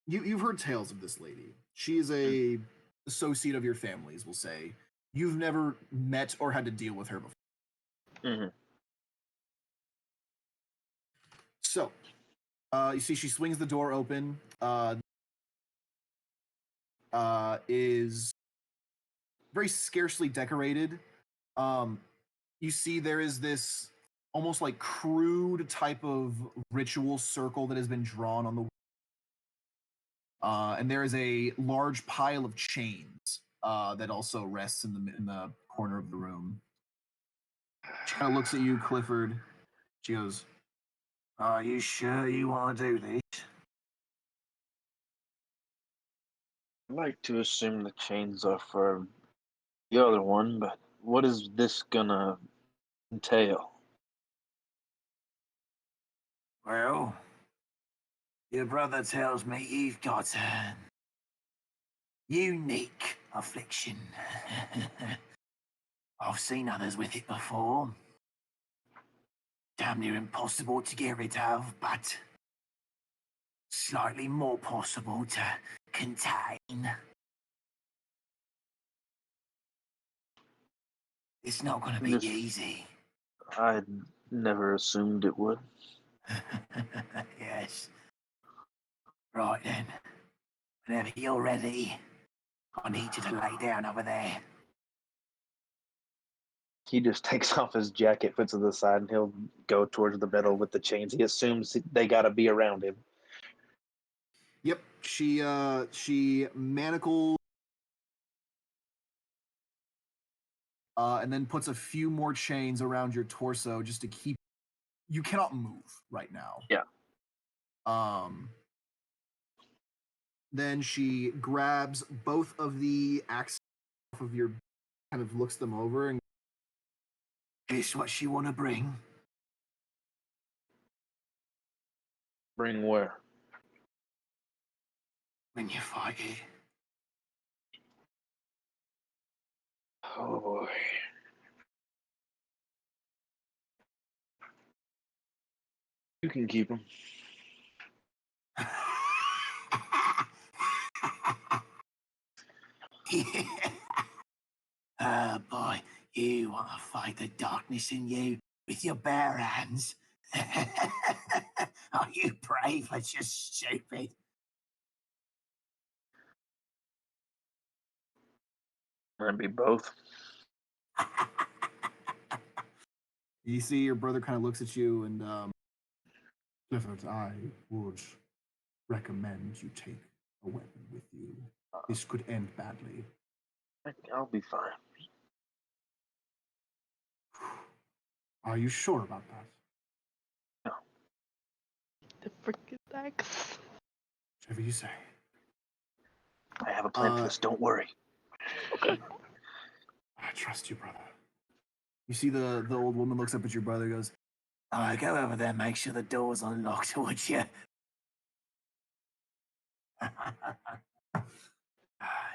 you've heard tales of this lady. She is a associate of your family's, we'll say. You've never met or had to deal with her before. Mm-hmm. So, you see, she swings the door open. Is very scarcely decorated. You see, there is this almost like crude type of ritual circle that has been drawn on the and there is a large pile of chains that also rests in the corner of the room. She kind of looks at you, Clifford. She goes, Are you sure you want to do this? I'd like to assume the chains are for the other one, but what is this gonna entail? Well, your brother tells me you've got a unique affliction. I've seen others with it before. Damn near impossible to get rid of, but slightly more possible to contain. It's not going to be This- easy. I never assumed it would. Yes. Right then. Whenever you're ready, I need you to lay down over there. He just takes off his jacket, puts it to the side, and he'll go towards the middle with the chains. He assumes they gotta be around him. "Yep." She manacles and then puts a few more chains around your torso just to keep. You cannot move right now. Yeah. Then she grabs both of the axes off of your, kind of looks them over and Is what you want to bring? Bring where? When you fight it. Oh boy. You can keep him. Oh boy, you want to fight the darkness in you with your bare hands? Are you brave or just stupid? Might be both. you see your brother kind of looks at you and Clifford, I would recommend you take a weapon with you. This could end badly. I'll be fine. Are you sure about that? The freaking axe. Whatever you say. I have a plan for this. Don't worry. Okay. I trust you, brother. You see the old woman looks up at your brother and goes, Go over there, make sure the door's unlocked, would you?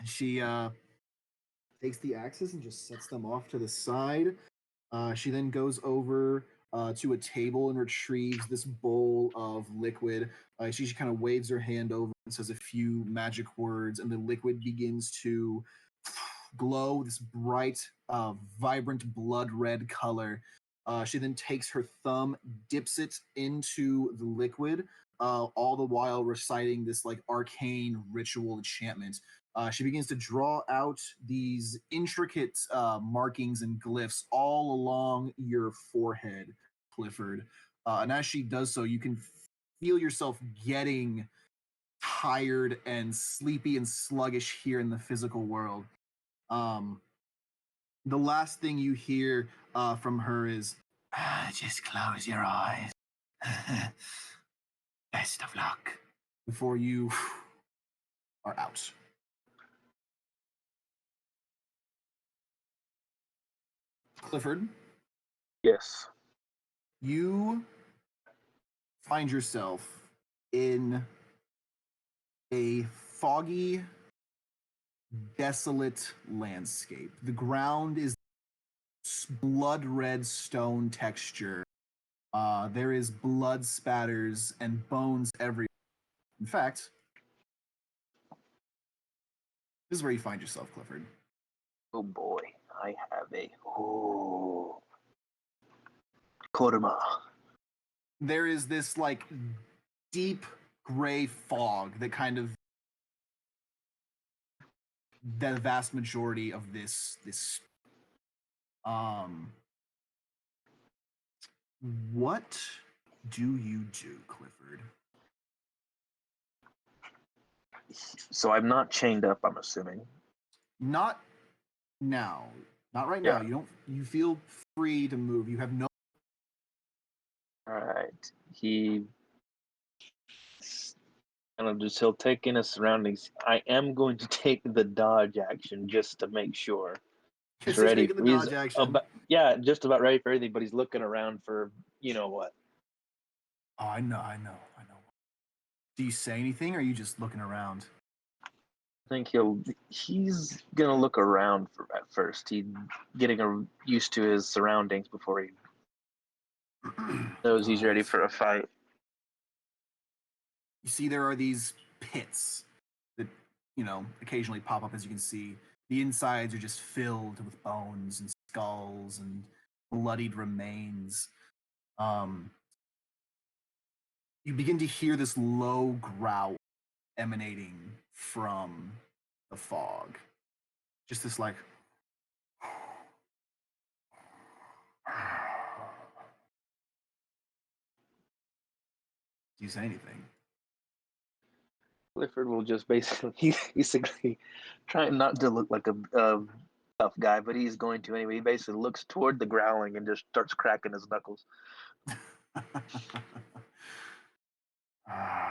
she takes the axes and just sets them off to the side. She then goes over to a table and retrieves this bowl of liquid. She kind of waves her hand over and says a few magic words, and the liquid begins to glow this bright, vibrant blood red color. She then takes her thumb, dips it into the liquid, all the while reciting this like arcane ritual enchantment. She begins to draw out these intricate markings and glyphs all along your forehead, Clifford. And as she does so, you can feel yourself getting tired and sleepy and sluggish here in the physical world. The last thing you hear from her is, Just close your eyes. Best of luck. before you are out. Clifford, Yes. you find yourself in a foggy, desolate landscape. The ground is blood red stone texture. There is blood spatters and bones everywhere. In fact, this is where you find yourself, Clifford. Oh boy, I have a Korma. There is this like deep gray fog that kind of the vast majority of this what do you do, Clifford? So I'm not chained up, I'm assuming. Not now. Not right now. You feel free to move. You have no Alright. He he'll take in his surroundings. I am going to take the dodge action just to make sure. He's You're ready. taking the dodge action. Just about ready for everything, but he's looking around for you know what. Oh, I know. Do you say anything or are you just looking around? I think he's gonna look around at first. He's getting used to his surroundings before he knows he's ready for a fight. You see there are these pits that, occasionally pop up. As you can see, the insides are just filled with bones and skulls and bloodied remains. You begin to hear this low growl emanating from the fog. Just this like do you say anything? Clifford will just basically trying not to look like a tough guy, but he's going to anyway. He basically looks toward the growling and just starts cracking his knuckles.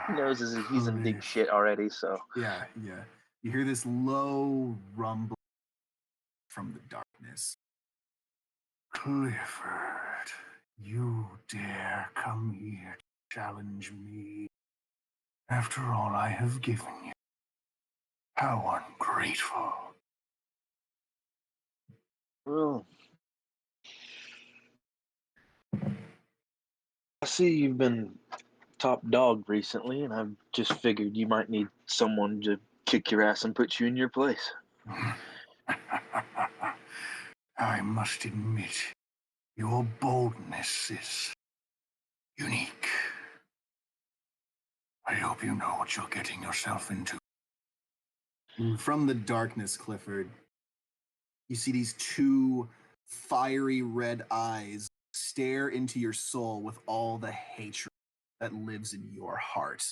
He knows he's in deep shit already, so. Yeah. You hear this low rumble from the darkness. Clifford, you dare come here to challenge me after all I have given you. How ungrateful. Well, I see you've been top dog recently, and I've just figured you might need someone to kick your ass and put you in your place. I must admit, your boldness is unique. I hope you know what you're getting yourself into. From the darkness, Clifford, you see these two fiery red eyes stare into your soul with all the hatred that lives in your heart.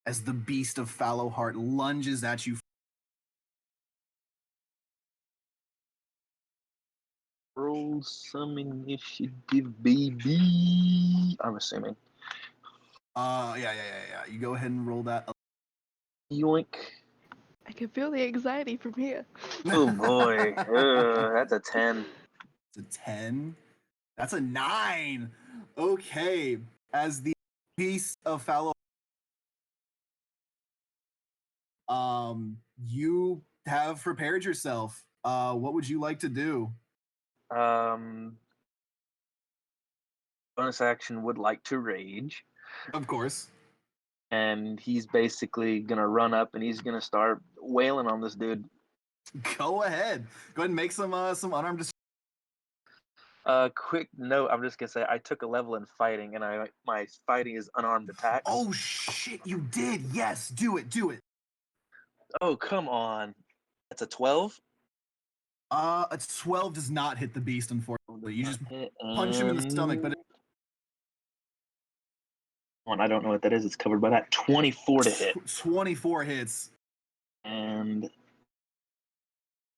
As the beast of Fallowheart lunges at you. Roll some initiative, baby. I'm assuming. Yeah. You go ahead and roll that. Yoink. I can feel the anxiety from here. Oh boy, that's a 10. It's a 10. That's a 9. Okay. As the beast of Fallow, you have prepared yourself. What would you like to do? Bonus action would like to rage, Of course. and he's basically gonna run up and he's gonna start wailing on this dude. Go ahead. Go ahead and make some unarmed. Quick note, I'm just gonna say I took a level in fighting, and my fighting is unarmed attack. Oh shit! You did. Yes. Do it. Oh come on, that's a 12. A 12 does not hit the beast. Unfortunately, you just punch him in the stomach, but. I don't know what that is. It's covered by that. 24 to hit. 24 hits. And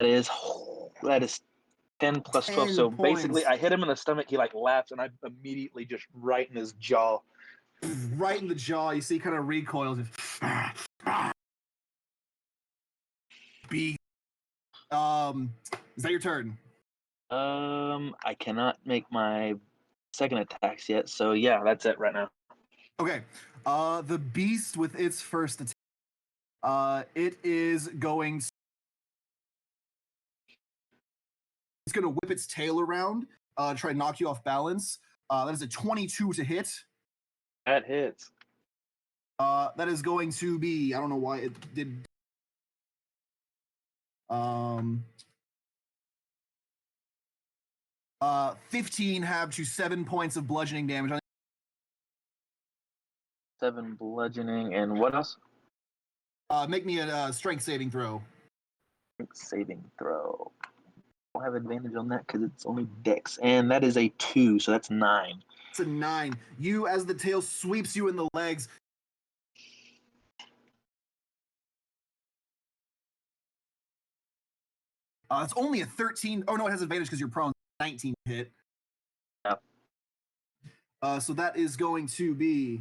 that is 10 plus 12. 10 So points. basically, I hit him in the stomach. He laughs, and I immediately just right in his jaw. Right in the jaw. You see, kind of recoils. Beast. Is that your turn? I cannot make my second attacks yet, so yeah, that's it right now. Okay. The beast with its first attack. It is going. It's going to whip its tail around, try to knock you off balance. That is a 22 to hit. That hits. That is going to be. I don't know why it did. 15 have to 7 points of bludgeoning damage. 7 bludgeoning, and what else? Make me a strength saving throw. Saving throw. I'll have advantage on that because it's only dex, and that is a 2, so that's 9. It's a 9. You, as the tail sweeps you in the legs. It's only a 13. Oh no, it has advantage because you're prone. 19 hit. Yeah. So that is going to be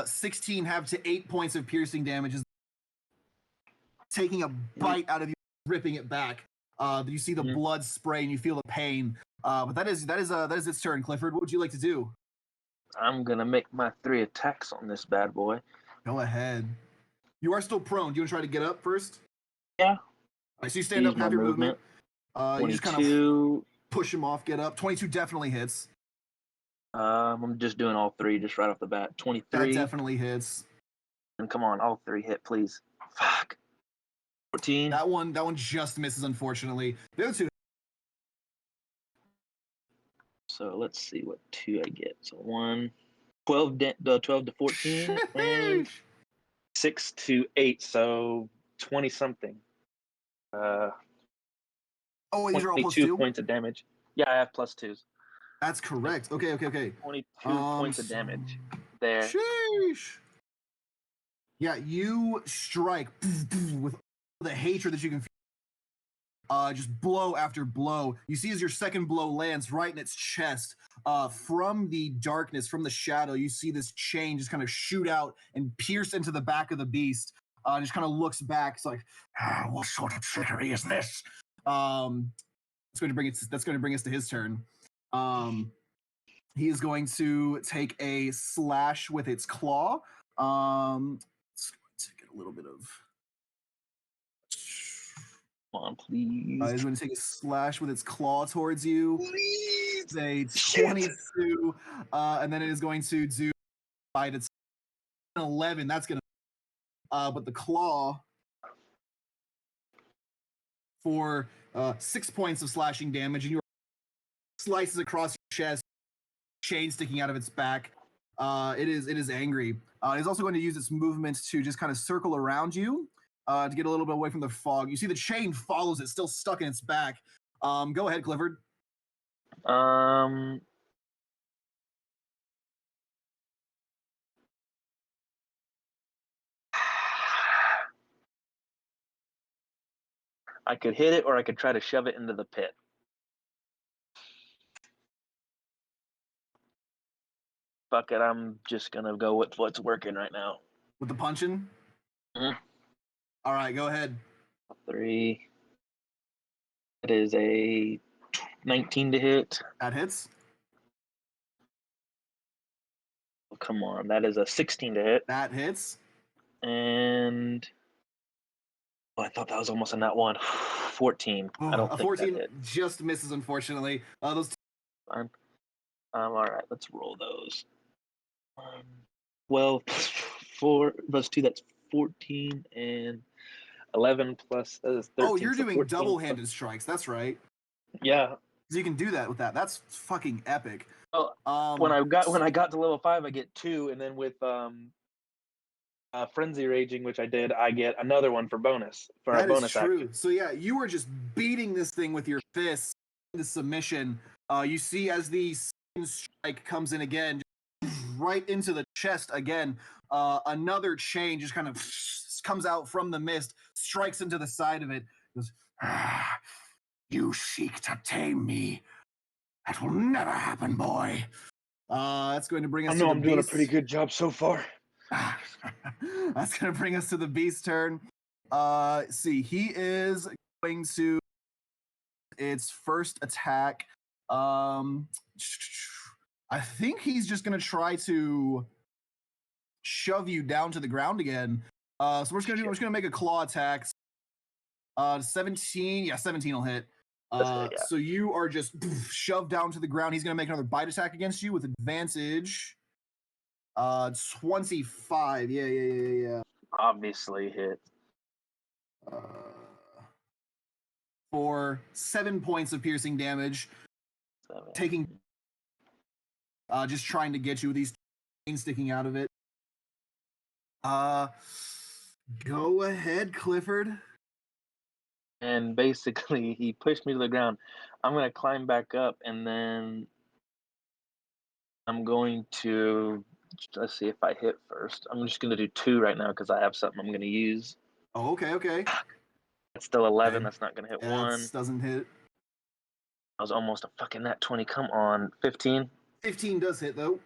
16 have to 8 points of piercing damage. Taking a bite out of you, ripping it back. You see the blood spray and you feel the pain. But that is its turn. Clifford, what would you like to do? I'm gonna make my 3 attacks on this bad boy. Go ahead. You are still prone. Do you want to try to get up first? Yeah. All right, so you stand up, have your movement. You just kind of push him off, get up. 22 definitely hits. I'm just doing all 3 just right off the bat. 23. That definitely hits. And come on, all 3 hit, please. Fuck. 14. That one just misses, unfortunately. The other 2. So let's see what 2 I get. So 12 to 14, and 6 to 8, so 20 something. Oh, these are all plus 22 2? points of damage. Yeah, I have plus 2s. That's correct. Okay. 22 points of damage there. Sheesh. Yeah, you strike with the hatred that you can feel. Just blow after blow. You see as your second blow lands right in its chest. From the darkness, from the shadow, you see this chain just kind of shoot out and pierce into the back of the beast. Just kind of looks back. It's like, what sort of trickery is this? That's going to bring us to his turn. He is going to take a slash with its claw. It's going to get a little bit of. Come on, please. He's going to take a slash with its claw towards you. Please. It's a 22, and then it is going to do bite. It's 11. That's going to. But the claw for 6 points of slashing damage, and you slices across your chest, chain sticking out of its back. It is angry. It's also going to use its movement to just kind of circle around you to get a little bit away from the fog. You see the chain follows it, still stuck in its back. Go ahead, Clifford. I could hit it, or I could try to shove it into the pit. Fuck it, I'm just gonna go with what's working right now. With the punching? Mhm. All right, go ahead. 3. It is a 19 to hit. That hits. Oh, come on, that is a 16 to hit. That hits. And I thought that was almost a nat 1. 14. I don't a think 14 that hit. just misses, unfortunately. Those. Fine. All right, let's roll those. Well, for those 2, that's 14, and 11 plus that is 13. Oh, you're so doing double-handed strikes. That's right. Yeah. So you can do that with that. That's fucking epic. Well, when I got to level 5, I get 2, and then with Frenzy Raging, which I did, I get another one for bonus that a bonus is true. action. So yeah, you were just beating this thing with your fists into submission. You see as the second strike comes in again, right into the chest again. Another chain just kind of comes out from the mist, strikes into the side of it. Goes, you seek to tame me. That will never happen, boy. That's going to bring us. I'm doing a pretty good job so far. That's going to bring us to the beast's turn. See, he is going to its first attack. I think he's just gonna try to shove you down to the ground again. So we're just gonna make a claw attack. 17, yeah, 17 will hit. That's it, yeah. So you are just shoved down to the ground. He's gonna make another bite attack against you with advantage. 25. Yeah. Obviously hit. For 7 points of piercing damage, 7. taking just trying to get you with these chains sticking out of it. Go ahead, Clifford. And basically, he pushed me to the ground. I'm going to climb back up, and then I'm going to, let's see if I hit first. I'm just going to do 2 right now because I have something I'm going to use. Oh, okay. It's still 11. Okay. That's not going to hit Yeah, 1. that doesn't hit. I was almost a fucking nat 20. Come on. 15. 15 does hit, though.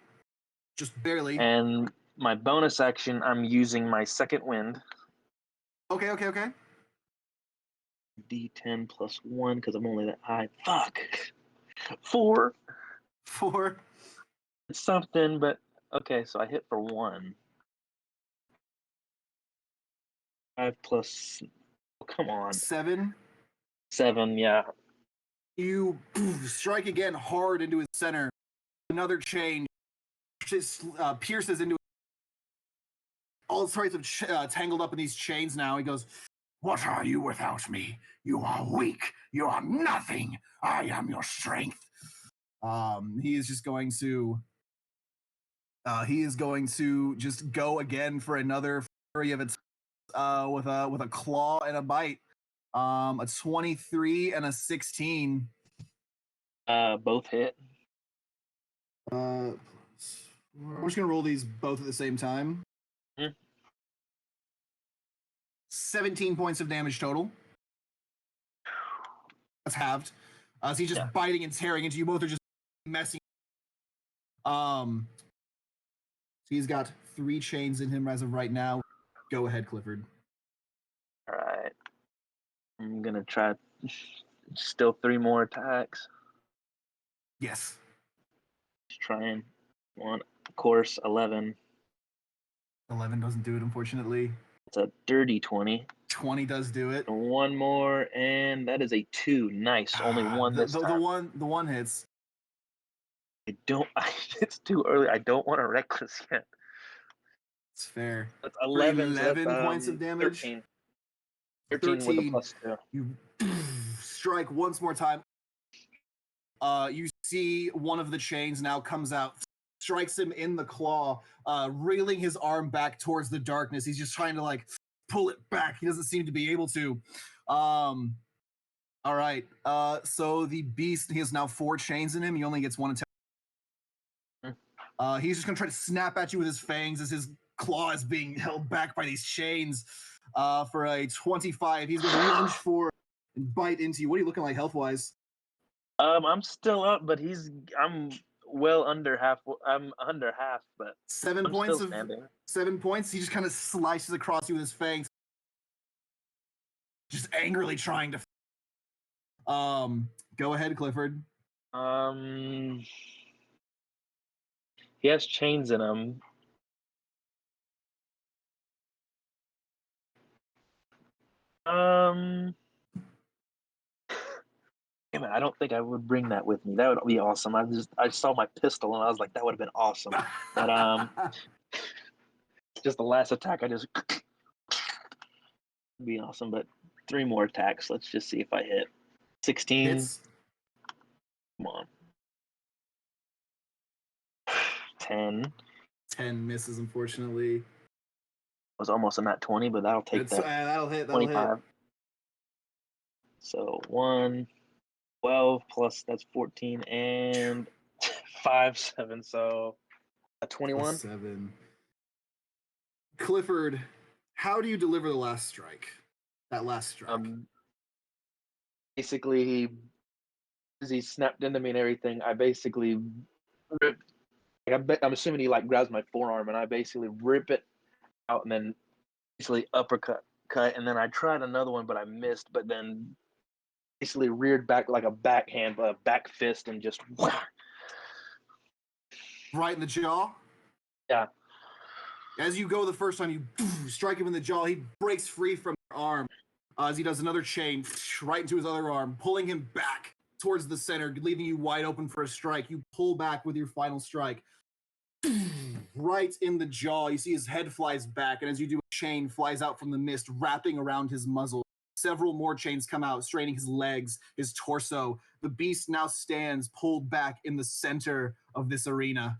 Just barely. And my bonus action, I'm using my second wind. Okay. D10 plus 1 because I'm only that high. Fuck. 4. 4. It's something, but okay, so I hit for 1. 5 plus. Oh, come on. 7. 7, yeah. You strike again hard into his center. Another chain pierces into all sorts of tangled up in these chains now. He goes, What are you without me? You are weak. You are nothing. I am your strength. He is just going to just go again for another flurry of attacks with a claw and a bite. A 23 and a 16. Both hit. We're just gonna roll these both at the same time. 17 points of damage total. That's halved. So he's just biting and tearing into you. Both are just messing. So he's got 3 chains in him as of right now. Go ahead, Clifford. All right. I'm going to try still 3 more attacks. Yes. Just trying. 1, of course, 11. 11 doesn't do it, unfortunately. It's a dirty 20. 20 does do it. 1 more, and that is a 2. Nice. Only 1 this time. The one hits. It's too early. I don't want to reckless yet. It's fair. That's 11. 11 so that's, points of damage. 13. 13 with a plus 2. You strike once more time. You see one of the chains now comes out, strikes him in the claw, reeling his arm back towards the darkness. He's just trying to pull it back. He doesn't seem to be able to. All right. So the beast, he has now 4 chains in him. He only gets 1 attack. He's just gonna try to snap at you with his fangs as his claw is being held back by these chains. For a 25, he's gonna lunge for and bite into you. What are you looking like health-wise? I'm still up, but I'm well under half. I'm under half, but 7 I'm points still of standing. 7 points. He just kind of slices across you with his fangs, just angrily trying to. Go ahead, Clifford. He has chains in him. Damn it, I don't think I would bring that with me. That would be awesome. I saw my pistol and I was like, that would have been awesome. But just the last attack, I just be awesome. But 3 more attacks. Let's just see if I hit. 16. Hits. Come on. 10. 10 misses, unfortunately. Was almost a nat 20, but that'll take that. That'll hit. 25. So 1, 12 plus that's 14 and 5, 7. So a 21. 7. Clifford, how do you deliver the last strike? That last strike. Basically, as he snapped into me and everything, I basically ripped. I'm assuming he grabs my forearm, and I basically rip it out, and then basically uppercut, and then I tried another one, but I missed. But then basically reared back like a backhand, a back fist, and just Right in the jaw. yeah. As you go the first time, you strike him in the jaw. He breaks free from your arm as he does another chain right into his other arm, pulling him back towards the center, leaving you wide open for a strike. You pull back with your final strike. Right in the jaw. You see his head flies back, and as you do, a chain flies out from the mist, wrapping around his muzzle. Several more chains come out, straining his legs, his torso. The beast now stands pulled back in the center of this arena,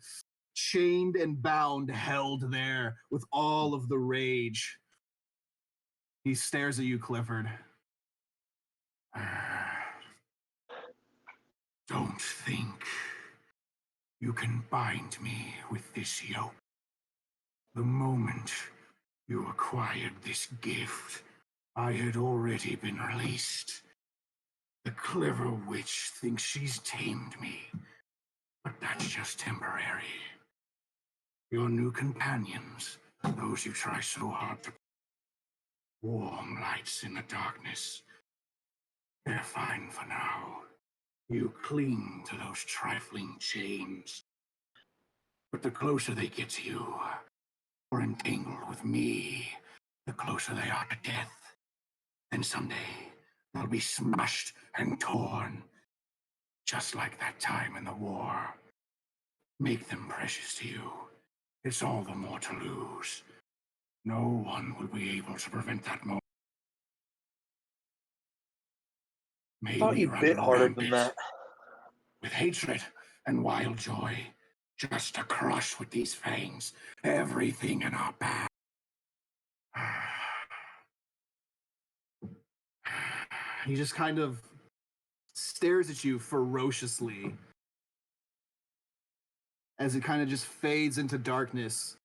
chained and bound, held there with all of the rage. He stares at you, Clifford. Don't think you can bind me with this yoke. The moment you acquired this gift, I had already been released. The clever witch thinks she's tamed me, but that's just temporary. Your new companions, those you try so hard to warm lights in the darkness, they're fine for now. You cling to those trifling chains. But the closer they get to you, or entangled with me, the closer they are to death. And someday, they'll be smashed and torn, just like that time in the war. Make them precious to you. It's all the more to lose. No one will be able to prevent that moment. I thought you bit harder than that. With hatred and wild joy, just to crush with these fangs everything in our path. He just kind of stares at you ferociously as it kind of just fades into darkness.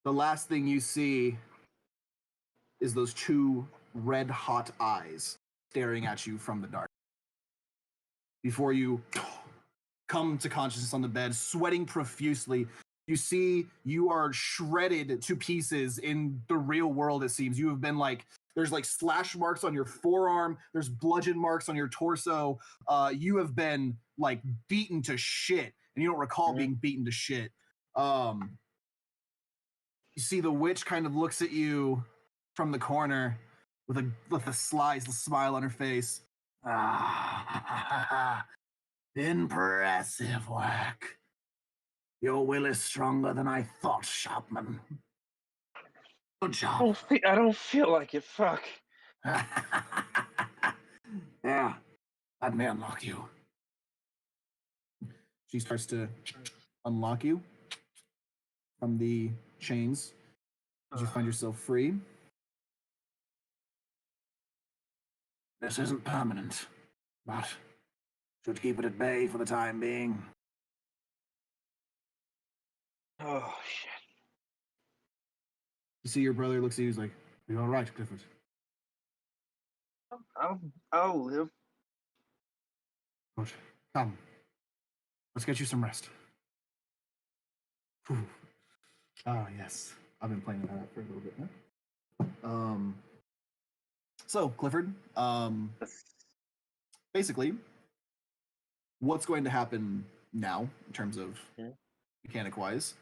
The last thing you see is those two red-hot eyes staring at you from the dark. Before you come to consciousness on the bed, sweating profusely, you see you are shredded to pieces in the real world, it seems. You have been there's slash marks on your forearm, there's bludgeon marks on your torso. You have been beaten to shit, and you don't recall being beaten to shit. You see the witch kind of looks at you from the corner with a sly smile on her face. Impressive work. Your will is stronger than I thought, Sharpman. Good job. I don't feel like it. Fuck. Yeah, that may unlock you. She starts to unlock you from the chains as you find yourself free. This isn't permanent, but should keep it at bay for the time being. Oh shit. You see your brother looks at you, he's like, "Are you all right, Clifford?" I'll live. Good. Come. Let's get you some rest. Whew. Ah, yes. I've been playing that for a little bit now. So, Clifford, basically, what's going to happen now in terms of mechanic-wise?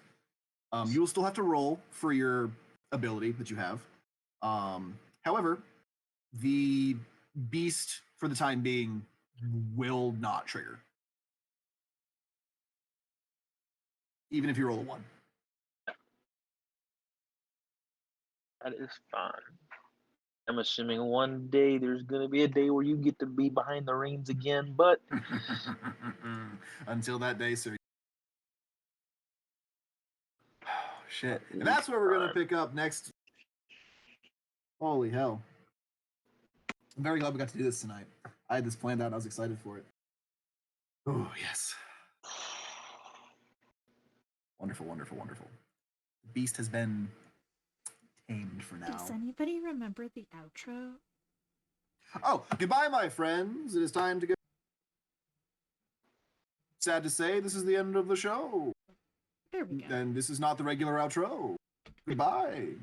You will still have to roll for your ability that you have. However, the beast, for the time being, will not trigger. Even if you roll a 1. That is fine. I'm assuming one day there's gonna be a day where you get to be behind the reins again, but until that day, sir. Oh, shit. And that's where we're gonna pick up next. Holy hell. I'm very glad we got to do this tonight. I had this planned out and I was excited for it. Oh, yes. Wonderful, wonderful, wonderful. The beast has been tamed for now. Does anybody remember the outro? Oh, goodbye, my friends. It is time to go. Sad to say, this is the end of the show. There we go. And this is not the regular outro. Goodbye.